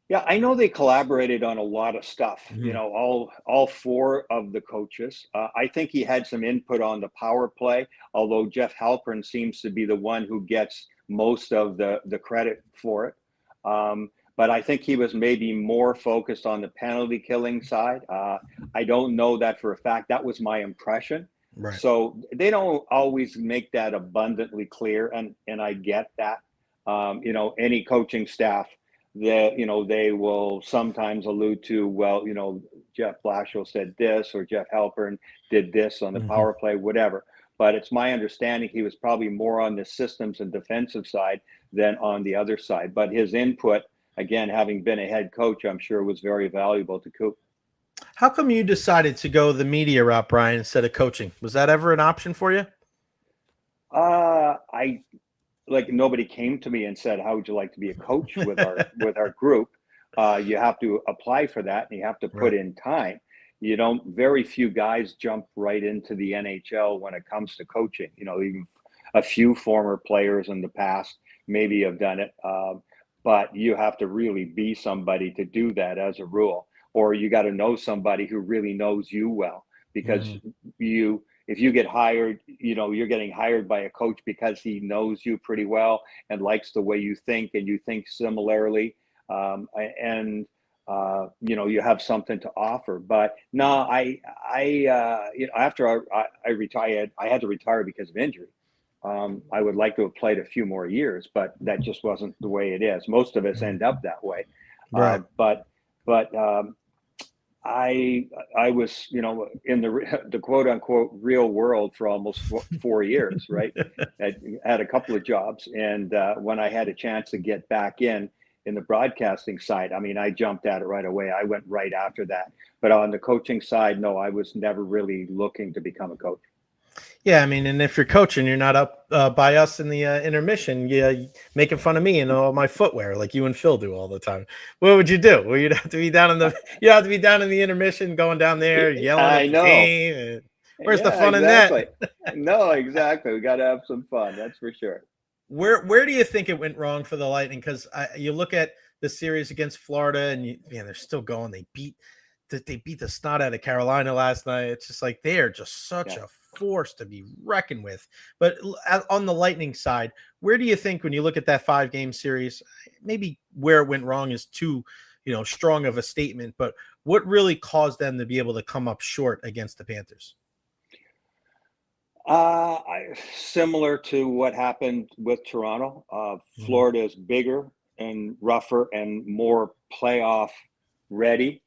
Yeah, I know they collaborated on a lot of stuff, all four of the coaches. I think he had some input on the power play, although Jeff Halpern seems to be the one who gets most of the credit for it. But I think he was maybe more focused on the penalty killing side. I don't know that for a fact. That was my impression. Right. So they don't always make that abundantly clear, and I get that. Any coaching staff, they will sometimes allude to, well, Jeff Blashill said this, or Jeff Halpern did this on the power play, whatever. But it's my understanding he was probably more on the systems and defensive side than on the other side. But his input, again, having been a head coach, I'm sure was very valuable to Coop. How come you decided to go the media route, Brian, instead of coaching? Was that ever an option for you? Nobody came to me and said, how would you like to be a coach with our group? You have to apply for that and you have to put in time. Very few guys jump right into the NHL when it comes to coaching. Even a few former players in the past maybe have done it. But you have to really be somebody to do that as a rule, or you got to know somebody who really knows you well, because if you get hired, you're getting hired by a coach because he knows you pretty well and likes the way you think and you think similarly. You have something to offer. But no, after I retired, I had to retire because of injury. I would like to have played a few more years, but that just wasn't the way it is. Most of us end up that way. Right. I was, in the quote unquote real world for almost 4 years, right? I had a couple of jobs. And when I had a chance to get back in the broadcasting side, I mean, I jumped at it right away. I went right after that. But on the coaching side, no, I was never really looking to become a coach. Yeah, I mean, and if you're coaching, you're not up by us in the intermission, making fun of me and all my footwear like you and Phil do all the time. What would you do? Well, you'd have to be down in the you have to be down in the intermission, going down there, yelling I at the know. team. Where's the Yeah, fun in that? exactly. No, exactly. We got to have some fun. That's for sure. Where do you think it went wrong for the Lightning? Because you look at the series against Florida, and they're still going. They beat the snot out of Carolina last night. It's just like they are just such a force to be reckoned with. But on the Lightning side, where do you think when you look at that 5-game series, maybe where it went wrong is too strong of a statement, but what really caused them to be able to come up short against the Panthers? Similar to what happened with Toronto. Florida is bigger and rougher and more playoff ready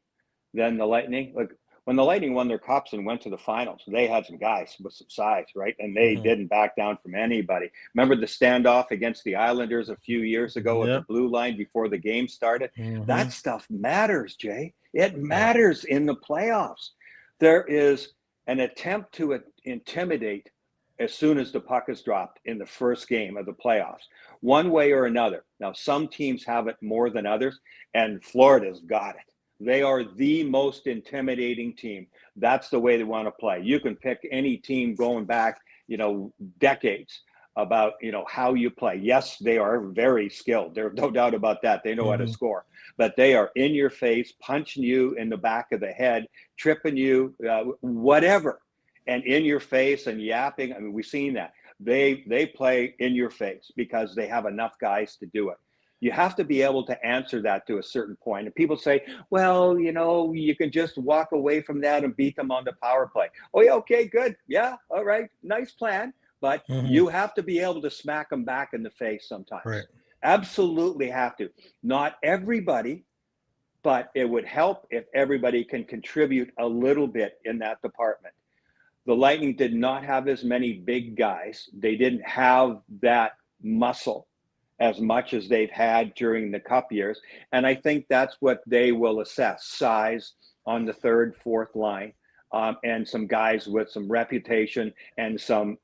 than the Lightning. Like when the Lightning won their cups and went to the finals, they had some guys with some size, right? And they didn't back down from anybody. Remember the standoff against the Islanders a few years ago at the blue line before the game started? That stuff matters, Jay. It matters in the playoffs. There is an attempt to intimidate as soon as the puck is dropped in the first game of the playoffs, one way or another. Now, some teams have it more than others, and Florida's got it. They are the most intimidating team. That's the way they want to play. You can pick any team going back, decades about, how you play. Yes, they are very skilled. There's no doubt about that. They know how to score, but they are in your face, punching you in the back of the head, tripping you, whatever, and in your face and yapping. I mean, we've seen that. They play in your face because they have enough guys to do it. You have to be able to answer that to a certain point. And people say, well, you can just walk away from that and beat them on the power play. Oh, yeah, okay, good. Yeah, all right, nice plan. But you have to be able to smack them back in the face sometimes. Right. Absolutely have to. Not everybody, but it would help if everybody can contribute a little bit in that department. The Lightning did not have as many big guys. They didn't have that muscle as much as they've had during the cup years. And I think that's what they will assess, size on the third, fourth line, and some guys with some reputation and some,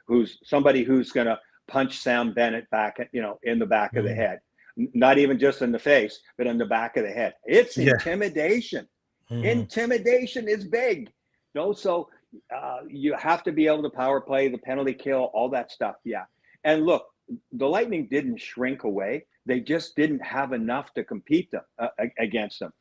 who's going to punch Sam Bennett back, in the back of the head. Not even just in the face, but in the back of the head. It's intimidation. Intimidation is big. So you have to be able to power play, the penalty kill, all that stuff. Yeah. And look, the Lightning didn't shrink away. They just didn't have enough to compete against them.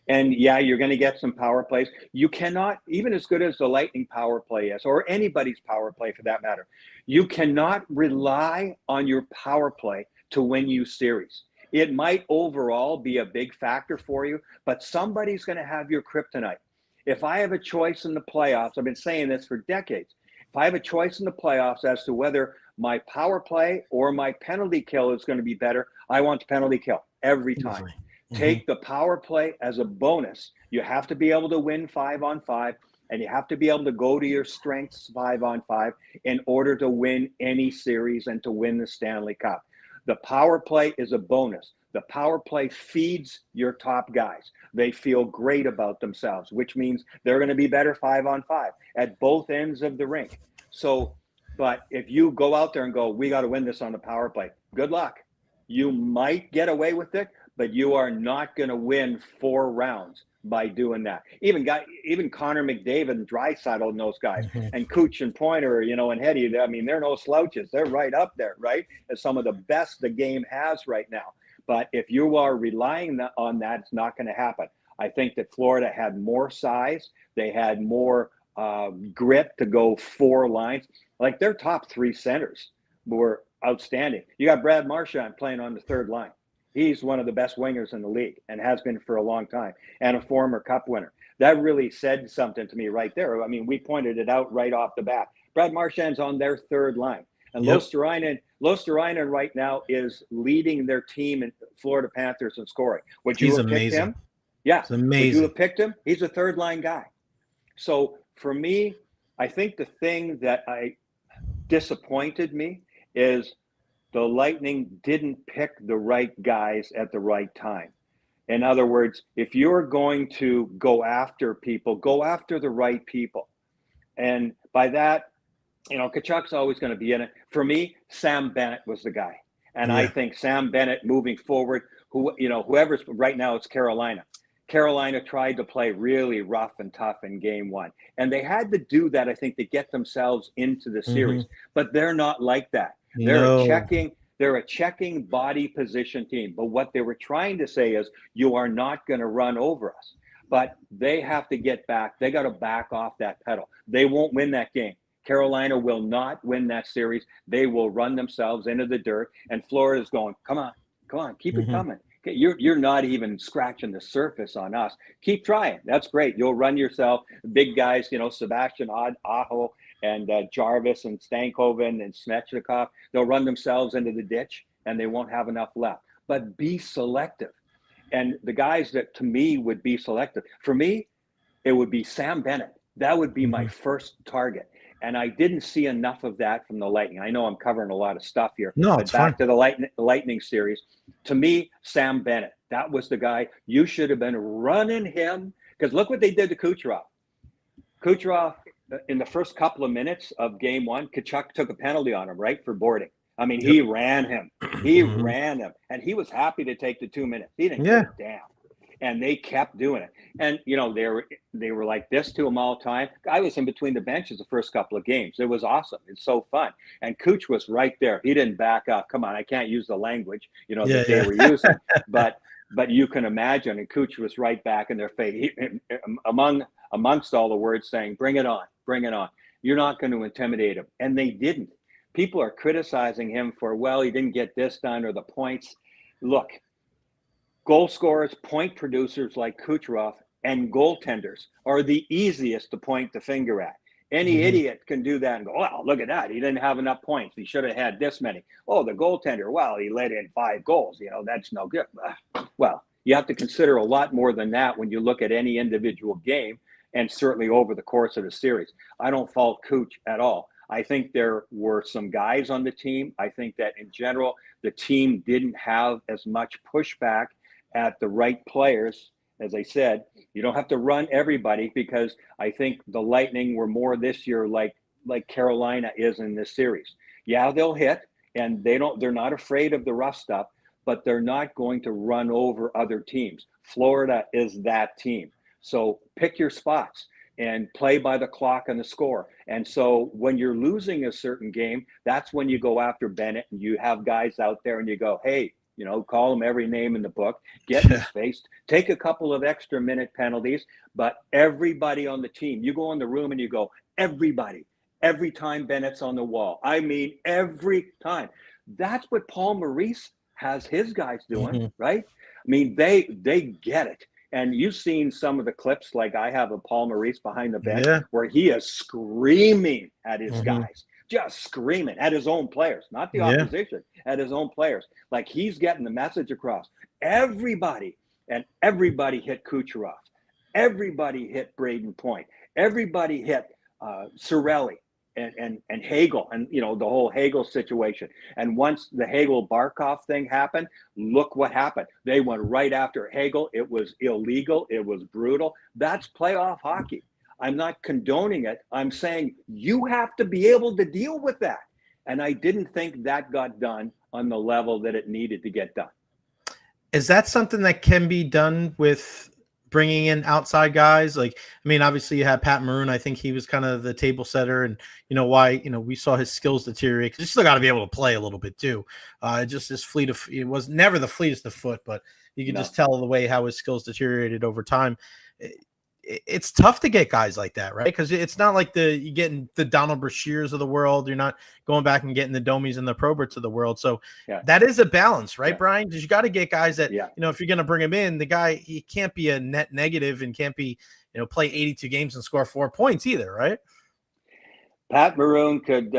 And you're going to get some power plays. You cannot, even as good as the Lightning power play is, or anybody's power play for that matter, you cannot rely on your power play to win you series. It might overall be a big factor for you, but somebody's going to have your kryptonite. If I have a choice in the playoffs, I've been saying this for decades. If I have a choice in the playoffs as to whether my power play or my penalty kill is going to be better, I want the penalty kill every time. Take the power play as a bonus. You have to be able to win 5-on-5, and you have to be able to go to your strengths 5-on-5 in order to win any series and to win the Stanley Cup. The power play is a bonus. The power play feeds your top guys. They feel great about themselves, which means they're going to be better 5-on-5 at both ends of the rink. So, but if you go out there and go, we got to win this on the power play, good luck. You might get away with it, but you are not going to win 4 rounds by doing that. Even Connor McDavid and Draisaitl and those guys, and Cooch and Pointer, and Heddy, I mean, they're no slouches. They're right up there, right? As some of the best the game has right now. But if you are relying on that, it's not going to happen. I think that Florida had more size. They had more grit to go 4 lines. Like their top 3 centers were outstanding. You got Brad Marchand playing on the third line. He's one of the best wingers in the league and has been for a long time, and a former cup winner. That really said something to me right there. I mean, we pointed it out right off the bat. Brad Marchand's on their third line. And Luostarinen right now is leading their team in Florida Panthers in scoring. Would you have picked him? Yeah. It's amazing. Would you have picked him? He's a third line guy. So for me, I think the thing that disappointed me is the Lightning didn't pick the right guys at the right time. In other words, if you're going to go after people, go after the right people. And by that, Kachuk's always going to be in it. For me, Sam Bennett was the guy. And Yeah. I think Sam Bennett moving forward, whoever's right now, it's Carolina. Carolina tried to play really rough and tough in game one. And they had to do that, I think, to get themselves into the series. But they're not like that. They're a checking body position team. But what they were trying to say is, you are not going to run over us. But they have to get back. They got to back off that pedal. They won't win that game. Carolina will not win that series. They will run themselves into the dirt. And Florida's going, come on, keep it coming. You're not even scratching the surface on us. Keep trying. That's great. You'll run yourself. Big guys, Sebastian Aho and Jarvis and Stankoven and Svechnikov, they'll run themselves into the ditch and they won't have enough left. But be selective. And the guys that to me would be selective, for me, it would be Sam Bennett. That would be my first target. And I didn't see enough of that from the Lightning. I know I'm covering a lot of stuff here. No, but it's back fine. to the Lightning series. To me, Sam Bennett, that was the guy. You should have been running him. Because look what they did to Kucherov. Kucherov, in the first couple of minutes of game one, Tkachuk took a penalty on him, right, for boarding. I mean, he ran him. He ran him. And he was happy to take the 2 minutes. He didn't give a damn. And they kept doing it. And, they were like this to him all the time. I was in between the benches the first couple of games. It was awesome. It's so fun. And Cooch was right there. He didn't back up. Come on, I can't use the language, that they were using. But you can imagine, and Cooch was right back in their face. Amongst all the words saying, bring it on, bring it on. You're not going to intimidate him. And they didn't. People are criticizing him for, he didn't get this done or the points. Look, goal scorers, point producers like Kucherov, and goaltenders are the easiest to point the finger at. Any idiot can do that and go, well, look at that. He didn't have enough points. He should have had this many. Oh, the goaltender, he let in 5 goals. That's no good. Well, you have to consider a lot more than that when you look at any individual game, and certainly over the course of the series. I don't fault Cooch at all. I think there were some guys on the team. I think that in general, the team didn't have as much pushback at the right players. As I said, you don't have to run everybody, because I think the Lightning were more this year like Carolina is in this series. Yeah, they'll hit, and they're not afraid of the rough stuff, but they're not going to run over other teams. Florida is that team. So pick your spots and play by the clock and the score. And so when you're losing a certain game, that's when you go after Bennett, and you have guys out there and you go, hey, call them every name in the book, get in his face, take a couple of extra minute penalties, but everybody on the team, you go in the room and you go, everybody, every time Bennett's on the wall. I mean, every time. That's what Paul Maurice has his guys doing, right? I mean, they get it. And you've seen some of the clips, like I have of Paul Maurice behind the bench, where he is screaming at his guys. Just screaming at his own players, not the opposition, at his own players. Like, he's getting the message across. Everybody hit Kucherov. Everybody hit Braden Point. Everybody hit Cirelli and Hagel, and the whole Hagel situation. And once the Hagel-Barkov thing happened, look what happened. They went right after Hagel. It was illegal. It was brutal. That's playoff hockey. I'm not condoning it. I'm saying you have to be able to deal with that. And I didn't think that got done on the level that it needed to get done. Is that something that can be done with bringing in outside guys? Like, I mean, obviously you had Pat Maroon. I think he was kind of the table setter, and we saw his skills deteriorate, because you still got to be able to play a little bit too. Just his it was never the fleetest of foot, but you could just tell the way how his skills deteriorated over time. It's tough to get guys like that, right? Because it's not like you getting the Donald Brashears of the world. You're not going back and getting the Domies and the Proberts of the world. So that is a balance, right, Brian? Because you got to get guys that, if you're going to bring him in, the guy, he can't be a net negative and can't be, play 82 games and score 4 points either, right? Pat Maroon could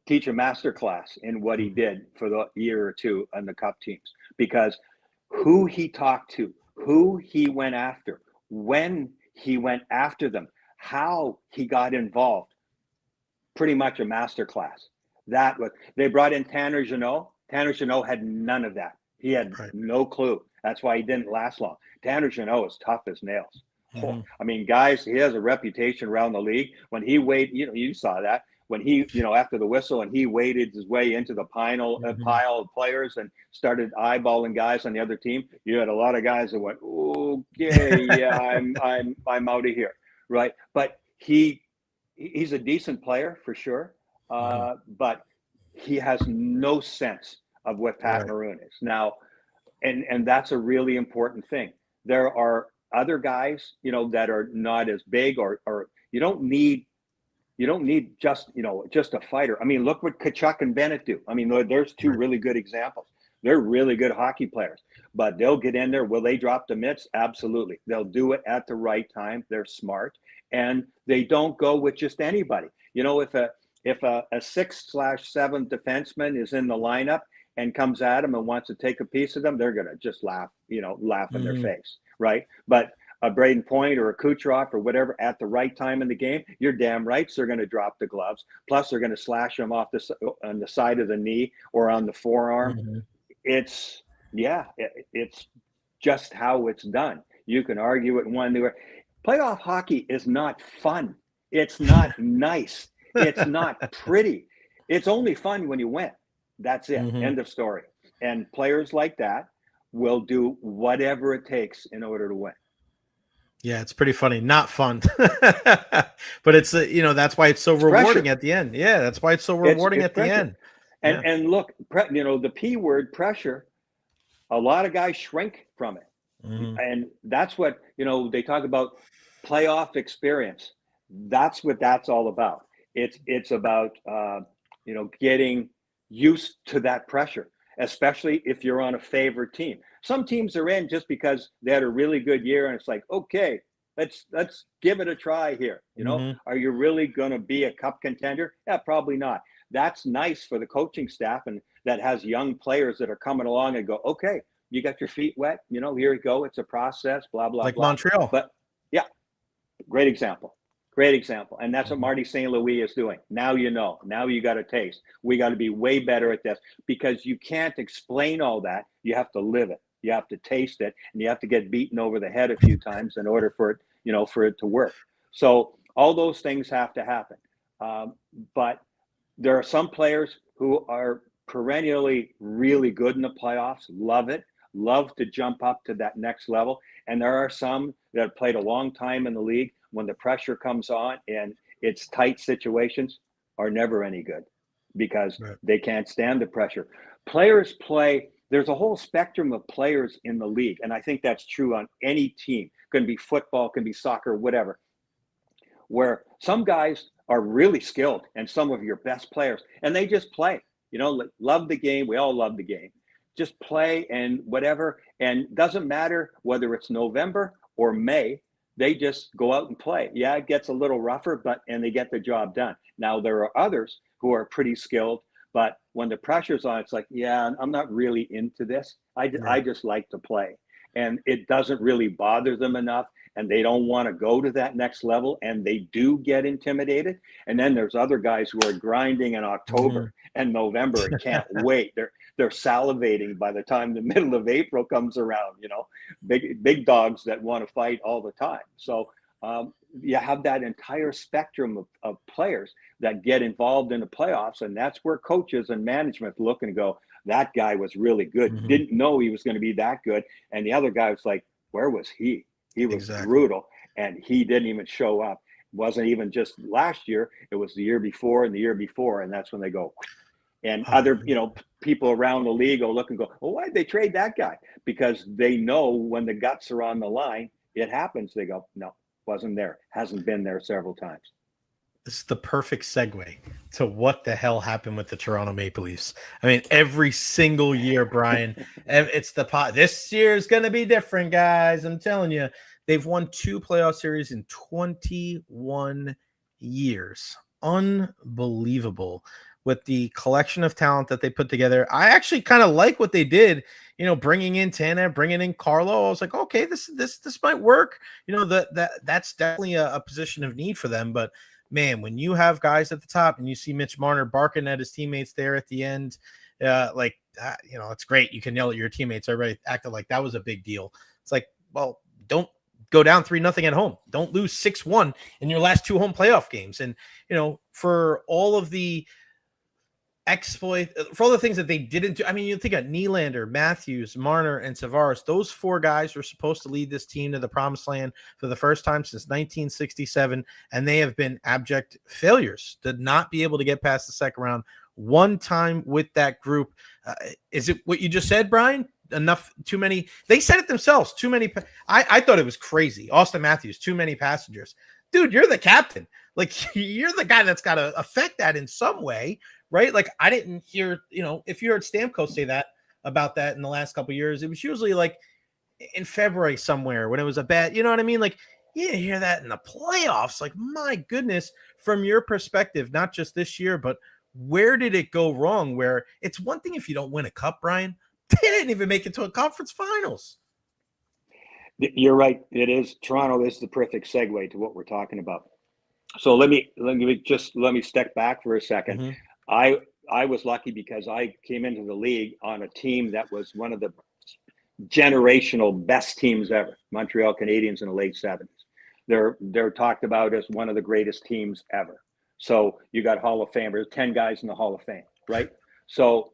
teach a master class in what he did for the year or two on the Cup teams, because who he talked to, who he went after, when he went after them, how he got involved, pretty much a master class. They brought in Tanner Jeannot. Tanner Jeannot had none of that. He had no clue. That's why he didn't last long. Tanner Jeannot is tough as nails. I mean, guys, he has a reputation around the league. When he weighed, you saw that, when he, after the whistle, and he waded his way into the pile of players and started eyeballing guys on the other team, you had a lot of guys that went, okay, yeah, I'm out of here, right? But he's a decent player for sure, but he has no sense of what Pat Maroon is now, and that's a really important thing. There are other guys, that are not as big, or you don't need just a fighter. I mean, look what Kachuk and Bennett do. I mean, there's two really good examples. They're really good hockey players, but they'll get in there. Will they drop the mitts? Absolutely. They'll do it at the right time. They're smart, and they don't go with just anybody. If a 6/7 defenseman is in the lineup and comes at them and wants to take a piece of them, they're going to just laugh in their face, right? But a Braden Point or a Kucherov or whatever at the right time in the game, you're damn right they're going to drop the gloves. Plus, they're going to slash them off on the side of the knee or on the forearm. It's just how it's done. You can argue it one way. Playoff hockey is not fun. It's not nice. It's not pretty. It's only fun when you win. That's it. End of story. And players like that will do whatever it takes in order to win. Yeah, it's pretty funny. Not fun, but it's that's why it's so rewarding pressure at the end. Yeah, that's why it's so rewarding at the end. And look, the P word, pressure. A lot of guys shrink from it, and that's what they talk about playoff experience. That's what that's all about. It's about getting used to that pressure, especially if you're on a favorite team. Some teams are in just because they had a really good year, and it's like, okay, let's give it a try here. Are you really going to be a cup contender? Yeah, probably not. That's nice for the coaching staff, and that has young players that are coming along and go, okay, you got your feet wet. Here you go. It's a process. Blah blah. Like blah. Montreal. But yeah, great example. Great example. And that's what Marty St. Louis is doing. Now Now you got a taste. We got to be way better at this, because you can't explain all that. You have to live it. You have to taste it, and you have to get beaten over the head a few times in order for it, for it to work. So all those things have to happen. But there are some players who are perennially really good in the playoffs, love to jump up to that next level. And there are some that have played a long time in the league. When the pressure comes on and it's tight situations, are never any good, because they can't stand the pressure. Players play, there's a whole spectrum of players in the league. And I think that's true on any team. Can be football, can be soccer, whatever, where some guys are really skilled and some of your best players, and they just play, love the game. We all love the game. Just play and whatever. And doesn't matter whether it's November or May, they just go out and play. Yeah, it gets a little rougher, and they get the job done. Now, there are others who are pretty skilled, but when the pressure's on, it's like, yeah, I'm not really into this. I just like to play. And it doesn't really bother them enough, and they don't want to go to that next level, and they do get intimidated. And then there's other guys who are grinding in October and November and can't wait. They're salivating by the time the middle of April comes around, big dogs that want to fight all the time. So you have that entire spectrum of players that get involved in the playoffs. And that's where coaches and management look and go, that guy was really good. Didn't know he was going to be that good. And the other guy was like, where was he? He was brutal, and he didn't even show up. It wasn't even just last year. It was the year before and the year before. And that's when they go. And other, people around the league will look and go, well, why'd they trade that guy? Because they know when the guts are on the line, it happens. They go, no, wasn't there. Hasn't been there several times. This is the perfect segue to what the hell happened with the Toronto Maple Leafs. I mean, every single year, Brian, it's the pot. This year is going to be different, guys. I'm telling you, they've won 2 playoff series in 21 years. Unbelievable. With the collection of talent that they put together. I actually kind of like what they did, bringing in Tanev, bringing in Carlo. I was like, okay, this might work. That's definitely a position of need for them. But man, when you have guys at the top and you see Mitch Marner barking at his teammates there at the end, it's great. You can yell at your teammates. Everybody acted like that was a big deal. It's like, well, don't go down 3-0 at home. Don't lose 6-1 in your last 2 home playoff games. And, for all of the for all the things that they didn't do. I mean, you think of Nylander, Matthews, Marner, and Tavares. Those 4 guys were supposed to lead this team to the promised land for the first time since 1967, and they have been abject failures. Did not be able to get past the second round one time with that group. Is it what you just said, Brian? Too many. They said it themselves. Too many. I thought it was crazy. Austin Matthews, too many passengers. Dude, you're the captain. Like, you're the guy that's got to affect that in some way, right? Like, I didn't hear, if you heard Stamkos say that about that in the last couple of years, it was usually like in February somewhere when it was a bad, you know what I mean? Like, you didn't hear that in the playoffs. Like, my goodness, from your perspective, not just this year, but where did it go wrong? Where it's one thing if you don't win a cup, Brian. They didn't even make it to a conference finals. You're right. It is. Toronto is the perfect segue to what we're talking about. So let me step back for a second. Mm-hmm. I was lucky because I came into the league on a team that was one of the generational best teams ever. Montreal Canadiens in the late 70s. They're talked about as one of the greatest teams ever. So you got Hall of Famers, 10 guys in the Hall of Fame, right? So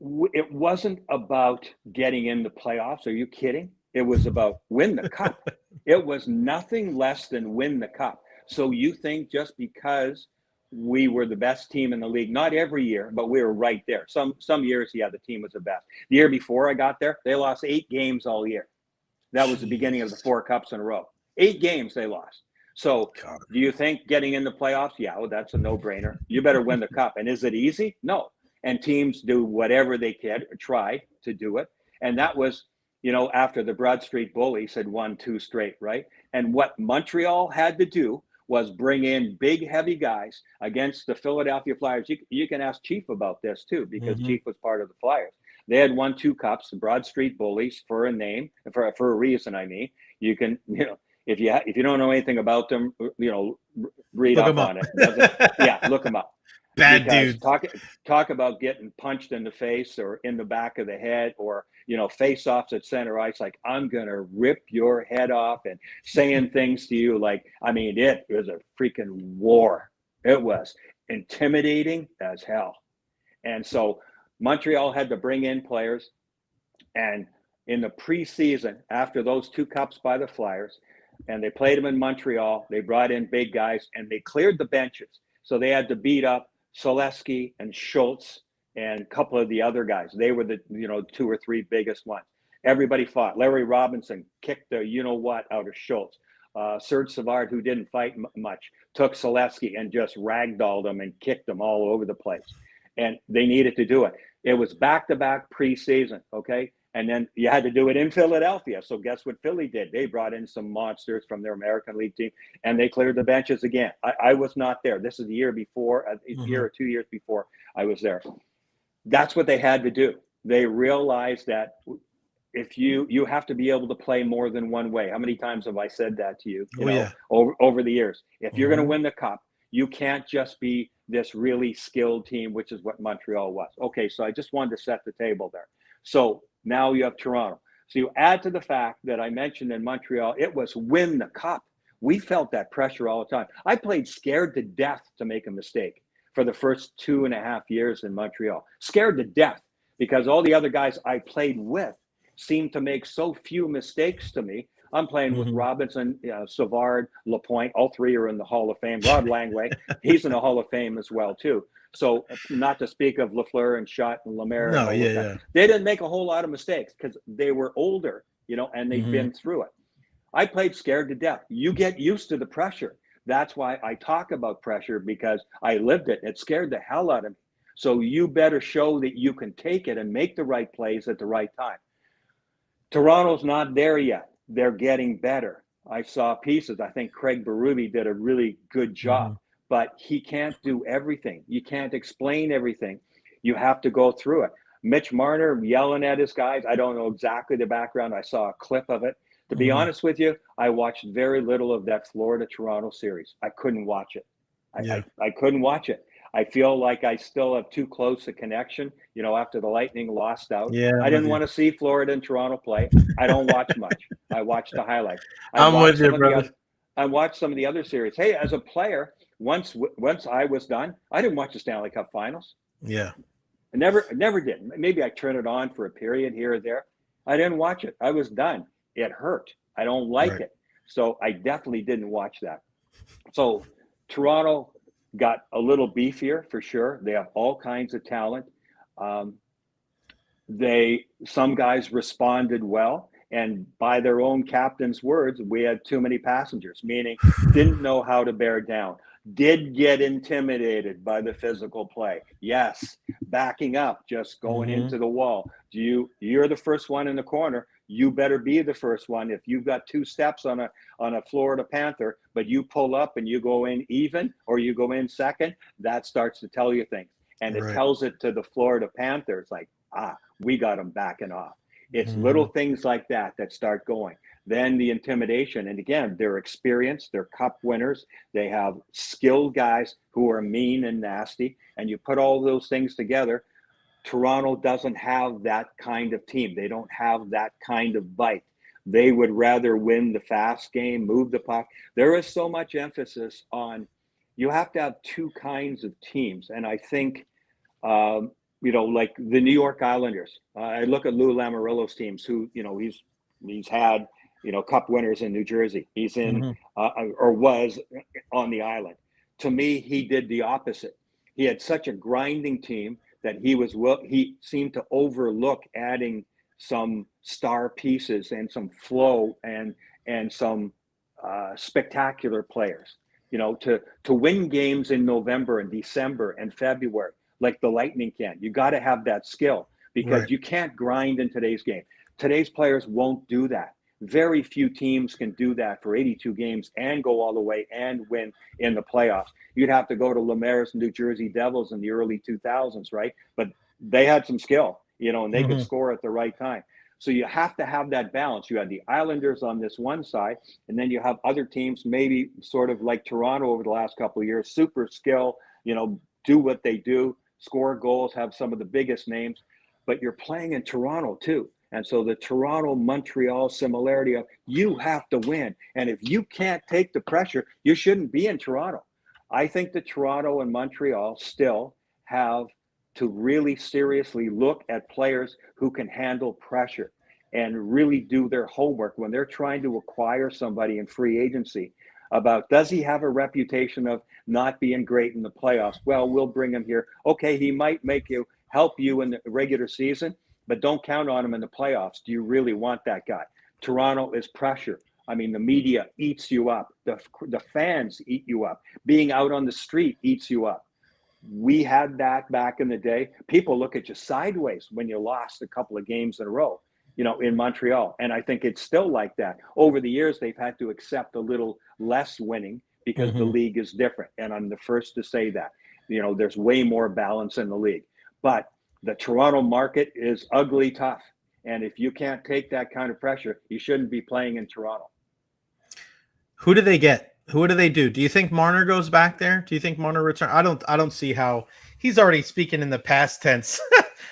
it wasn't about getting in the playoffs. Are you kidding? It was about win the cup. It was nothing less than win the cup. So you think just because we were the best team in the league, not every year, but we were right there. Some years, yeah, the team was the best. The year before I got there, they lost 8 games all year. That was the beginning of the 4 cups in a row. 8 games they lost. So do you think getting in the playoffs? Yeah, well, that's a no-brainer. You better win the cup. And is it easy? No. And teams do whatever they can, try to do it. And that was, after the Broad Street Bullies had won 2 straight, right? And what Montreal had to do was bring in big, heavy guys against the Philadelphia Flyers. You can ask Chief about this too, because mm-hmm. Chief was part of the Flyers. They had won 2 cups, the Broad Street Bullies, for a name, for a reason. I mean, you can, if you don't know anything about them, read up on it. Yeah, look them up. Bad dude. Talk about getting punched in the face or in the back of the head, or face-offs at center ice. Like, I'm gonna rip your head off, and saying things to you like, I mean, it was a freaking war. It was intimidating as hell. And so Montreal had to bring in players, and in the preseason, after those 2 cups by the Flyers, and they played them in Montreal, they brought in big guys, and they cleared the benches. So they had to beat up Selesky and Schultz and a couple of the other guys. They were the 2 or 3 biggest ones. Everybody fought. Larry Robinson kicked the out of Schultz. Serge Savard, who didn't fight much, took Selesky and just ragdolled him and kicked him all over the place. And they needed to do it. It was back-to-back preseason, okay? And then you had to do it in Philadelphia. So guess what Philly did? They brought in some monsters from their American League team, and they cleared the benches again. I was not there. This is the year before, mm-hmm. year or 2 years before I was there. That's what they had to do. They realized that if you have to be able to play more than one way. How many times have I said that to you? Over the years? If you're going to win the cup, you can't just be this really skilled team, which is what Montreal was. Okay, so I just wanted to set the table there. So now you have Toronto. So you add to the fact that I mentioned in Montreal, it was win the cup. We felt that pressure all the time. I played scared to death to make a mistake for the first 2.5 years in Montreal. Scared to death because all the other guys I played with seemed to make so few mistakes to me. I'm playing with Robinson, Savard, Lapointe. All 3 are in the Hall of Fame. Rod Langway, he's in the Hall of Fame as well, too. So not to speak of Lafleur and Schott and Lemaire. No, They didn't make a whole lot of mistakes because they were older, and they've been through it. I played scared to death. You get used to the pressure. That's why I talk about pressure, because I lived it. It scared the hell out of me. So you better show that you can take it and make the right plays at the right time. Toronto's not there yet. They're getting better. I saw pieces. I think Craig Berube did a really good job. But he can't do everything. You can't explain everything. You have to go through it. Mitch Marner yelling at his guys. I don't know exactly the background. I saw a clip of it. To be honest with you, I watched very little of that Florida-Toronto series. I couldn't watch it. I couldn't watch it. I feel like I still have too close a connection, after the Lightning lost out. Yeah, I didn't want to see Florida and Toronto play. I don't watch much. I watch the highlights. I'm with you, brother. I watched some of the other series. Hey, as a player, once I was done, I didn't watch the Stanley Cup Finals. Yeah. I never did. Maybe I turned it on for a period here or there. I didn't watch it. I was done. It hurt. I don't like it. So I definitely didn't watch that. So Toronto got a little beefier for sure. They have all kinds of talent. Some guys responded well, and by their own captain's words, we had too many passengers, meaning didn't know how to bear down, did get intimidated by the physical play. Yes, backing up, just going into the wall. You're the first one in the corner. You better be the first one. If you've got 2 steps on a Florida Panther, but you pull up and you go in even, or you go in second, that starts to tell you things. And it tells it to the Florida Panthers, like, we got them backing off. It's little things like that start going. Then the intimidation. And again, they're experienced, they're cup winners. They have skilled guys who are mean and nasty. And you put all those things together. Toronto doesn't have that kind of team. They don't have that kind of bite. They would rather win the fast game, move the puck. There is so much emphasis on, you have to have 2 kinds of teams. And I think, like the New York Islanders, I look at Lou Lamoriello's teams, who, he's had, cup winners in New Jersey. He's in, or was on the island. To me, he did the opposite. He had such a grinding team that he seemed to overlook adding some star pieces and some flow and some spectacular players, to win games in November and December and February, like the Lightning can. You got to have that skill, because you can't grind in today's game. Today's players won't do that. Very few teams can do that for 82 games and go all the way and win in the playoffs. You'd have to go to Lemaire's New Jersey Devils in the early 2000s, right? But they had some skill, and they could score at the right time. So you have to have that balance. You have the Islanders on this one side, and then you have other teams, maybe sort of like Toronto over the last couple of years, super skill, do what they do, score goals, have some of the biggest names, but you're playing in Toronto too. And so the Toronto-Montreal similarity of, you have to win. And if you can't take the pressure, you shouldn't be in Toronto. I think that Toronto and Montreal still have to really seriously look at players who can handle pressure and really do their homework when they're trying to acquire somebody in free agency about, does he have a reputation of not being great in the playoffs? Well, we'll bring him here. Okay, he might help you in the regular season, but don't count on him in the playoffs. Do you really want that guy? Toronto is pressure. I mean, the media eats you up. The fans eat you up. Being out on the street eats you up. We had that back in the day. People look at you sideways when you lost a couple of games in a row, in Montreal. And I think it's still like that. Over the years, they've had to accept a little less winning because the league is different. And I'm the first to say that. There's way more balance in the league. But the Toronto market is ugly tough. And if you can't take that kind of pressure, you shouldn't be playing in Toronto. Who do they get? Who do they do? Do you think Marner goes back there? Do you think Marner returns? I don't see how. He's already speaking in the past tense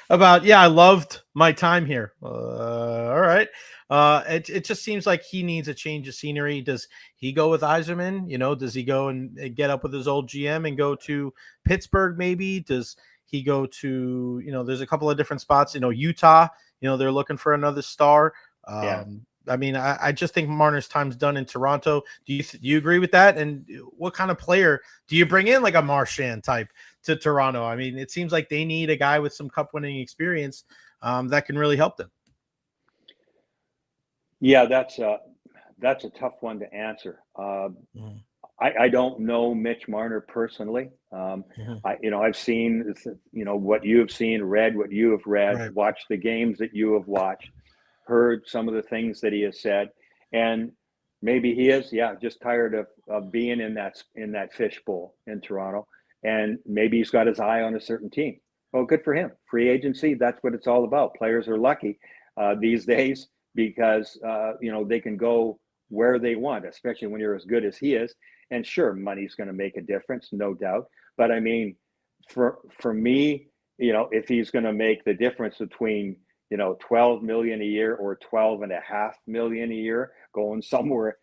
about, I loved my time here. All right. It just seems like he needs a change of scenery. Does he go with Yzerman? Does he go and get up with his old GM and go to Pittsburgh maybe? Does he go to, there's a couple of different spots, Utah, they're looking for another star. I mean, I just think Marner's time's done in Toronto. Do you agree with that? And what kind of player do you bring in, like a Marchand type to Toronto? I mean, it seems like they need a guy with some cup winning experience that can really help them. Yeah, that's a tough one to answer. I don't know Mitch Marner personally. I've seen, what you have seen, read what you have read, watched the games that you have watched, heard some of the things that he has said, and maybe he is, just tired of being in that fishbowl in Toronto, and maybe he's got his eye on a certain team. Well, good for him. Free agency, that's what it's all about. Players are lucky these days because they can go where they want, especially when you're as good as he is. And sure, money's going to make a difference, no doubt. But I mean, for me, if he's going to make the difference between 12 million a year or 12.5 million a year going somewhere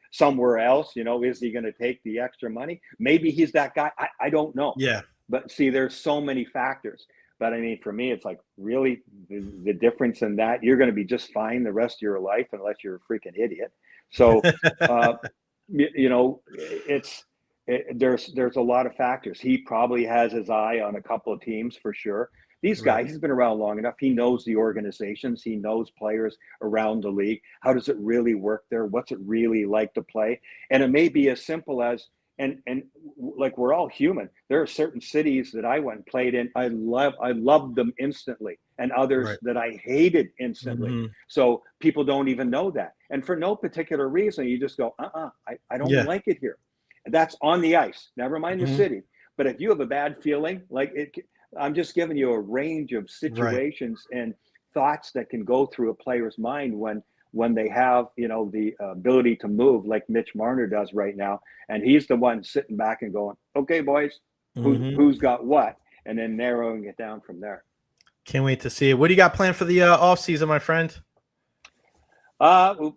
else, is he going to take the extra money? Maybe he's that guy. I don't know. Yeah. But see, there's so many factors. But I mean, for me, it's like, really, the difference in that, you're going to be just fine the rest of your life unless you're a freaking idiot. So, there's a lot of factors. He probably has his eye on a couple of teams for sure. These guys, he's been around long enough. He knows the organizations. He knows players around the league. How does it really work there? What's it really like to play? And it may be as simple as, and like, we're all human. There are certain cities that I went and played in. I loved them instantly, and others that I hated instantly. Mm-hmm. So people don't even know that. And for no particular reason, you just go, I don't like it here. That's on the ice. Never mind the city. But if you have a bad feeling, I'm just giving you a range of situations and thoughts that can go through a player's mind when they have, the ability to move, like Mitch Marner does right now. And he's the one sitting back and going, okay, boys, who's got what? And then narrowing it down from there. Can't wait to see it. What do you got planned for the off season, my friend? We'll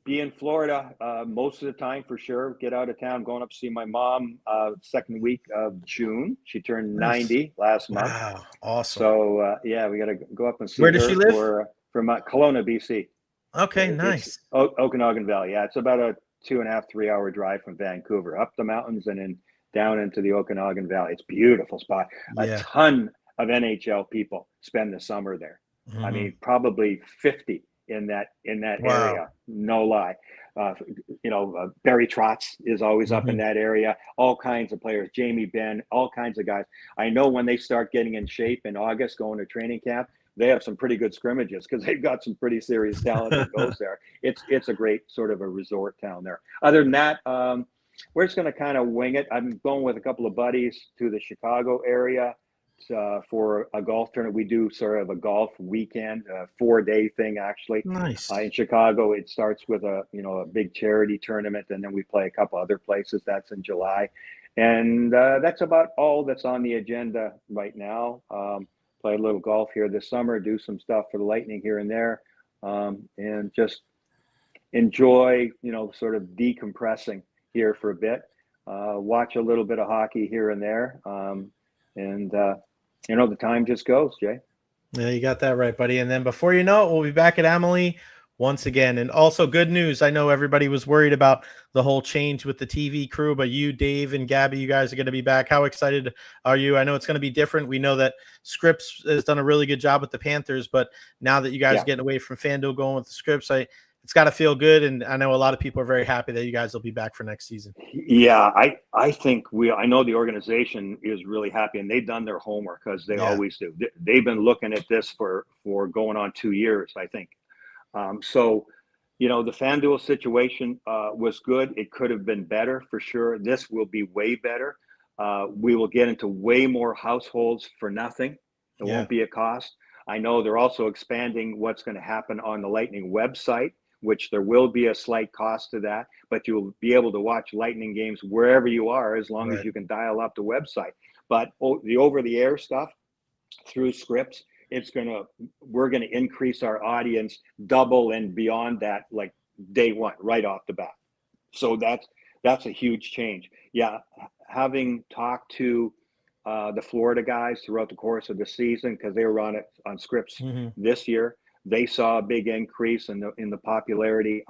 be in Florida most of the time for sure. Get out of town, going up to see my mom second week of June. She turned 90 last month. Wow, awesome. So we got to go up and see Where her. does she live? From Kelowna, BC. Okay, nice. Okanagan Valley. Yeah, it's about a 2.5, 3 hour drive from Vancouver, up the mountains and then down into the Okanagan Valley. It's a beautiful spot. A ton of NHL people spend the summer there. I mean, probably 50 in that area. No lie. Barry Trotz is always up in that area. All kinds of players. Jamie Benn, all kinds of guys. I know when they start getting in shape in August, going to training camp, they have some pretty good scrimmages because they've got some pretty serious talent that goes there. It's a great sort of a resort town there. Other than that, we're just going to kind of wing it. I'm going with a couple of buddies to the Chicago area for a golf tournament. We do sort of a golf weekend, a 4-day thing actually. Nice. In Chicago, it starts with a big charity tournament, and then we play a couple other places. That's in July, and that's about all that's on the agenda right now. Play a little golf here this summer, do some stuff for the Lightning here and there, and just enjoy, sort of decompressing here for a bit. Watch a little bit of hockey here and there, and the time just goes, Jay. Yeah, you got that right, buddy. And then before you know it, we'll be back at Emily once again. And also good news. I know everybody was worried about the whole change with the TV crew, but you, Dave, and Gabby, you guys are going to be back. How excited are you? I know it's going to be different. We know that Scripps has done a really good job with the Panthers, but now that you guys are getting away from FanDuel, going with the Scripps, it's got to feel good. And I know a lot of people are very happy that you guys will be back for next season. Yeah, I think I know the organization is really happy, and they've done their homework because they always do. They've been looking at this for going on 2 years, I think. So, the FanDuel situation was good. It could have been better for sure. This will be way better. We will get into way more households for nothing. It won't be a cost. I know they're also expanding what's going to happen on the Lightning website, which there will be a slight cost to that, but you'll be able to watch Lightning games wherever you are as long as you can dial up the website. But the over-the-air stuff through Scripps, we're going to increase our audience double and beyond that, like day one, right off the bat. So that's a huge change. Yeah, having talked to the Florida guys throughout the course of the season, because they were on Scripps this year, they saw a big increase in the popularity.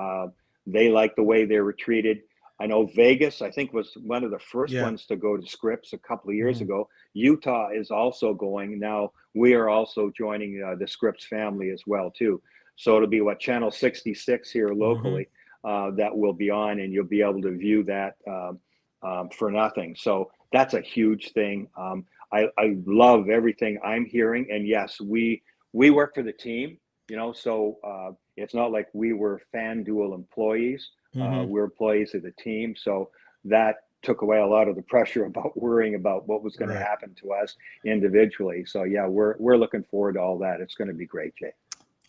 They like the way they were treated. I know Vegas, I think, was one of the first ones to go to Scripps a couple of years ago. Utah is also going. Now we are also joining the Scripps family as well, too. So it'll be Channel 66 here locally that will be on, and you'll be able to view that for nothing. So that's a huge thing. I love everything I'm hearing. And yes, we work for the team, so it's not like we were FanDuel employees. We're employees of the team. So that took away a lot of the pressure about worrying about what was going to happen to us individually. So yeah, we're looking forward to all that. It's going to be great, Jay.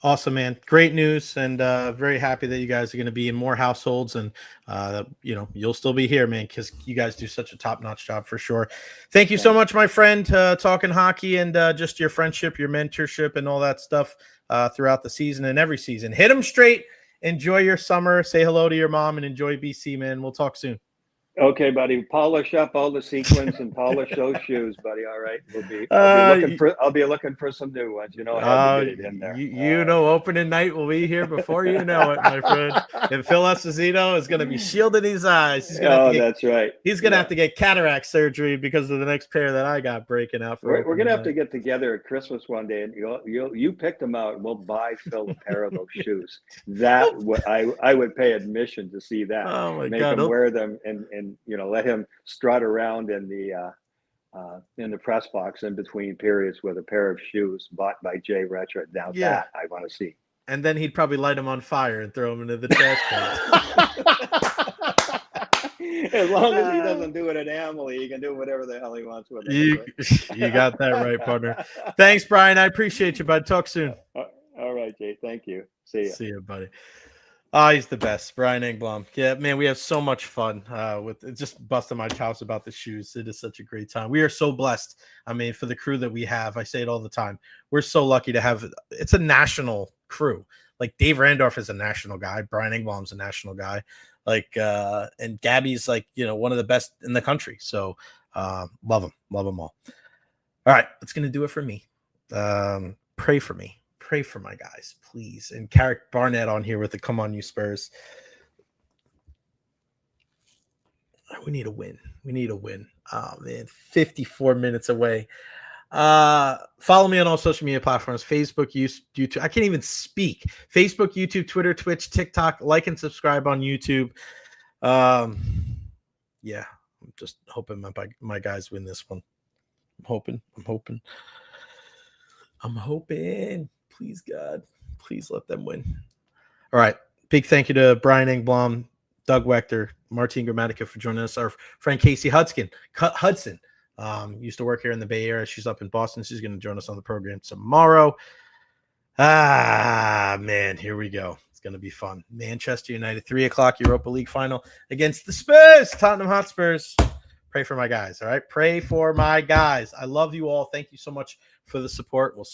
Awesome, man. Great news, and very happy that you guys are going to be in more households, and you'll still be here, man, because you guys do such a top-notch job for sure. Thank you so much, my friend, talking hockey and just your friendship, your mentorship, and all that stuff throughout the season and every season. Hit them straight. Enjoy your summer. Say hello to your mom and enjoy BC, man. We'll talk soon. Okay, buddy. Polish up all the sequins and polish those shoes, buddy. All right, I'll be looking for some new ones. I have to get it in there. Opening night will be here before you know it, my friend. And Phil Esposito is going to be shielding his eyes. That's right. He's going to have to get cataract surgery because of the next pair that I got breaking out. We're going to have to get together at Christmas one day, and you pick them out, and we'll buy Phil a pair of those shoes. That I would pay admission to see that. Oh my Make God! him wear them and let him strut around in the press box in between periods with a pair of shoes bought by Jay Recher. Now that I want to see. And then he'd probably light them on fire and throw them into the trash can. As long as he doesn't do it at Emily, he can do whatever the hell he wants with it. You got that right, partner. Thanks, Brian. I appreciate you, bud. Talk soon. All right, Jay. Thank you. See you. See you, buddy. He's the best, Brian Engblom. Yeah, man, we have so much fun with just busting my chops about the shoes. It is such a great time. We are so blessed. I mean, for the crew that we have, I say it all the time. We're so lucky to have. It's a national crew. Like Dave Randorf is a national guy. Brian Engblom's a national guy. And Gabby's one of the best in the country. So love them all. All right, that's gonna do it for me. Pray for me. Pray for my guys, please. And Carrick Barnett on here with the "Come on, you Spurs." We need a win. Oh man, 54 minutes away. Follow me on all social media platforms: Facebook, YouTube. I can't even speak. Facebook, YouTube, Twitter, Twitch, TikTok. Like and subscribe on YouTube. I'm just hoping my guys win this one. I'm hoping. Please, God, please let them win. All right. Big thank you to Brian Engblom, Doug Waechter, Martine Gramatica for joining us. Our friend Casey Hudson used to work here in the Bay Area. She's up in Boston. She's going to join us on the program tomorrow. Man, here we go. It's going to be fun. Manchester United, 3:00 Europa League final against the Spurs, Tottenham Hotspurs. Pray for my guys, all right? Pray for my guys. I love you all. Thank you so much for the support. We'll see you.